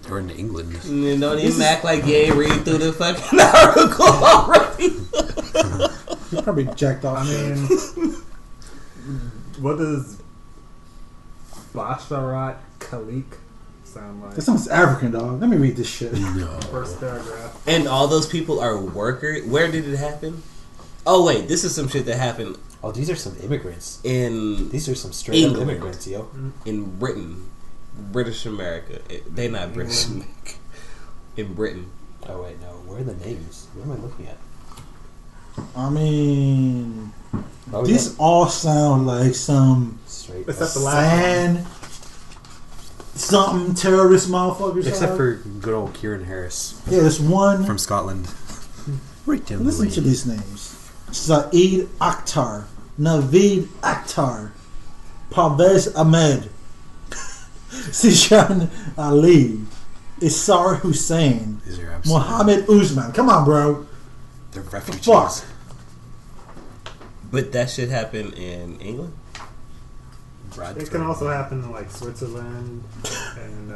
They're in England. Don't even act like you ain't read through the fucking article already. He probably jacked off. I mean, what does Basharat Khalik sound like? that sounds African, dog. Let me read this shit. No. First paragraph. And all those people are workers. Where did it happen? Oh wait, this is some shit that happened Oh, these are some immigrants. in These are some straight up England. immigrants, yo. in Britain, British America. They not British America. In Britain. Oh wait, no. Where are the names? What am I looking at? I mean, Oh, these all sound like some straight. Except the last sand, something terrorist motherfuckers. Except are. for good old Kieran Harris Yeah, there's one. from Scotland. Right down the Listen lane. to these names: Saeed Akhtar, Naveed Akhtar, Parvez Ahmed, Sishan Ali, Isar Hussein, These are absolutely. Mohammed Usman. Come on, bro. They're refugees. Fuck. But that shit happened in England? Bradford. It can also happen in like Switzerland and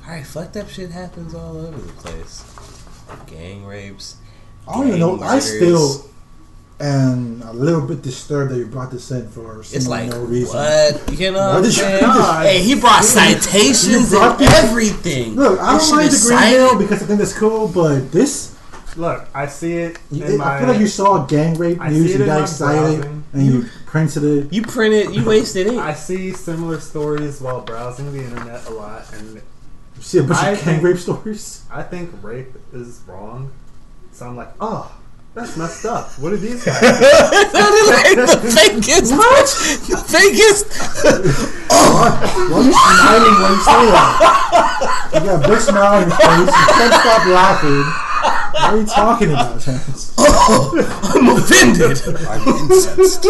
Alright, fucked up shit happens all over the place. Gang rapes. I don't even know. gang I murders. still am a little bit disturbed that you brought this in for It's seemingly like, no reason. what? You know what I'm did you saying? do? Hey, he brought citations You brought and this- everything. Look, I This don't mind shit the is green cited. hill because I think that's cool, but this, look, I see it in my. I feel like you saw gang rape I news, see it you in got my excited, browsing. and you printed it. You printed, you wasted ink. I see similar stories while browsing the internet a lot, and You see a bunch I of gang think- rape stories. I think rape is wrong. So I'm like, oh, That's messed up. What are these guys? It sounded like the fakest. What? The fakest. Why are you smiling when you say that? You got a big smile on your face. You can't stop laughing. What are you talking about, Chance? I'm offended. I'm incensed.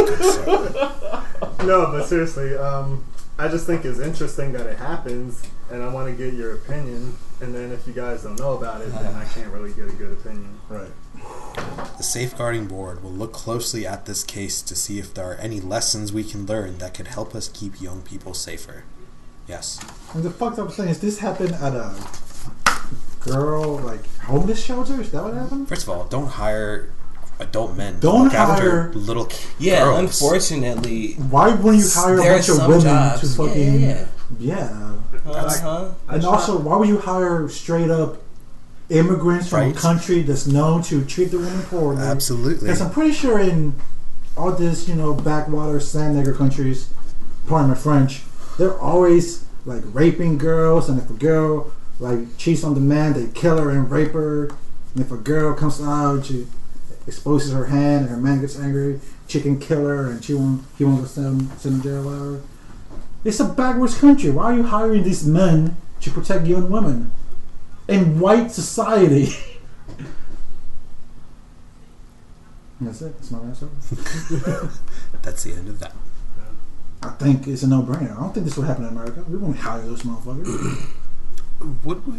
No, but seriously, I just think it's interesting that it happens, and I want to get your opinion. And then if you guys don't know about it, then I can't really get a good opinion. Right. The Safeguarding Board will look closely at this case to see if there are any lessons we can learn that can help us keep young people safer. Yes. And the fucked up thing is, this happened at a girl, like, homeless shelter? Is that what happened? First of all, don't hire adult men Don't to look after hire- little Yeah, girls. unfortunately, Why wouldn't you hire a there are bunch of some women jobs. to fucking... Yeah. Yeah. Uh-huh. And also, why would you hire straight up immigrants from Right. a country that's known to treat the women poorly? Absolutely. Because I'm pretty sure in all this, backwater sand nigger countries, pardon my French, they're always like raping girls, and if a girl like cheats on the man, they kill her and rape her. And if a girl comes out, she exposes her hand, and her man gets angry, she can kill her, and he won't send in jail or whatever. It's a backwards country. Why are you hiring these men to protect young women in white society? That's it. That's my answer. That's the end of that. I think it's a no-brainer. I don't think this would happen in America. We won't hire those motherfuckers.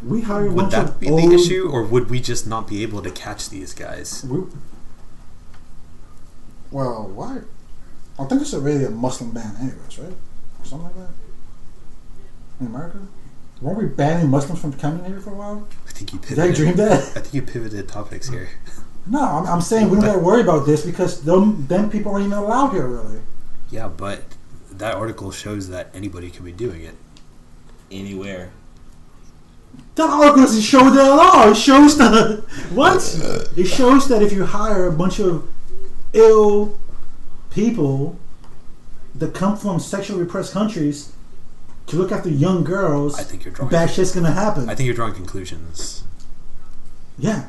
We hire a Would bunch that of be old... the issue, or would we just not be able to catch these guys? Well, why? I think it's really a Muslim ban anyways, right? Or something like that? In America? Weren't we banning Muslims from coming here for a while? I think you Did I pivoted. dream that? I think you pivoted topics here. No, I'm saying we don't got to worry about this because them people aren't even allowed here, really. Yeah, but that article shows that anybody can be doing it. Anywhere. That article doesn't show that at all. It shows that... What? It shows that if you hire a bunch of ill people that come from sexually repressed countries to look after young girls, I think you're drawing. bad shit's gonna happen. I think you're drawing conclusions. Yeah,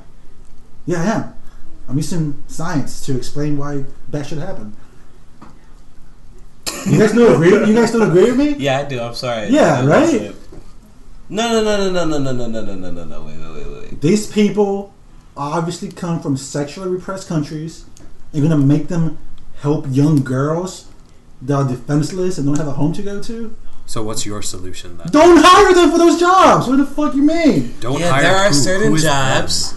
I am. I'm using science to explain why bad shit happen. You guys don't agree? You guys don't agree with me? Yeah, I do. I'm sorry. Yeah, right? No. Wait. These people obviously come from sexually repressed countries. You're gonna make them help young girls that are defenseless and don't have a home to go to? So what's your solution then? Don't hire them for those jobs. What the fuck you mean? Don't Yeah, hire there are who certain is jobs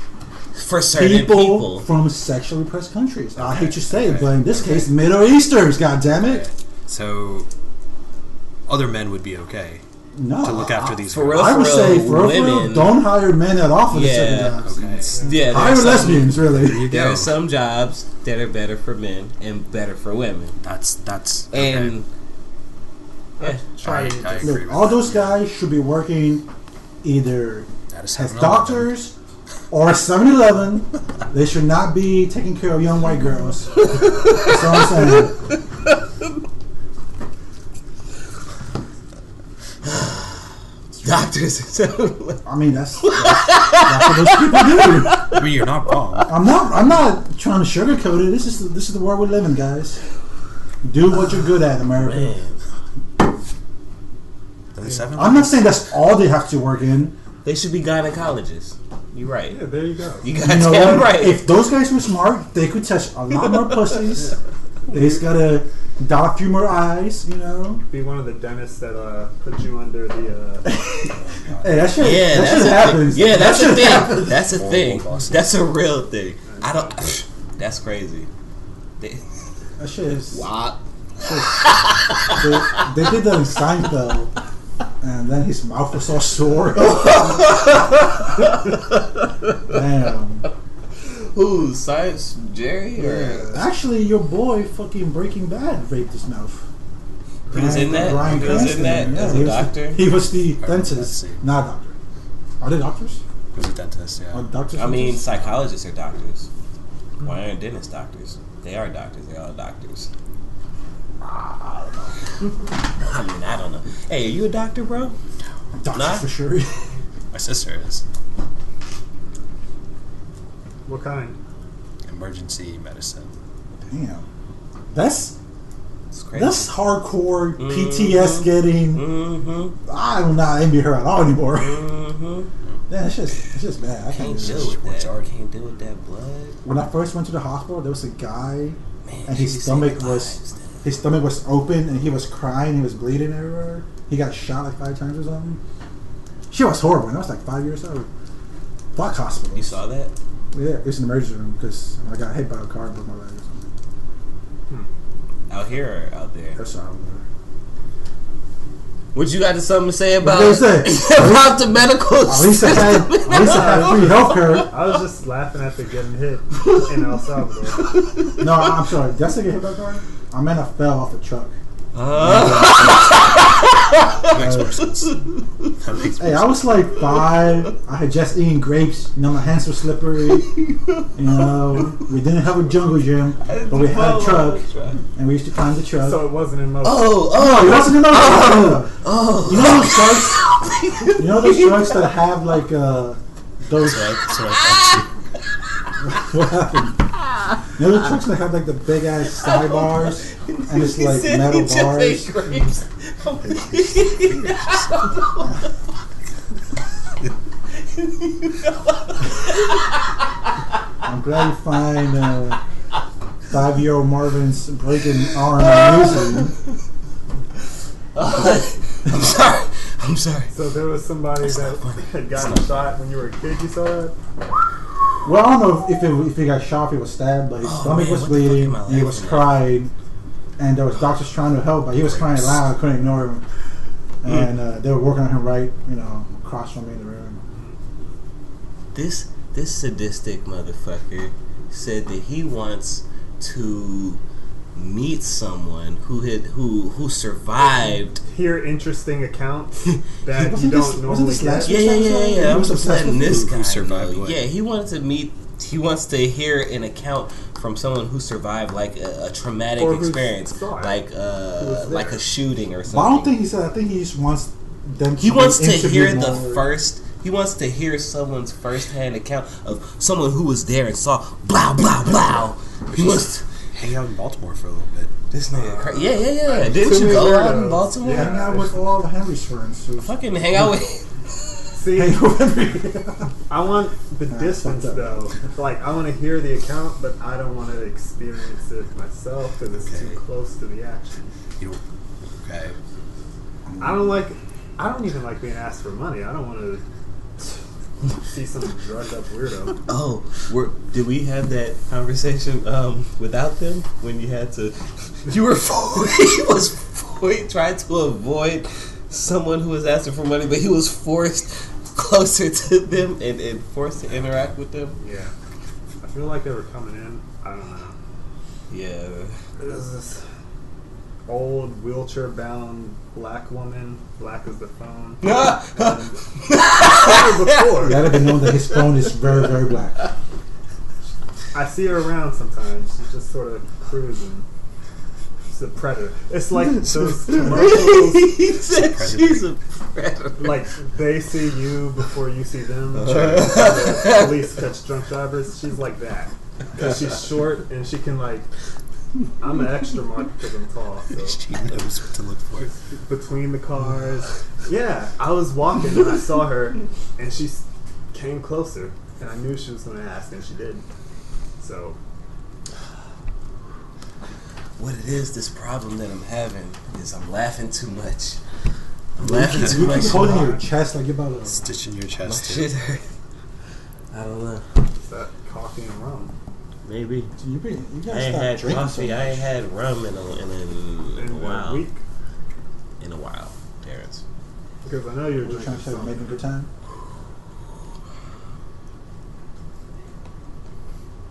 for certain People people. from sexually repressed countries. I hate to say it, but in this case, Middle Easterns. God damn it! So other men would be okay No, to look after these for girls. real, I would say for women. real, don't hire men at all for the certain Yeah, jobs. Okay. Yeah, Hire there's lesbians, really. You There go. are some jobs that are better for men and better for women, That's okay. and yeah, Try I to agree Look, with all that. those guys should be working either That is as 7-Eleven. doctors or 7-Eleven. They should not be taking care of young white girls. That's all I'm saying. doctors. I mean, that's what those people do. I mean, you're not wrong. I'm not trying to sugarcoat it. This is the world we live in, guys. Do what you're good at, America. Man, The 7-Eleven. I'm not saying that's all they have to work in. they should be gynecologists. You're right. Yeah, there you go. You You got know damn what? right. If those guys were smart, they could touch a lot more pussies. They just gotta dot a few more eyes, you know. Be one of the dentists that put you under the. Hey, that shit. Yeah, that that's shit a happens. thing. Yeah, that's that a shit thing. happens. That's a thing. bosses. That's a real thing. I don't. That's crazy. That shit is. Wow. They did that in Seinfeld, and then his mouth was all sore. Damn. Who? Science Jerry or Actually, your boy, fucking Breaking Bad, raped his mouth. he was in that? Bryan He was in that Cranston, as he a was the- doctor. He was the let's dentist, see. not a doctor. Are they doctors? He was a dentist, Are yeah. doctors? I mean, dentists? psychologists are doctors. Why aren't dentists doctors? They are doctors. They're all doctors. I don't know. Hey, are you a doctor, bro? doctors nah. for sure. My sister is. What kind? emergency medicine. Damn. That's It's crazy. that's hardcore PTS getting. I do not envy her at all anymore. Yeah, it's just bad. I Can't can't do deal it. with that. Can't deal with that blood. When I first went to the hospital, there was a guy, Man, and she his be stomach saving was lives, his stomach was open, and he was crying. He was bleeding everywhere. He got shot like 5 times or something. She was horrible. And I was like 5 years old. Fuck hospital. You saw that? Yeah, it was an emergency room because I got hit by a car and broke my leg or something. Out here or out there? That's all. What you got something to say about What did I about the medical? At least I had free healthcare. I was just laughing at the getting hit in El Salvador. No, I'm sorry. Did I say get hit by a car? I meant I fell off a truck. That makes more sense. That makes more Hey, I was like 5. I had just eaten grapes. You know, my hands were slippery. You know, we didn't have a jungle gym, but we had a truck, and we used to climb the truck. So it wasn't in motion. Oh, it wasn't enough. You know those trucks? You know those trucks that have like those. So I What happened? You know the trucks that have like the big ass sidebars and it's like metal bars. I'm glad you find 5-year-old Marvin's breaking arm amusing. I'm sorry. So there was somebody that had gotten shot when you were a kid. You saw that? Well, I don't know if he got shot, if he was stabbed, but his stomach was bleeding, and he was crying, and there was doctors trying to help, but he was crying loud, I couldn't ignore him. And they were working on him right, across from me in the room. This sadistic motherfucker said that he wants to meet someone who survived. Hear interesting accounts that you don't wasn't normally this get. last Yeah. I'm just letting this guy Who survived know. what? Yeah, he wants to hear an account from someone who survived like a traumatic Or who experience, saw it. like there. a shooting or But I don't something. think he said. I think he just wants them. He wants to hear interview the more. first. He wants to hear someone's first-hand account of someone who was there and saw blah blah blah. He wants to, hang out in Baltimore for a little bit. this nigga crazy. Yeah. Didn't Too you many go out in weirdos. Baltimore? Yeah. Hang out with all of Henry's friends. So Fucking hang out with. See, hang out with Henry. I want the distance fucked up. though. Like I want to hear the account, but I don't want to experience it myself because it's too close to the action. Okay. I don't even like being asked for money. I don't want to see some drugged up weirdo. Oh, did we have that conversation without them when you had to? You were trying to avoid someone who was asking for money, but he was forced closer to them and forced to interact with them. Yeah, I feel like they were coming in. I don't know. Yeah. There's this old wheelchair-bound black woman. Black as the phone. Before. You gotta be known that his phone is very, very black. I see her around sometimes. She's just sort of cruising. She's a predator. It's like those commercials. He said she's a predator. Like they see you before you see them. The police catch drunk drivers. She's like that because she's short and she can like. I'm an extra mark because I'm tall. So. She knows what to look for. Between the cars. Yeah, I was walking and I saw her and she came closer and I knew she was going to ask and she did. So. What it is, this problem that I'm having is I'm laughing too much. I'm laughing too You much. keep holding your chest like you're about to. Stitch in your My chest. shit hurt. I don't know. Is that coffee and rum? Maybe. You I gotta ain't stop had drinking coffee. so I ain't much. had rum in a In while. a week? In a while, Terrence. Because I know you're We're trying drinking to say some. making a good time.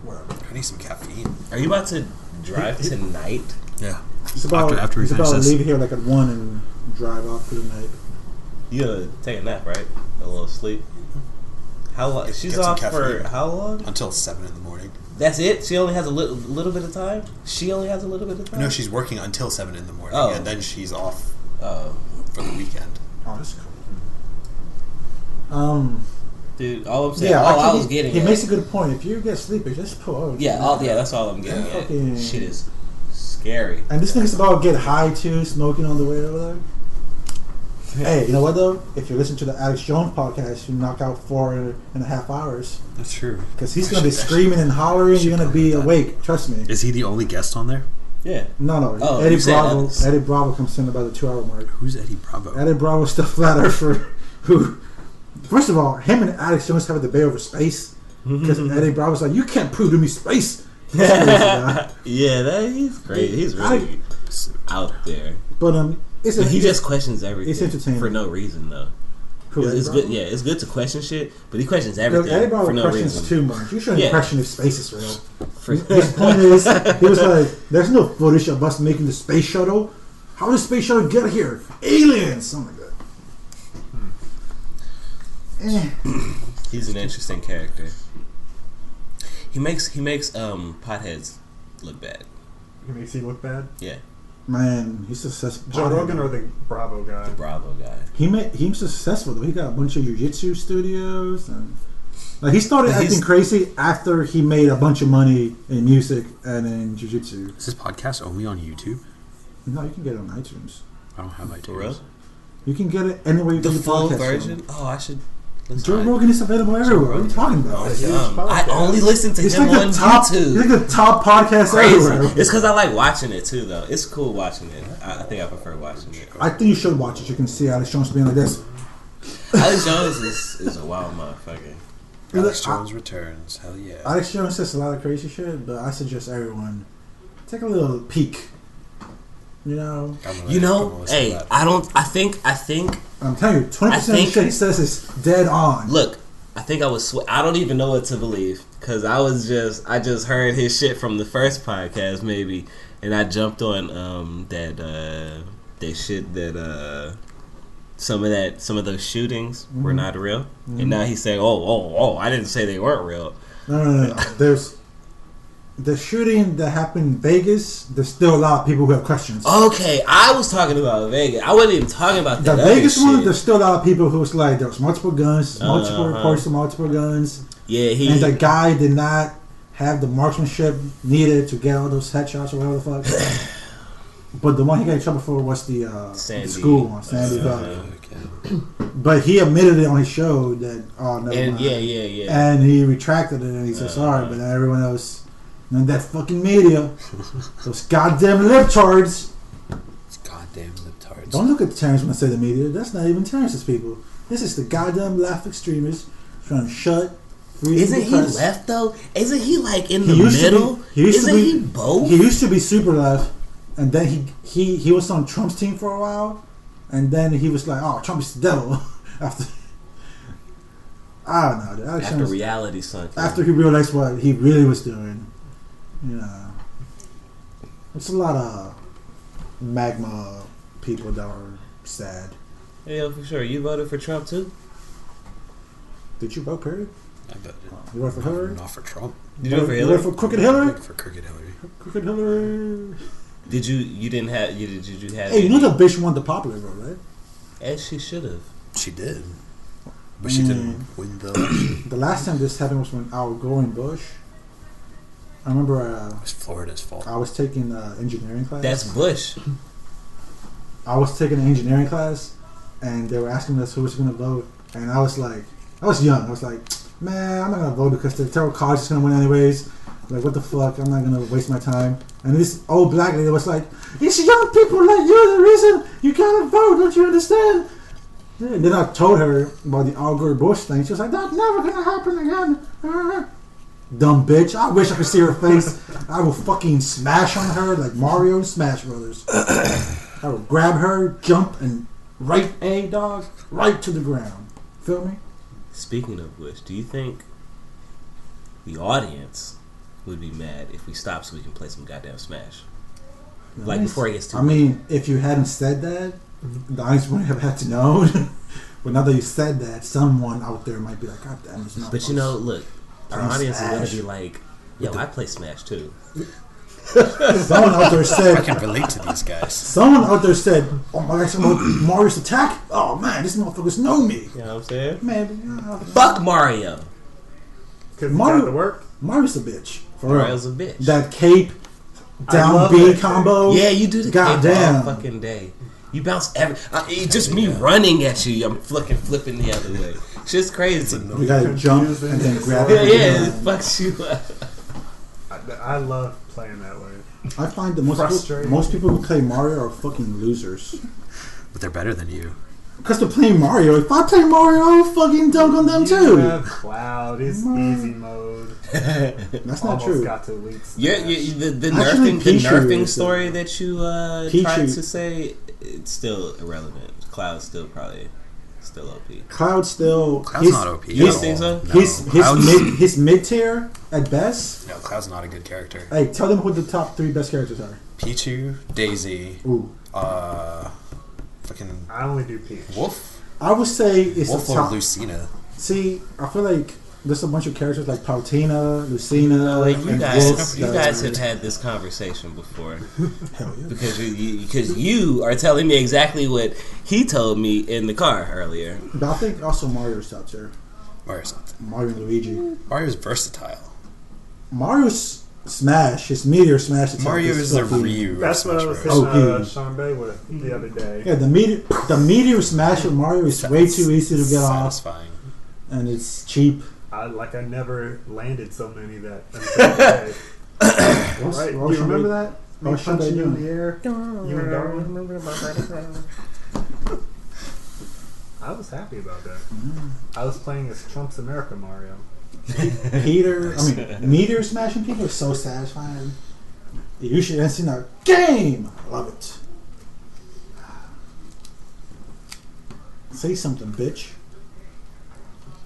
Whatever. I need some caffeine. Are you about to drive tonight? Yeah. It's about After we it's finish about this. leave here like at 1 and drive off for the night. You gonna take a nap, right? A little sleep. How long? She's Get some off for caffeine. how long? Until 7 in the morning. That's it. She only has a little bit of time. She only has a little bit of time. No, she's working until 7 in the morning, Oh. and then she's off Oh. for the weekend. Oh, that's cool. Dude, all I'm saying, Yeah, all I actually, was getting he at, makes a good point. If you get sleepy, just pull over. that's all I'm getting at. Fucking- Shit is scary. And this thing's about get high too, smoking on the way over there. Hey, you know what though? If you listen to the Alex Jones podcast, you knock out 4.5 hours. That's true. Because he's gonna be screaming and hollering. You're gonna be awake. Trust me. Is he the only guest on there? Yeah. No. Oh, Eddie you said Bravo. others. Eddie Bravo comes in about the 2 hour mark. Who's Eddie Bravo? Eddie Bravo's the flat earther who. First of all, him and Alex Jones have a debate over space. Because Eddie Bravo's like, you can't prove to me space. That's crazy, guy. Yeah, he's great. He's really out there. But He just questions everything. It's entertaining. For no reason, though. Who, Eddie It's Bravo? good. Yeah, it's good to question shit, but he questions Look, everything Eddie Bravo for no questions reason. too much. You shouldn't Yeah. question if space is real. For- His point is, he was like, there's no footage of us making the space shuttle. How did the space shuttle get here? Aliens! Something like that. He's an interesting character. He makes potheads look bad. He makes you look bad. Yeah, Man, he's successful. Joe Rogan or the Bravo guy? the Bravo guy. He's successful though. He got a bunch of jiu-jitsu studios and like he started But he's- acting crazy after he made a bunch of money in music and in jiu-jitsu. Is this podcast only on YouTube? No, you can get it on iTunes. I don't have iTunes. For real? You can get it anywhere you The get your full podcast version? from. Oh, I should. listen Joe to it. Rogan is available everywhere. What are you talking about? I only listen to He's him like on the top. YouTube. He's like the top podcast Crazy. everywhere. It's because I like watching it too, though. It's cool watching it. I think I prefer watching it. I think you should watch it. You can see Alex Jones being like this. Alex Jones is a wild motherfucker. Alex Jones returns. Hell yeah. Alex Jones says a lot of crazy shit, but I suggest everyone take a little peek. You know, Hey, I think. I'm telling you, 20% of the shit he says is dead on. Look, I think I was. I don't even know what to believe because I just heard his shit from the first podcast maybe, and I jumped on that shit that some of those shootings were not real, and now he's saying, oh, I didn't say they weren't real. No. There's the shooting that happened in Vegas. There's still a lot of people who have questions. Okay, I was talking about Vegas. I wasn't even talking about The that Vegas other one, shit. there's still a lot of people who's like, there was multiple guns, multiple reports of multiple guns, Yeah, and the guy did not have the marksmanship needed to get all those headshots or whatever the fuck. But the one he got in trouble for was the school one, Sandy Valley. But he admitted it on his show that, never mind. Yeah. And he retracted it and he said sorry, but everyone else, and that fucking media, those goddamn libtards. It's goddamn libtards. Don't look at Terrence when I say the media. That's not even Terrence's people. This is the goddamn left extremists trying to shut. Isn't he left though? Isn't he like in the used to middle? Isn't he be both? He used to be super left, and then he was on Trump's team for a while, and then he was like, "Oh, Trump is the devil." After I don't know. After reality sunk in. After he realized what he really was doing, you know, it's a lot of magma people that are sad. Yeah, for sure. You voted for Trump too? Did you vote, period? I voted. You voted for Hillary? Not for Trump. Did you vote for You Hillary? voted for Crooked Hillary? For Crooked Hillary. Crooked Hillary. Did you didn't have you did you have Hey, you know the bitch won the popular vote, right? As she should have. She did. But she didn't win the election. The last time this happened was when outgoing Bush. I remember It was Florida's fault. I was taking engineering class. That's Bush. I was taking an engineering class, and they were asking us who was going to vote, and I was like, I was young. I was like, man, I'm not going to vote because the Terrell College is going to win anyways. Like, what the fuck? I'm not going to waste my time. And this old black lady was like, it's young people like you, the reason you gotta vote, don't you understand? Yeah, and then I told her about the Al Gore Bush thing. She was like, that's never going to happen again. Dumb bitch. I wish I could see her face. I will fucking smash on her like Mario and Smash Brothers. I will grab her, jump, and right to the ground. Feel me? Speaking of which, do you think the audience would be mad if we stop so we can play some goddamn Smash? Like before it gets too I mean, if you hadn't said that, the audience wouldn't have had to know. But now that you said that, someone out there might be like, God damn, it's not. But you know, look, our Playing audience is Smash. gonna be like, yo, I play Smash too. Someone out there I said. can relate to these guys. Someone out there said, "Oh my God, Mario's attack! Oh man, these motherfuckers know me." You know what I'm saying? Man, Fuck Mario. Because he Mario- got to work. Mario's a bitch. For Mario's real. a bitch. That cape I down love B that combo. Yeah, you do the cape all Goddamn. fucking day. You bounce every. Just me running at you. I'm flipping the other way. Shit's crazy. You gotta jump and then grab Yeah, it. yeah, it fucks you up. I love playing that way. I find that Frustrating. most people who play Mario are fucking losers. But they're better than you. Because they're playing Mario. If I play Mario, I'll fucking dunk on them You too. have Cloud. It's easy mode. That's not Almost true. got to Elite Smash. Yeah, the Actually, nerfing Pichu story is, that you Pichu. tried to say, it's still irrelevant. Cloud's still probably still OP. Cloud's still. Cloud's not OP. You at don't think all. so? No. His mid tier at best. No, Cloud's not a good character. Hey, tell them who the top 3 best characters are. Pichu, Daisy, Ooh, fucking I only do Peach. Wolf, I would say it's Wolf the or top. Lucina. See, I feel like there's a bunch of characters like Palutena, Lucina, Like you and guys, Wolf you that guys are- have had this conversation before Hell yeah. because you are telling me exactly what he told me in the car earlier. But I think also Mario's top tier. Mario's, Mario and Luigi. Mario's versatile. Mario's Smash, his Meteor Smash attack Mario is the filthy. Ryu. That's of what I Smash was Bros. hitting OP. Sean Bay with the other day. Yeah, the Meteor Smash with Mario is way too easy to get off, Satisfying. and it's cheap. I never landed so many that. Right? What You was Sean remember Bay- that? what was Me Sean Bay punching you in doing? the air. You and Darwin. I was happy about that. I was playing as Trump's America Mario. Meteor smashing people is so satisfying. You should have seen that game. I love it. Say something, bitch.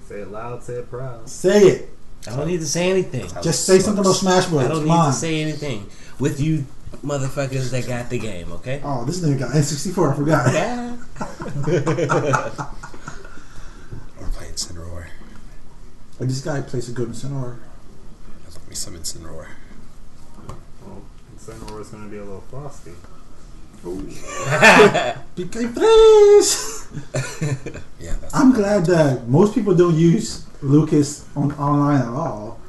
Say it loud, say it proud. Say it. I don't need to say anything. Just say something about Smash Bros. I don't Come need on. to say anything with you motherfuckers that got the game. Okay. Oh, this nigga got N64. I forgot. Yeah. We're playing Incineroar. Like, this guy plays a good Incineroar. I love me some Incineroar. Well, Incineroar is going to be a little frosty. PK, please. Yeah, that's I'm glad that most people don't use Lucas on online at all.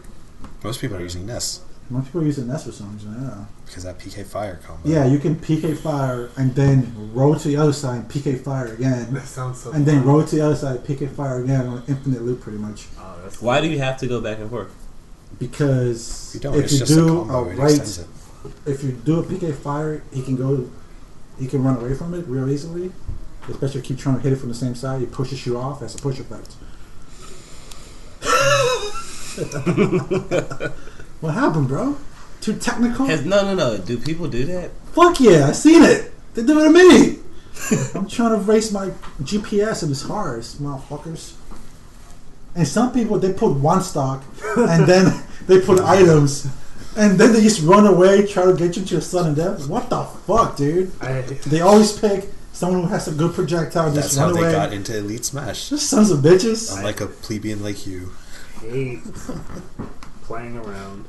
most people are using Ness Most people are using Ness for some reason. Yeah. because that PK Fire combo. Yeah, you can PK fire and then roll to the other side and PK fire again. That sounds so And then fun. roll to the other side, PK fire again on an infinite loop pretty much. Oh, that's Why do you have to go back and forth? Because You don't. if It's you just a do combo. a It right, extends it. if you do a PK fire, he can run away from it real easily. Especially if you keep trying to hit it from the same side, it pushes you off as a push effect. What happened, bro? Too technical? No. Do people do that? Fuck yeah, I seen it. They do it to me. I'm trying to race my GPS and it's hard, motherfuckers. And some people, they put one stock and then they put items and then they just run away, try to get you to a sudden death. What the fuck, dude? They always pick someone who has a good projectile, That's just how run they away. got into Elite Smash. Just sons of bitches. Unlike a plebeian like you. hate playing around.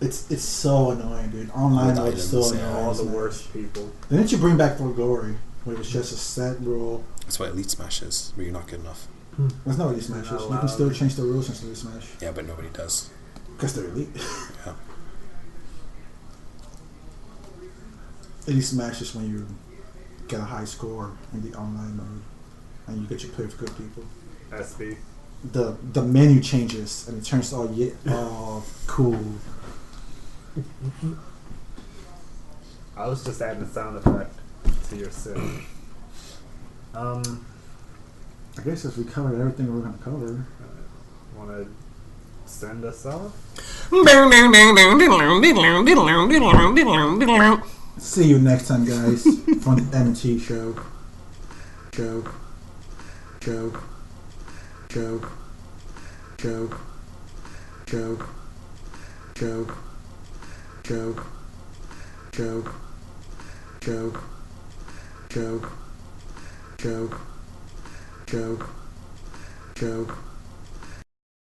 It's so annoying, dude. Online With mode is so items, yeah. annoying. All the worst people. Didn't you bring back For Glory, where it's just a set rule? That's what Elite Smash is, where you're not good enough. That's not what Elite Smash You're is. not You can still allowed. change the rules in Elite Smash. Yeah, but nobody does. Because they're elite. Yeah. Elite Smash is when you get a high score in the online mode and you get to play with good people. SB. The menu changes and it turns all cool. I was just adding a sound effect to your sit. I guess if we covered everything we're gonna cover. Want to send us off? See you next time, guys, from the MT show. Show. Show. Show. Show. Show. Show. Show. Show. Show. Show. Show. Show. Show.